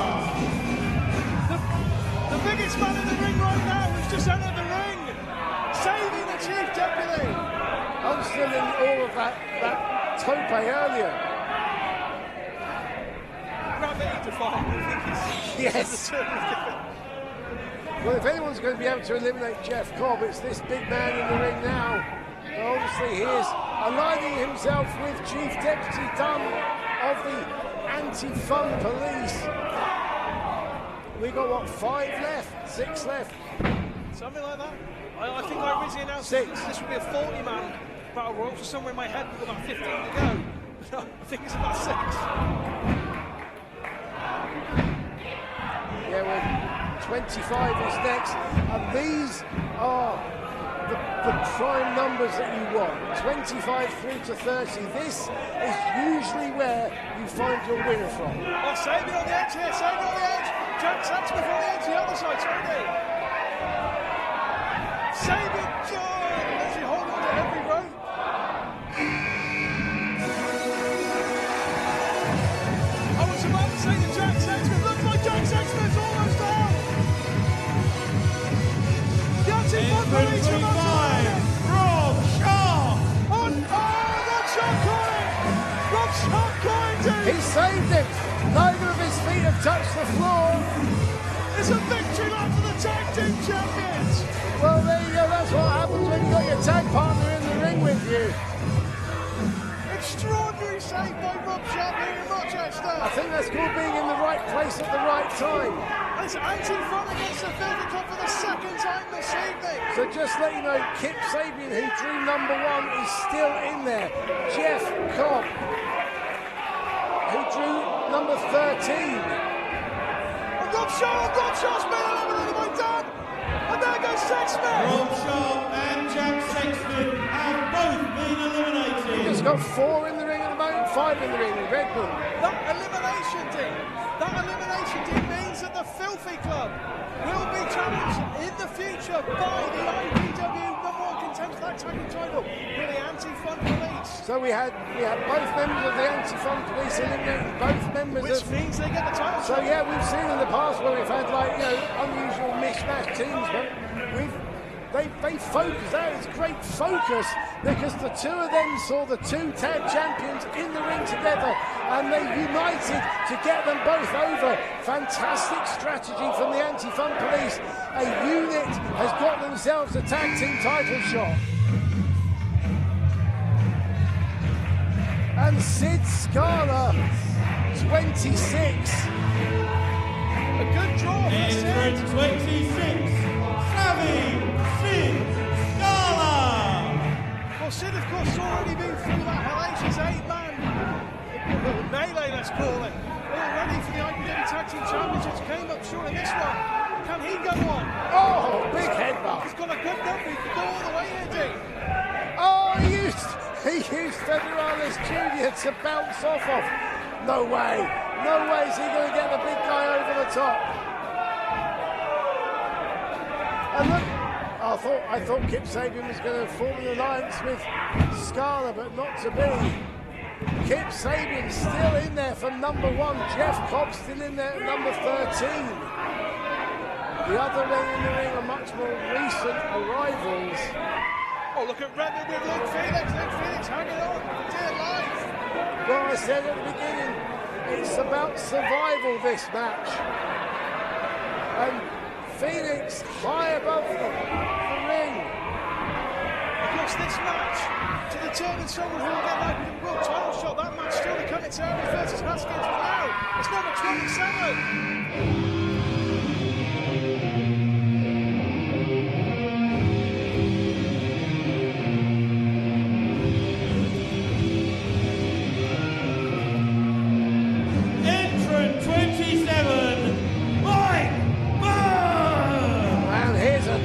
The biggest man in the ring right now has just entered the ring, saving the chief deputy. I'm still in all of that tope earlier. Gravity defying, I think Yes. Well, if anyone's going to be able to eliminate Jeff Cobb, it's this big man in the ring now. Well, obviously, he is aligning himself with Chief Deputy Dunn of the Anti-Fun Police. We got, what, 5 left? 6 left? Something like that. I think I originally announced 6. This would be a 40-man battle royal, so somewhere in my head we've got about 15 to go. I think it's about 6. Yeah, well, 25 is next, and these are the prime numbers that you want. 25 through to 30. This is usually where you find your winner from. Oh, Sabian on the edge here, Sabian on the edge. Jack Saxman on the edge, the other side, sorry. Sabian, as he holds on to every rope. I was about to say to Jack Saxman, looks like Jack Saxman's almost out. police from outside. 125, Rob Shaw. Rob Shaw calling! Rob Shaw calling, dude! He saved it. Neither of his feet have touched the floor. It's a victory lap for the tag team champions! Well, there you go. That's what happens when you've got your tag partner in the ring with you. Extraordinary save by Rob Shaw here in Rochester. I think that's called being in the right place at the right time. And it's anti-front against the Filthy Club for the second time this evening. So just let you know, Kip Sabian, who drew number 1, is still in there. Jeff Cobb, who drew number 13. And Rob Shaw's been eliminated by Dan. And there goes Sexsmith. Rob Shaw and Jack Sexsmith have both been eliminated. He's got 4 in the ring at the moment, 5 in the ring, Redmond. That elimination team means that the Filthy Club will be challenged in the future by the IPW number 1 contender for that tag team title with the Anti-Fun Police. So we had both members of the Anti-Fun Police eliminated, both members Which of... means they get the title. So yeah, we've seen in the past where we've had unusual mishmash teams, but they focus. That is great focus because the two of them saw the 2 tag champions in the ring together and they united to get them both over. Fantastic strategy from the Anti-Fun Police. A unit has got themselves a tag team title shot. And Sid Scala, 26. A good draw for Sid. Entrant 26, Savvy Sid Scala. Well, Sid, of course, has already been through that hellacious 8-man melee, let's call it. Already for the IPW Tag Team Championships, came up short in this one. Can he go on? Oh, big headbutt. He's got a good number, he can go all the way here, Dean. Oh, he used Federales Jr. to bounce off of. No way is he going to get the big guy over the top. And look, I thought Kip Sabian was going to form an alliance with Scala, but not to be. Kip Sabian still in there for number 1. Jeff Cobb still in there at number 13. The other men in the ring are much more recent arrivals. Oh, look at Redmond with Luke Felix. Luke Felix hanging on for dear life. Well, I said at the beginning, it's about survival, this match. And Felix high above the ring. Of course, this match to determine someone who will get that world title shot. That match still to come. It's Aries versus Haskins, but now it's number 27.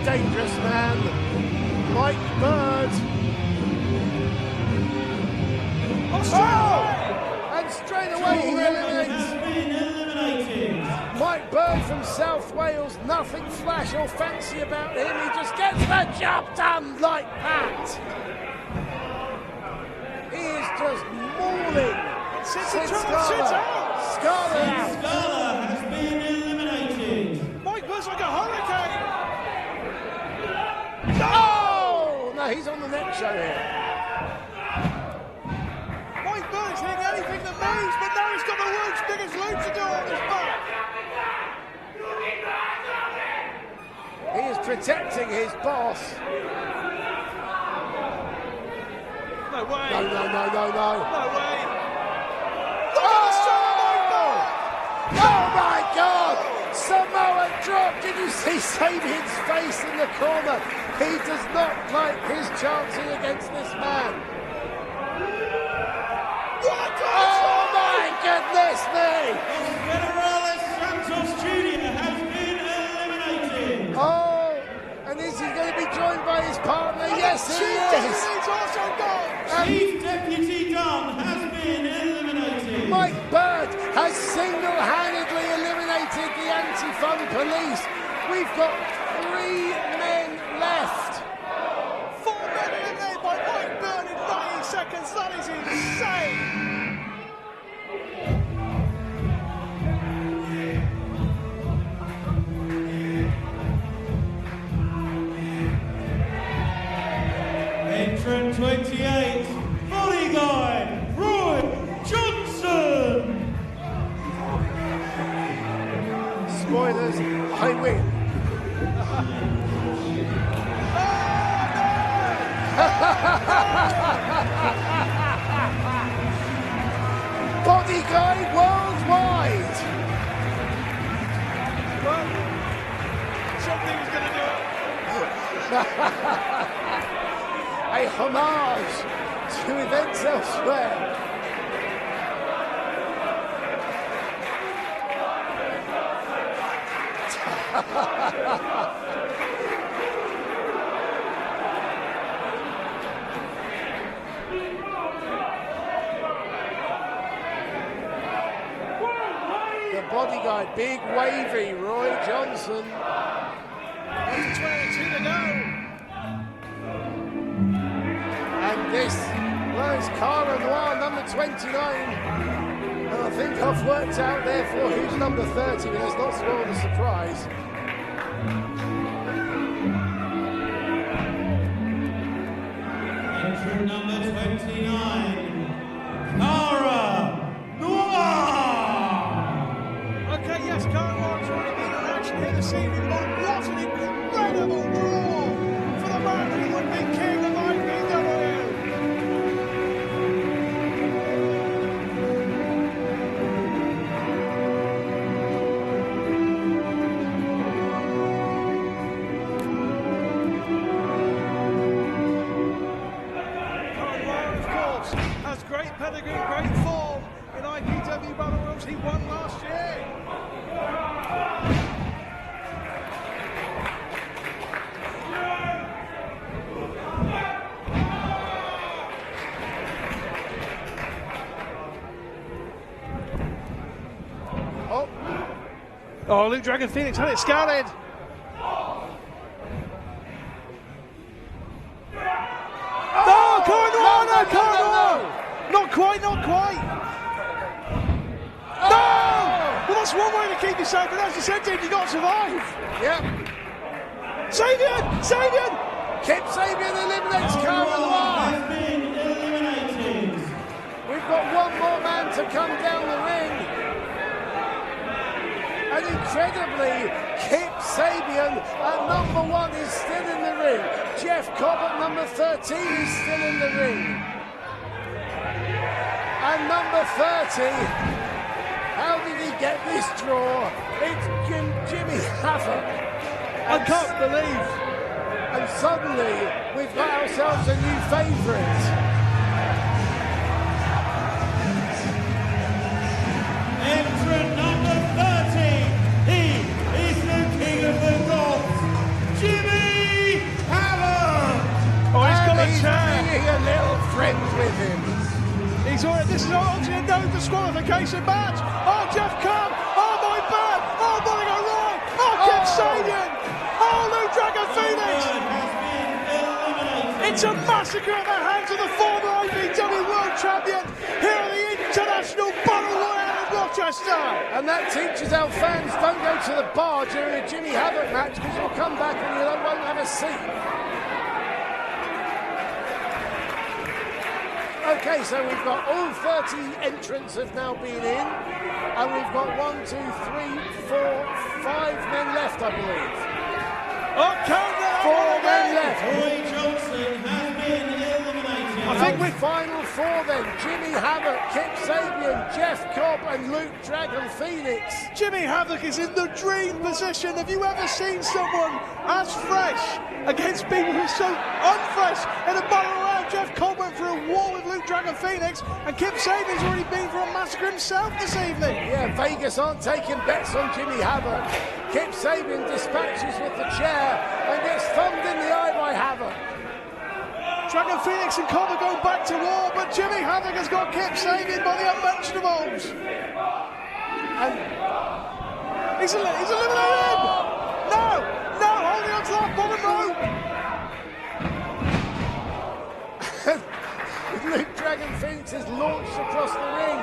Dangerous man, Mike Bird. Oh! And straight away he eliminates Mike Bird from South Wales. Nothing flash or fancy about him. He just gets the job done like that. He is just mauling Sid Scala. Scala has been eliminated. Mike Bird's like a hurricane. Oh! No, he's on the next show here. Mike Bird's hitting anything that moves, but now he's got the world's biggest luchador on his back. He is protecting his boss. No way. No. No way. Oh my God! Samoa drop. Did you see Sabian's face in the corner? He does not like his chances against this man. Oh my goodness me! Federales Santos Jr. has been eliminated. Oh, and is he going to be joined by his partner? Yes, he is. He's also gone. Chief Deputy Don has been eliminated. Mike Bird has single-handedly eliminated the Anti-Fun Police. We've got 3 men left. 4 men eliminated by Mike Bird in 90 seconds. That is insane. 28, body guy, Roy Johnson. Spoilers, I win. Body guy worldwide. Well, something's going to do it. A homage to events elsewhere. The body guy, big wavy, Roy Johnson. 22 to go. And this was Cara Noir, number 29. And I think I've worked out therefore who's number 30, but let's not spoil the surprise. Entrant number 29, Cara Noir. Okay, yes, Cara Noir's already been in action here this evening, but what an incredible draw for the man who would be king of IPW. Has great pedigree, great form in IPW Battle Royals. He won last year. Oh, Luke Dragon Phoenix had it scouted. No, Cara Noir, no, Cara Noir. Not quite, not quite. No! Well, that's one way to keep you safe, but as you said, Dean, you got to survive. Yep. Sabian! Sabian! Kip Sabian eliminates Cara Noir. Has been eliminated. We've got one more man to come down the ring. And incredibly, Kip Sabian at number 1 is still in the ring. Jeff Cobb at number 13 is still in the ring. And number 30, how did he get this draw? It's Jimmy Havoc. I can't believe. And suddenly, we've got ourselves a new favourite. Entrant number 30, he is the king of the gods, Jimmy Havoc. Oh, he's got a He's chair. bringing a little friend with him. He's already, this is obviously a no disqualification match. Oh, Jeff Cobb. Oh, my bad. Oh, Monica Roy. Oh, Kip Sabian. Oh, Luke Dragon Phoenix. Has been eliminated. It's a massacre at the hands of the former IPW World Champion here at the International Battle Royale in Rochester. And that teaches our fans don't go to the bar during a Jimmy Havoc match because you'll come back and you won't have a seat. Okay, so we've got all 30 entrants have now been in, and we've got 1, 2, 3, 4, 5 men left, I believe. Oh, count that 4 men left. Roy Johnson has been eliminated. I think And final 4 then, Jimmy Havoc, Kip Sabian, Jeff Cobb and Luke Dragon Phoenix. Jimmy Havoc is in the dream position. Have you ever seen someone as fresh against people who are so unfresh in a battle royale? Jeff Cobb went for a war with Luke Dragon Phoenix, and Kip Sabian's already been for a massacre himself this evening. Yeah, Vegas aren't taking bets on Jimmy Havoc. Kip Sabian dispatches with the chair and gets thumbed in the eye by Havoc. Dragon Phoenix and Cobb are going back to war, but Jimmy Havoc has got Kip Sabian by the unmentionables. And He's eliminated! No! No! Holding on to that bottom rope! Luke Dragon Phoenix is launched across the ring.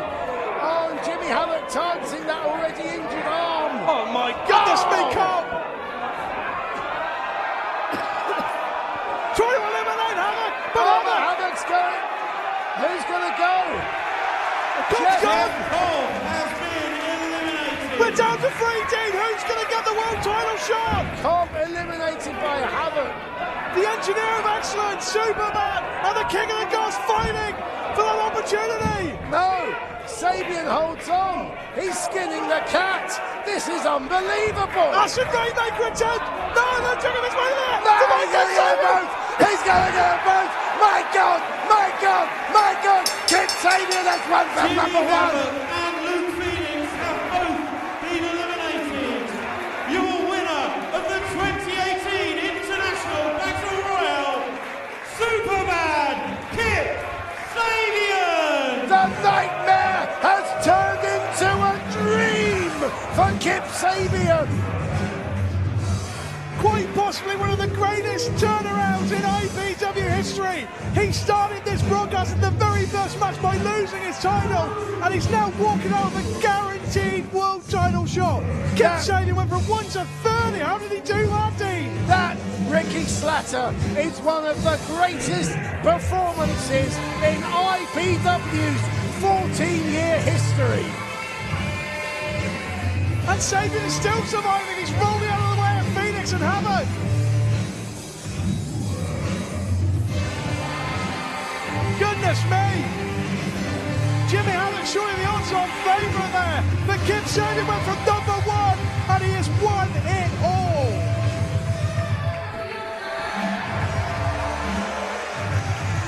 Oh, and Jimmy Havoc targeting that already injured arm. Oh my goodness me, Cobb! Trying to eliminate Havoc, but Havoc Cobb's going. Who's going to go? Cobb's gone. Cobb has been eliminated. We're down to 3, Dean. Who's going to get the world title shot? Cobb eliminated by Havoc. The engineer of excellence, Superman, and the king of the gods fighting for that opportunity. No, Sabian holds on. He's skinning the cat. This is unbelievable. That's a Rainmaker attempt. No, they're taking his way there. No, he's going to get them both. He's going to get them both. My God, my God, my God. Kip Sabian has won from Jimmy number one. Havoc and Luke Phoenix have both been eliminated. Your winner of the 2018 International Battle Royale, Superman Kip Sabian. The nightmare has turned into a dream for Kip Sabian. Quite possibly one of the greatest turnarounds in IPW history. He started this broadcast in the very first match by losing his title, and he's now walking out of a guaranteed world title shot. Kip Sabian went from 1 to 30. How did he do that, Dean? That, Ricky Slatter, is one of the greatest performances in IPW's 14-year history. And Sabian is still surviving. He's rolling out of the way of Phoenix and Havoc. Goodness me! Jimmy Havoc surely the odds-on favourite there. But Kip Sabian went from number 1 and he has won it all.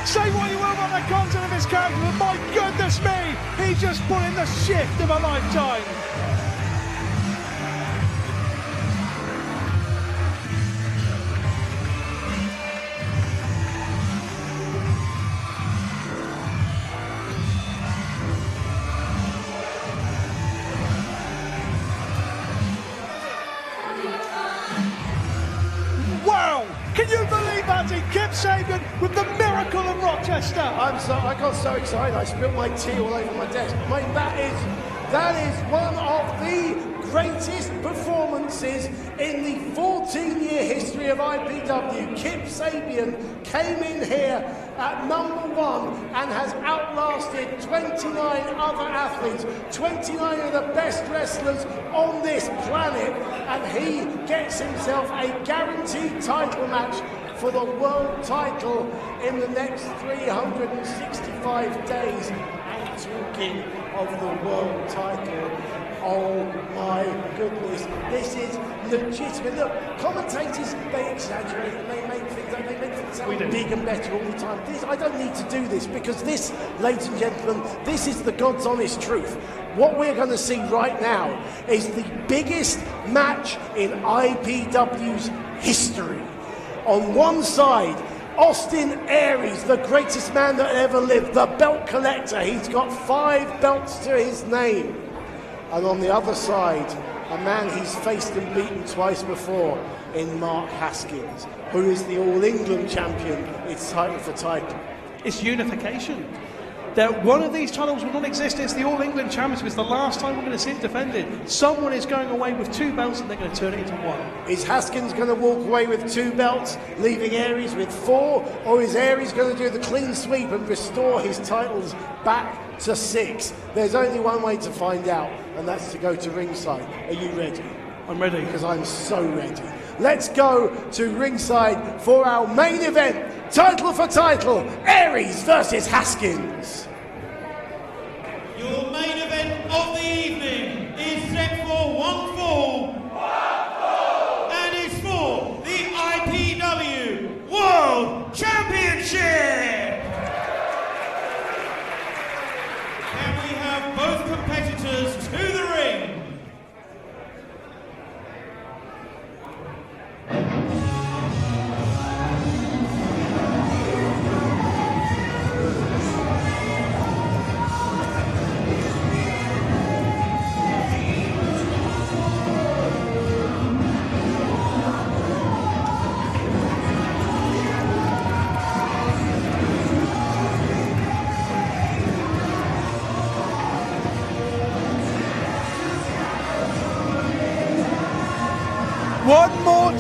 Say what you will about the content of his character, but my goodness me, he just put in the shift of a lifetime. Wow! Can you believe that? Kip Sabian with the miracle of Rochester. I got so excited I spilled my tea all over my desk. Mate, that is one of the greatest performances in the 14-year history of IPW. Kip Sabian came in here at number 1 and has outlasted 29 other athletes, 29 of the best wrestlers on this planet, and he gets himself a guaranteed title match for the world title in the next 365 days. And talking of the world title, oh my goodness, this is legitimate. Look, commentators, they exaggerate and they make things sound big and better all the time. I don't need to do this, because this, ladies and gentlemen, this is the God's honest truth. What we're going to see right now is the biggest match in IPW's history. On one side, Austin Aries, the greatest man that ever lived, the belt collector. He's got 5 belts to his name. And on the other side, a man he's faced and beaten twice before in Mark Haskins, who is the All England champion. It's title for title. It's unification. That one of these titles will not exist. It's the All England Championship. It's the last time we're going to see it defended. Someone is going away with 2 belts and they're going to turn it into 1. Is Haskins going to walk away with 2 belts, leaving Aries with 4? Or is Aries going to do the clean sweep and restore his titles back to 6? There's only one way to find out, and that's to go to ringside. Are you ready? I'm ready. Because I'm so ready. Let's go to ringside for our main event. Title for title, Aries versus Haskins. Your main event of the evening is set for 1 fall. And is for the IPW World Championship. Can we have both competitors to the ring?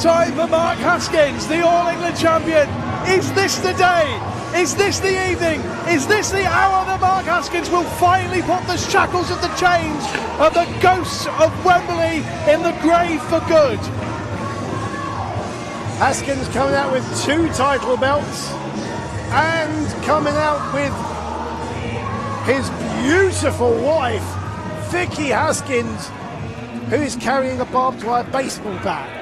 time for Mark Haskins, the All England champion. Is this the day? Is this the evening? Is this the hour that Mark Haskins will finally put the shackles of the chains of the ghosts of Wembley in the grave for good? Haskins coming out with 2 title belts and coming out with his beautiful wife, Vicky Haskins, who is carrying a barbed wire baseball bat.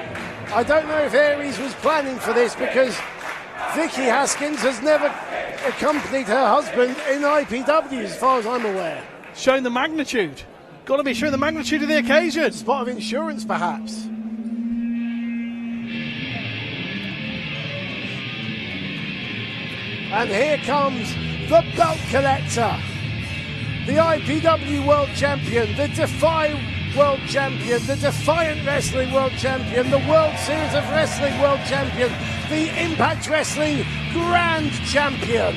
I don't know if Aries was planning for this, because Vicky Haskins has never accompanied her husband in IPW, as far as I'm aware. Showing the magnitude. Got to be showing the magnitude of the occasion. Spot of insurance, perhaps. And here comes the belt collector, the IPW World Champion, the Defy World Champion, the Defiant Wrestling World Champion, the World Series of Wrestling World Champion, the Impact Wrestling Grand Champion.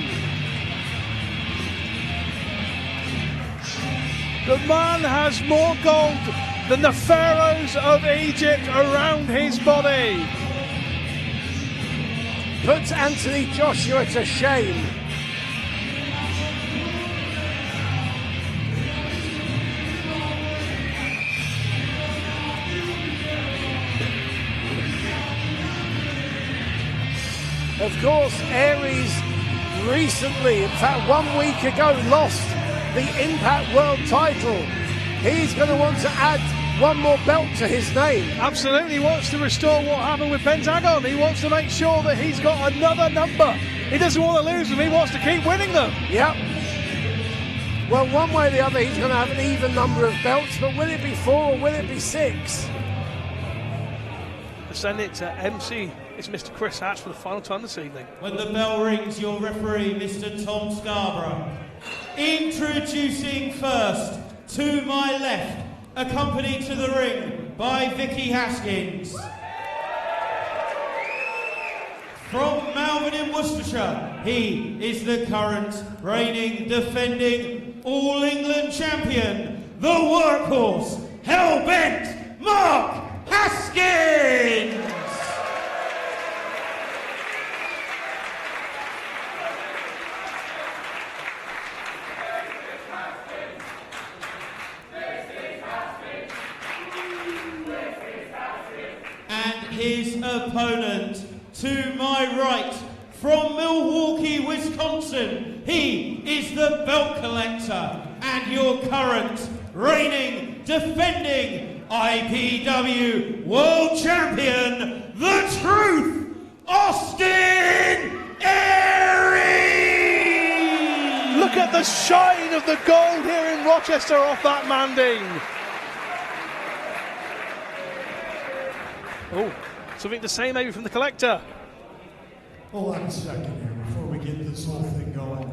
The man has more gold than the pharaohs of Egypt around his body. Puts Anthony Joshua to shame. Of course, Aries recently, in fact 1 week ago, lost the Impact World title. He's going to want to add one more belt to his name. Absolutely, he wants to restore what happened with Pentagon. He wants to make sure that he's got another number. He doesn't want to lose them, he wants to keep winning them. Yep. Well, one way or the other, he's going to have an even number of belts, but will it be 4 or will it be 6? To send it to MC, it's Mr. Chris Hatch for the final time this evening. When the bell rings, your referee, Mr. Tom Scarborough. Introducing first, to my left, accompanied to the ring by Vicky Haskins. From Malvern in Worcestershire, he is the current reigning, defending All England champion, the workhorse, hell-bent, Mark Haskins! His opponent, to my right, from Milwaukee, Wisconsin, he is the belt collector and your current reigning, defending IPW World Champion, the Truth, Austin Aries! Look at the shine of the gold here in Rochester off that Manding. Oh, something to say maybe from the collector. Hold on a second here before we get this whole thing going.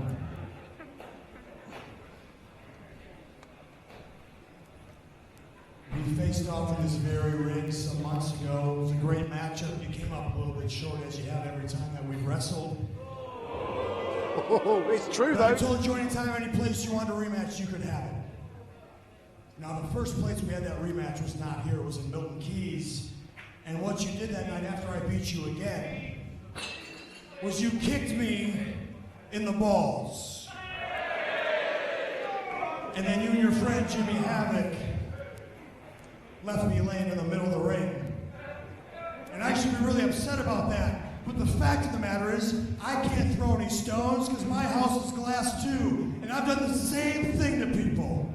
We faced off in this very ring some months ago. It was a great matchup. You came up a little bit short, as you have every time that we've wrestled. Oh, it's true, But I though. told you anytime, any place you wanted a rematch, you could have it. Now, the first place we had that rematch was not here. It was in Milton Keys. And what you did that night after I beat you again was you kicked me in the balls. And then you and your friend Jimmy Havoc left me laying in the middle of the ring. And I should be really upset about that. But the fact of the matter is, I can't throw any stones because my house is glass too. And I've done the same thing to people.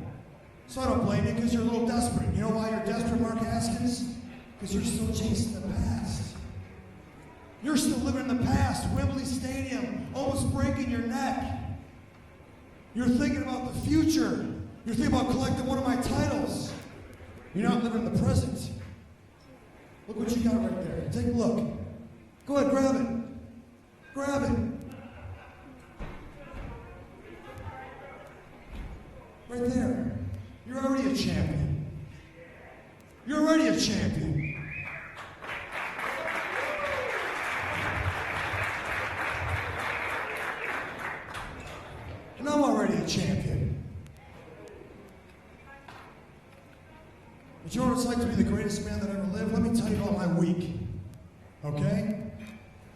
So I don't blame you because you're a little desperate. You know why you're desperate, Mark Haskins? Because you're still chasing the past. You're still living in the past. Wembley Stadium, almost breaking your neck. You're thinking about the future. You're thinking about collecting one of my titles. You're not living in the present. Look what you got right there. Take a look. Go ahead, grab it. Grab it. Right there. You're already a champion. You're already a champion. And I'm already a champion. But you know what it's like to be the greatest man that ever lived? Let me tell you about my week. okay?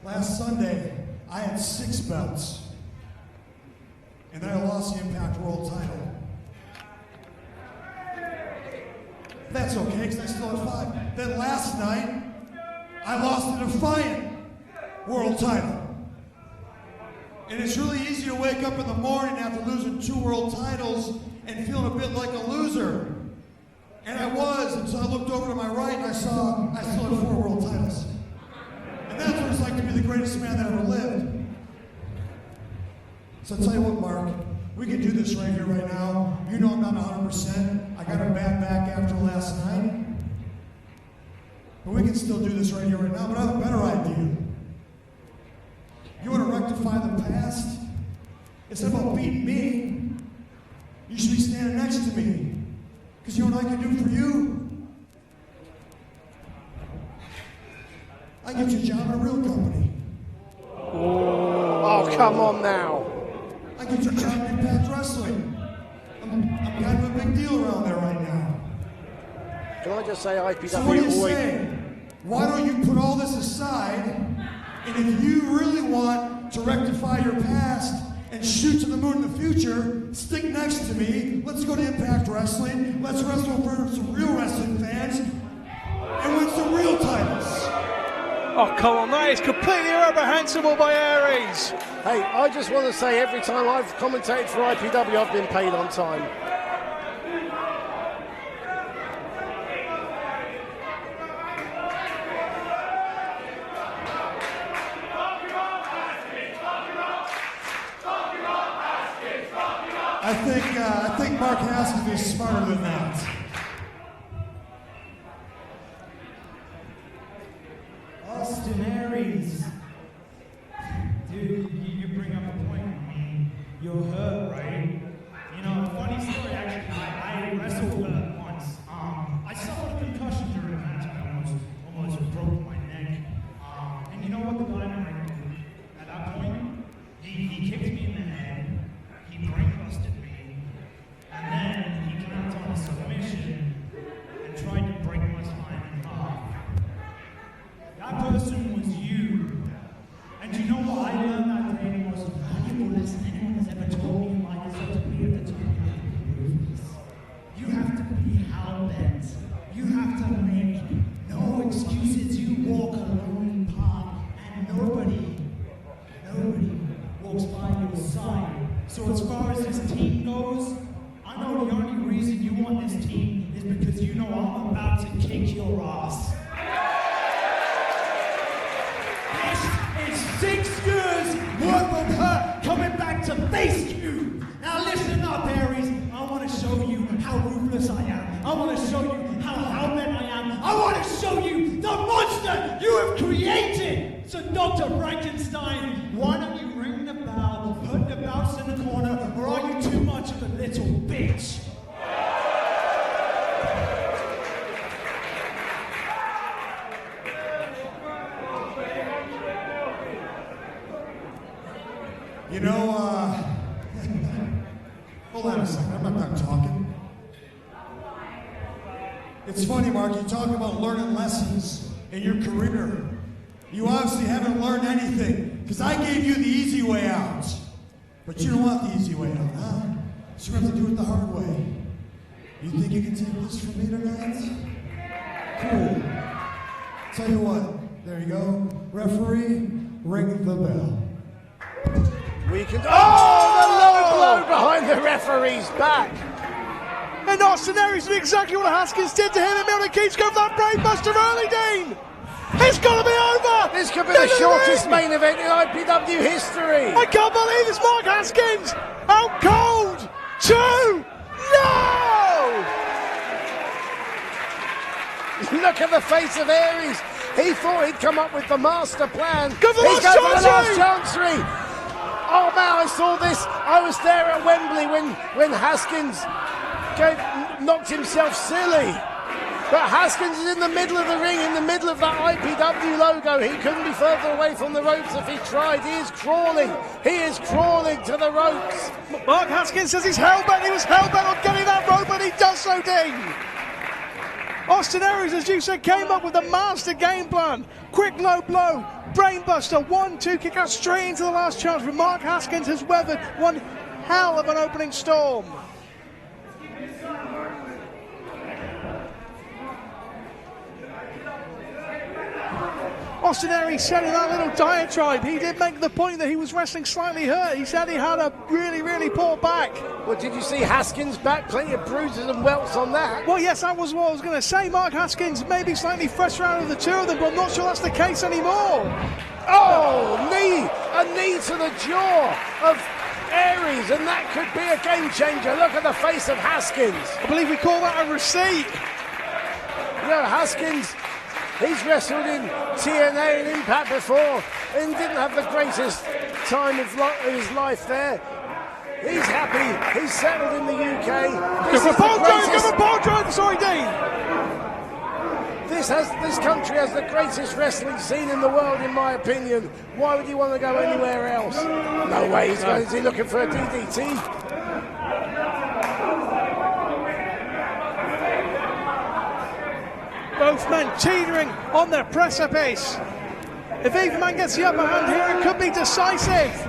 Last Sunday, I had 6 belts. And then I lost the Impact World title. That's okay, because I still had 5. Then last night, I lost the Defiant World title. And it's really easy to wake up in the morning after losing 2 world titles and feeling a bit like a loser. And I was, until I looked over to my right and I saw I still had 4 world titles. And that's what it's like to be the greatest man that ever lived. So I'll tell you what, Mark, we can do this right here, right now. You know I'm not 100%. I got a bad back after last night. But we can still do this right here, right now. But I have a better idea. You want to rectify the past? Instead of beating me, you should be standing next to me. Because you know what I can do for you? I get you a job in a real company. Oh, come on now. I get you a job in Impact Wrestling. I'm kind of a big deal around there right now. Can I just say IPW So what do you always... say? Why don't you put all this aside, and if you really want to rectify your past and shoot to the moon in the future, stick next to me. Let's go to Impact Wrestling. Let's wrestle in front of some real wrestling fans and win some real titles. Oh, come on, that is completely reprehensible by Aries. Hey, I just want to say every time I've commentated for IPW, I've been paid on time. I think Mark Haskins is smarter than that. Austin Aries. Dude, you bring up a point. I mean, you're hurt, right? You know, funny story actually. I wrestled once. I suffered a concussion during a match. I almost broke my neck. And you know what the guy did? At that point, he kicked me in the head. He brain busted me. And then he clamped on a submission and tried to break my spine in half. That person was you. And you know what I learned that day? The most valuable lesson anyone has ever told me in life is to be at the top of the roof. You have to be hell-bent. You have to make no excuses. You walk a lonely path and nobody walks by your side. So as far as this team goes, I know the only reason you want this team is because you know I'm about to kick your ass. This is 6 years worth of hurt coming back to face you. Now listen up, Aries. I want to show you how ruthless I am. I want to show you how hell-bent I am. I want to show you the monster you have created. So Dr. Frankenstein, why don't you ring the bell, put the mouse in the corner, or are you too much of a little bitch? You know, hold on a second, I'm not done talking. It's funny, Mark, you talk about learning lessons in your career. You obviously haven't learned anything, because I gave you the easy way out. But you don't want the easy way out, huh? So you have to do it the hard way. You think you can take this from me tonight? Cool. Tell you what, there you go. Referee, ring the bell. We can... Oh, the low blow behind the referee's back. And Austin Aries did exactly what Haskins did to him, and Milner keeps going for that brainbuster early, Dean. It's got to be over. This could be the shortest main event in IPW history. I can't believe this, Mark Haskins. Out cold. 2. No! Look at the face of Aries. He thought he'd come up with the master plan. Go for the He's last going for the last chancery. chancery. Oh man, I saw this. I was there at Wembley when Haskins knocked himself silly. But Haskins is in the middle of the ring, in the middle of that IPW logo. He couldn't be further away from the ropes if he tried. He is crawling. He is crawling to the ropes. Mark Haskins says he's hell-bent. He was hell-bent on getting that rope, and he does so, Dean. Austin Aries, as you said, came up with a master game plan. Quick low blow, brainbuster, 1-2 kick out straight into the last chance. But Mark Haskins has weathered one hell of an opening storm. Austin Aries said in that little diatribe, he did make the point that he was wrestling slightly hurt. He said he had a really, really poor back. Well, did you see Haskins' back? Plenty of bruises and welts on that. Well, yes, that was what I was going to say. Mark Haskins may be slightly fresher out of the two of them, but I'm not sure that's the case anymore. Oh, a knee to the jaw of Aries, and that could be a game changer. Look at the face of Haskins. I believe we call that a receipt. Yeah, Haskins, he's wrestled in TNA and Impact before and didn't have the greatest time of his life there. He's happy, he's settled in the UK. Go for a pole drive, sorry, Dean. This country has the greatest wrestling scene in the world, in my opinion. Why would you want to go anywhere else? No way, is he looking for a DDT? Both men teetering on their precipice. If either man gets the upper hand here, it could be decisive.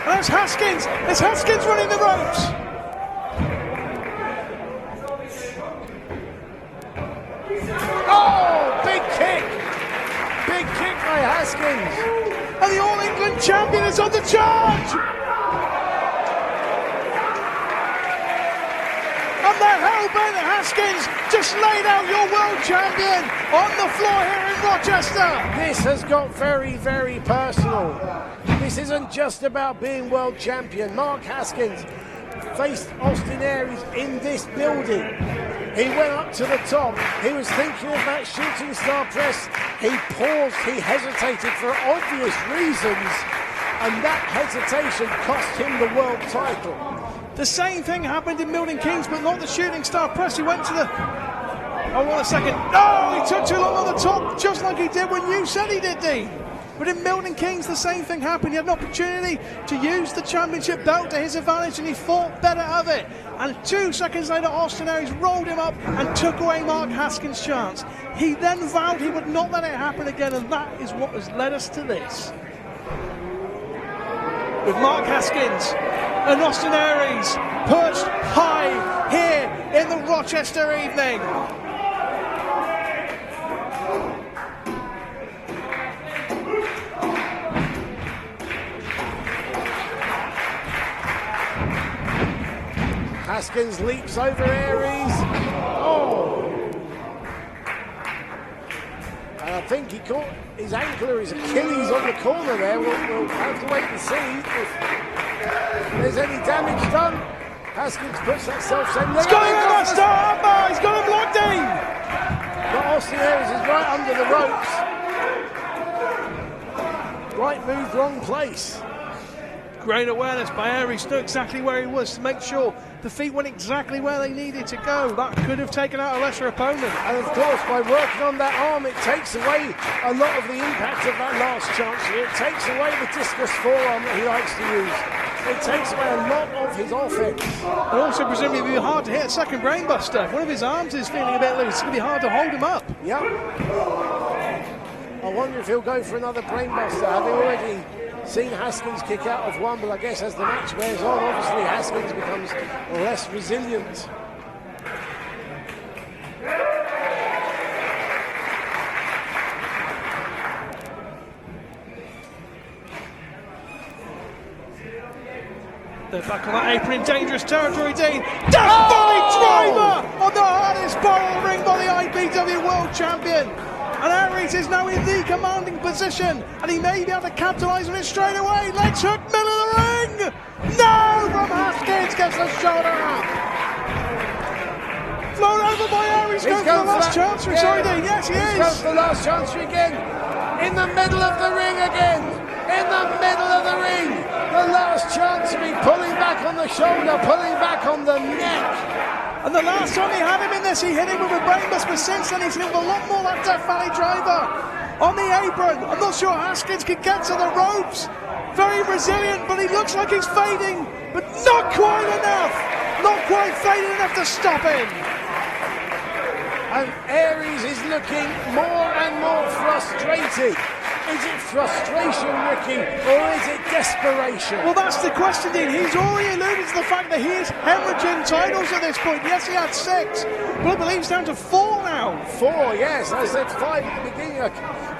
And there's Haskins. It's Haskins running the ropes. Oh, big kick. Big kick by Haskins. And the All England champion is on the charge. And they're hell-bent. Haskins just laid out your world champion on the floor here in Rochester. This has got very, very personal. This isn't just about being world champion. Mark Haskins faced Austin Aries in this building. He went up to the top. He was thinking of that shooting star press. He paused. He hesitated for obvious reasons. And that hesitation cost him the world title. The same thing happened in Milton Keynes, but not the shooting star press. He went to the... Oh, what a second. No, he took too long on the top, just like he did when you said he did, Dean. But in Milton Keynes, the same thing happened. He had an opportunity to use the championship belt to his advantage, and he fought better of it. And 2 seconds later, Austin Aries rolled him up and took away Mark Haskins' chance. He then vowed he would not let it happen again, and that is what has led us to this. With Mark Haskins and Austin Aries perched high here in the Rochester evening. Haskins leaps over Aries. Oh! And I think he caught his ankle or his Achilles on the corner there. We'll have to wait and see if there's any damage done. Haskins puts that self-same leg. He's got him in that star armbar. He's got him locked in. But Austin Aries is right under the ropes. Right move, wrong place. Great awareness by Aries, knew exactly where he was to make sure the feet went exactly where they needed to go. That could have taken out a lesser opponent. And of course, by working on that arm, it takes away a lot of the impact of that last chance. It takes away the discus forearm that he likes to use. It takes away a lot of his offense. And also, presumably, it would be hard to hit a second brainbuster. If one of his arms is feeling a bit loose, it's going to be hard to hold him up. Yep. I wonder if he'll go for another brainbuster. Having already seen Haskins kick out of one, but I guess as the match wears on, obviously Haskins becomes less resilient. They're back on that apron in dangerous territory, Dean. Death Valley driver on the hardest part of the ring by the IBW World Champion. And Aries is now in the commanding position, and he may be able to capitalise on it straight away. Legs hook, middle of the ring. No, from Haskins, gets the shoulder up. Flown over by Aries, goes for the last chance. Sorry, Dean. Yes, he is. Goes for the last chance again. In the middle of the ring again. In the middle of the ring. The last chance to be pulling back on the shoulder, pulling back on the neck. And the last time he had him in this, he hit him with a brainbuster, but since then he's hit him with a lot more that Death Valley driver on the apron. I'm not sure Haskins can get to the ropes. Very resilient, but he looks like he's fading, but not quite enough. Not quite faded enough to stop him. And Aries is looking more and more frustrated. Is it frustration, Ricky, or is it desperation? Well, that's the question, Dean. He's already alluded to the fact that he is hemorrhaging titles at this point. Yes, he had 6, but I believe he's down to 4 now. 4, yes. I said 5 at the beginning. I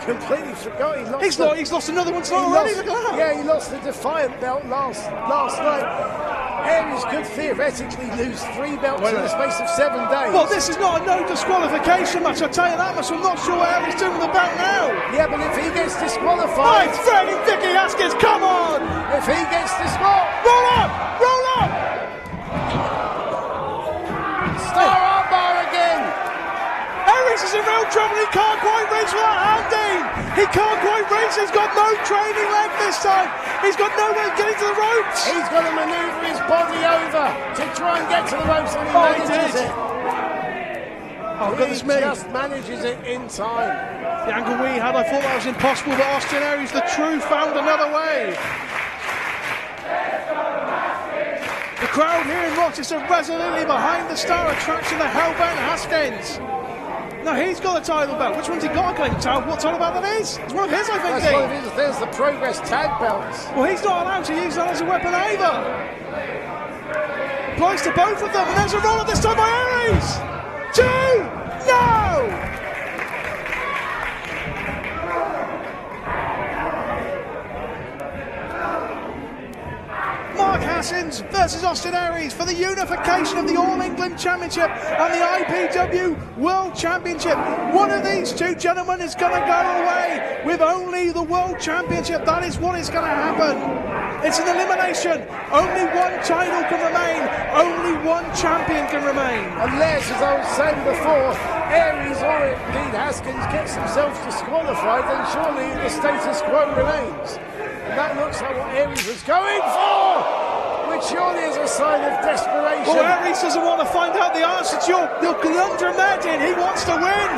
completely forgot. He's lost another one already. Look at that. Yeah, he lost the Defiant belt last night. Aries could theoretically lose 3 belts in the space of 7 days. Well, this is not a no disqualification match, I'll tell you that much. I'm not sure what Aries doing with the belt now. Yeah, but if he gets disqualified... Right, Freddie Vicky Haskins, come on! If he gets disqualified... Roll up! Roll up! Star armbar again! Aries is in real trouble. He can't quite reach for that hand, Dean. He can't quite reach. He's got no training leg this time. He's got no way of getting to the ropes. He's got to manoeuvre his body over to try and get to the ropes, and he manages it. Oh, goodness me. He just manages it in time. The angle we had, I thought that was impossible, but Austin Aries, the truth, found another way. The crowd here in Rochester resolutely behind the star attraction, the Hellbent Haskins. Now he's got a title belt. Which one's he got? I can't even tell what title belt that is. It's one of his, I think. That's one of his. There's the Progress tag belts. Well, he's not allowed to use that as a weapon either. Applies to both of them, and there's a roll-up this time by Aries. 2, no! Mark Haskins versus Austin Aries for the unification of the All England Championship and the IPW World Championship. One of these two gentlemen is going to go away with only the World Championship. That is what is going to happen. It's an elimination. Only one title can remain. Only one champion can remain. Unless, as I was saying before, Aries or indeed Haskins gets himself disqualified, then surely the status quo remains. And that looks like what Aries was going for, which surely is a sign of desperation. Well, Aries doesn't want to find out the answer to your conundrum there, Dean. He wants to win.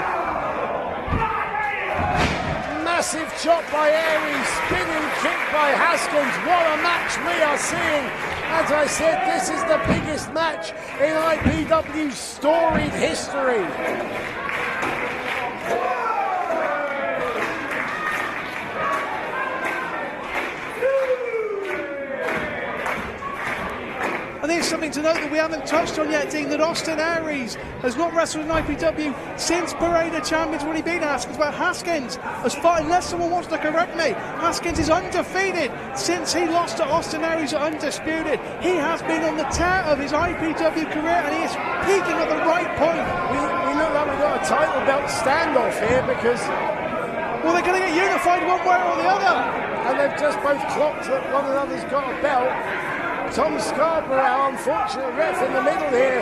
Massive chop by Aries, spinning kick by Haskins. What a match we are seeing. As I said, this is the biggest match in IPW's storied history. I think it's something to note that we haven't touched on yet, Dean, that Austin Aries has not wrestled in IPW since Parade of Champions when he beat Haskins. But Haskins, as far unless someone wants to correct me, Haskins is undefeated since he lost to Austin Aries at Undisputed. He has been on the tear of his IPW career and he is peaking at the right point. We look like we've got a title belt standoff here because... well, they're going to get unified one way or the other. And they've just both clocked that one another's got a belt. Tom Scarborough, unfortunate ref in the middle here.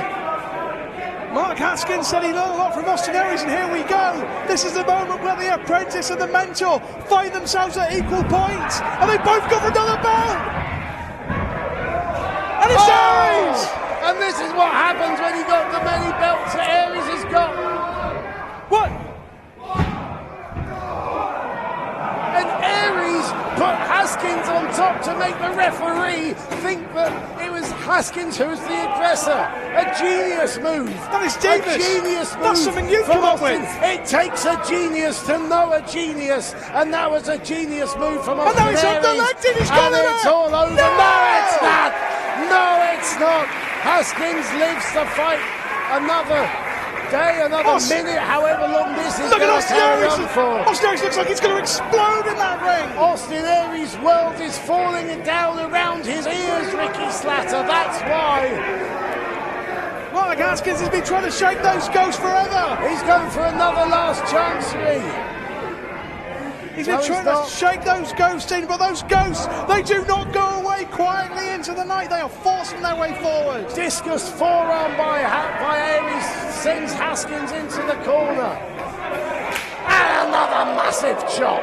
Mark Haskins said he learned a lot from Austin Aries, and here we go. This is the moment where the apprentice and the mentor find themselves at equal points, and they both go for another belt. And it's Aries! And this is what happens when you got the many belts that Aries has got. What? And Aries put Haskins on top to make the referee think that it was Haskins who was the aggressor. A genius move. That is devious. A genius move. That's something you've come up with. It takes a genius to know a genius, and that was a genius move from Austin Aries. And now he's underlegged. He's got it. It's all over. No! No, it's not. No, it's not. Haskins lives to fight another day, another minute, however long this is going to carry on for. Austin Aries looks like he's going to explode in that ring. Austin Aries' world is falling down around his ears, Ricky Slatter. That's why. Mark Haskins has been trying to shake those ghosts forever. He's going for another last chancery. He's been trying to shake those ghosts in, but those ghosts, they do not go away quietly into the night. They are forcing their way forward. Discus forearm by Aries sends Haskins into the corner. And another massive chop.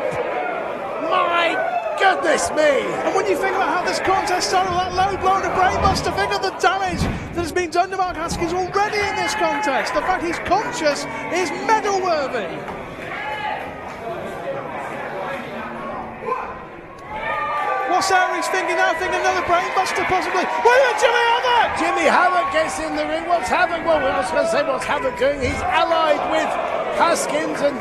My goodness me. And when you think about how this contest started, that low blow to brainbuster, think of the damage that has been done to Mark Haskins already in this contest. The fact he's conscious is medal worthy. What's Aries he's thinking another brainbuster possibly. Wait a Jimmy Havoc! Jimmy Havoc gets in the ring. What's Havoc? Well, I was going to say what's Havoc doing. He's allied with Haskins, and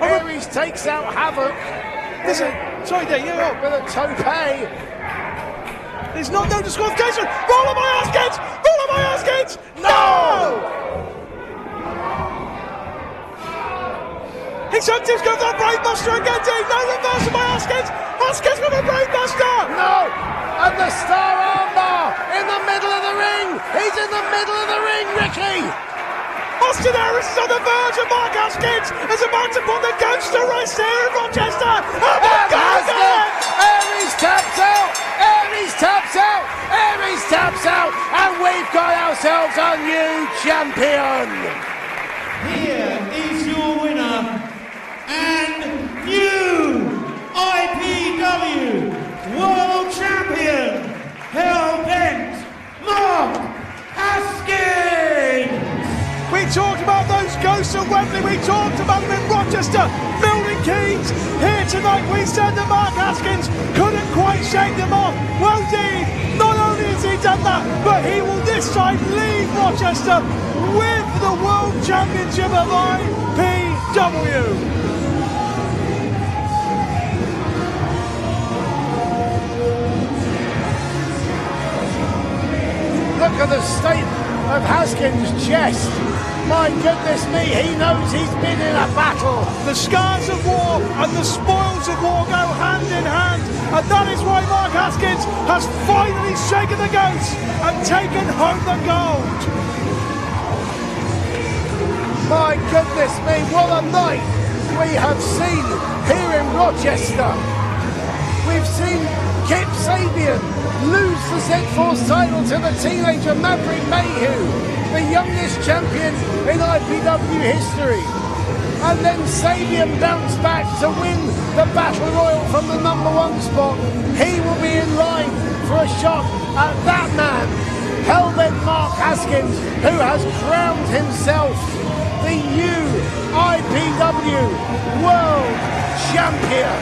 Aries takes out Havoc. Listen, sorry there, you're up. With a tope. There's no disqualification. Roll on my Haskins! Roll on my Haskins! No! He's hooked, he's got that brainbuster again, Dave. No reverse of my Haskins. Haskins with a brainbuster. No! And the star armbar in the middle of the ring. He's in the middle of the ring, Ricky. Austin Aries is on the verge, and Mark Haskins is about to put the ghost to rest here in Rochester. Oh my God! Aries taps out. Aries taps out. Aries taps out. And we've got ourselves a new champion. Here is your winner and new IPW World Champion, Hellbent Mark Haskins! We talked about those ghosts of Wembley, we talked about them in Rochester, Milton Keynes. Here tonight we said that Mark Haskins couldn't quite shake them off. Well, indeed, not only has he done that, but he will this time leave Rochester with the World Championship of IPW. Look at the state of Haskins' chest. My goodness me, he knows he's been in a battle. The scars of war and the spoils of war go hand in hand, and that is why Mark Haskins has finally shaken the ghost and taken home the gold. My goodness me, what a night we have seen here in Rochester. We've seen Kip Sabian lose the Z-Force title to the teenager Maverick Mayhew, the youngest champion in IPW history. And then Sabian bounced back to win the Battle Royal from the #1 spot. He will be in line for a shot at that man, Hellbent Mark Haskins, who has crowned himself the new IPW World Champion.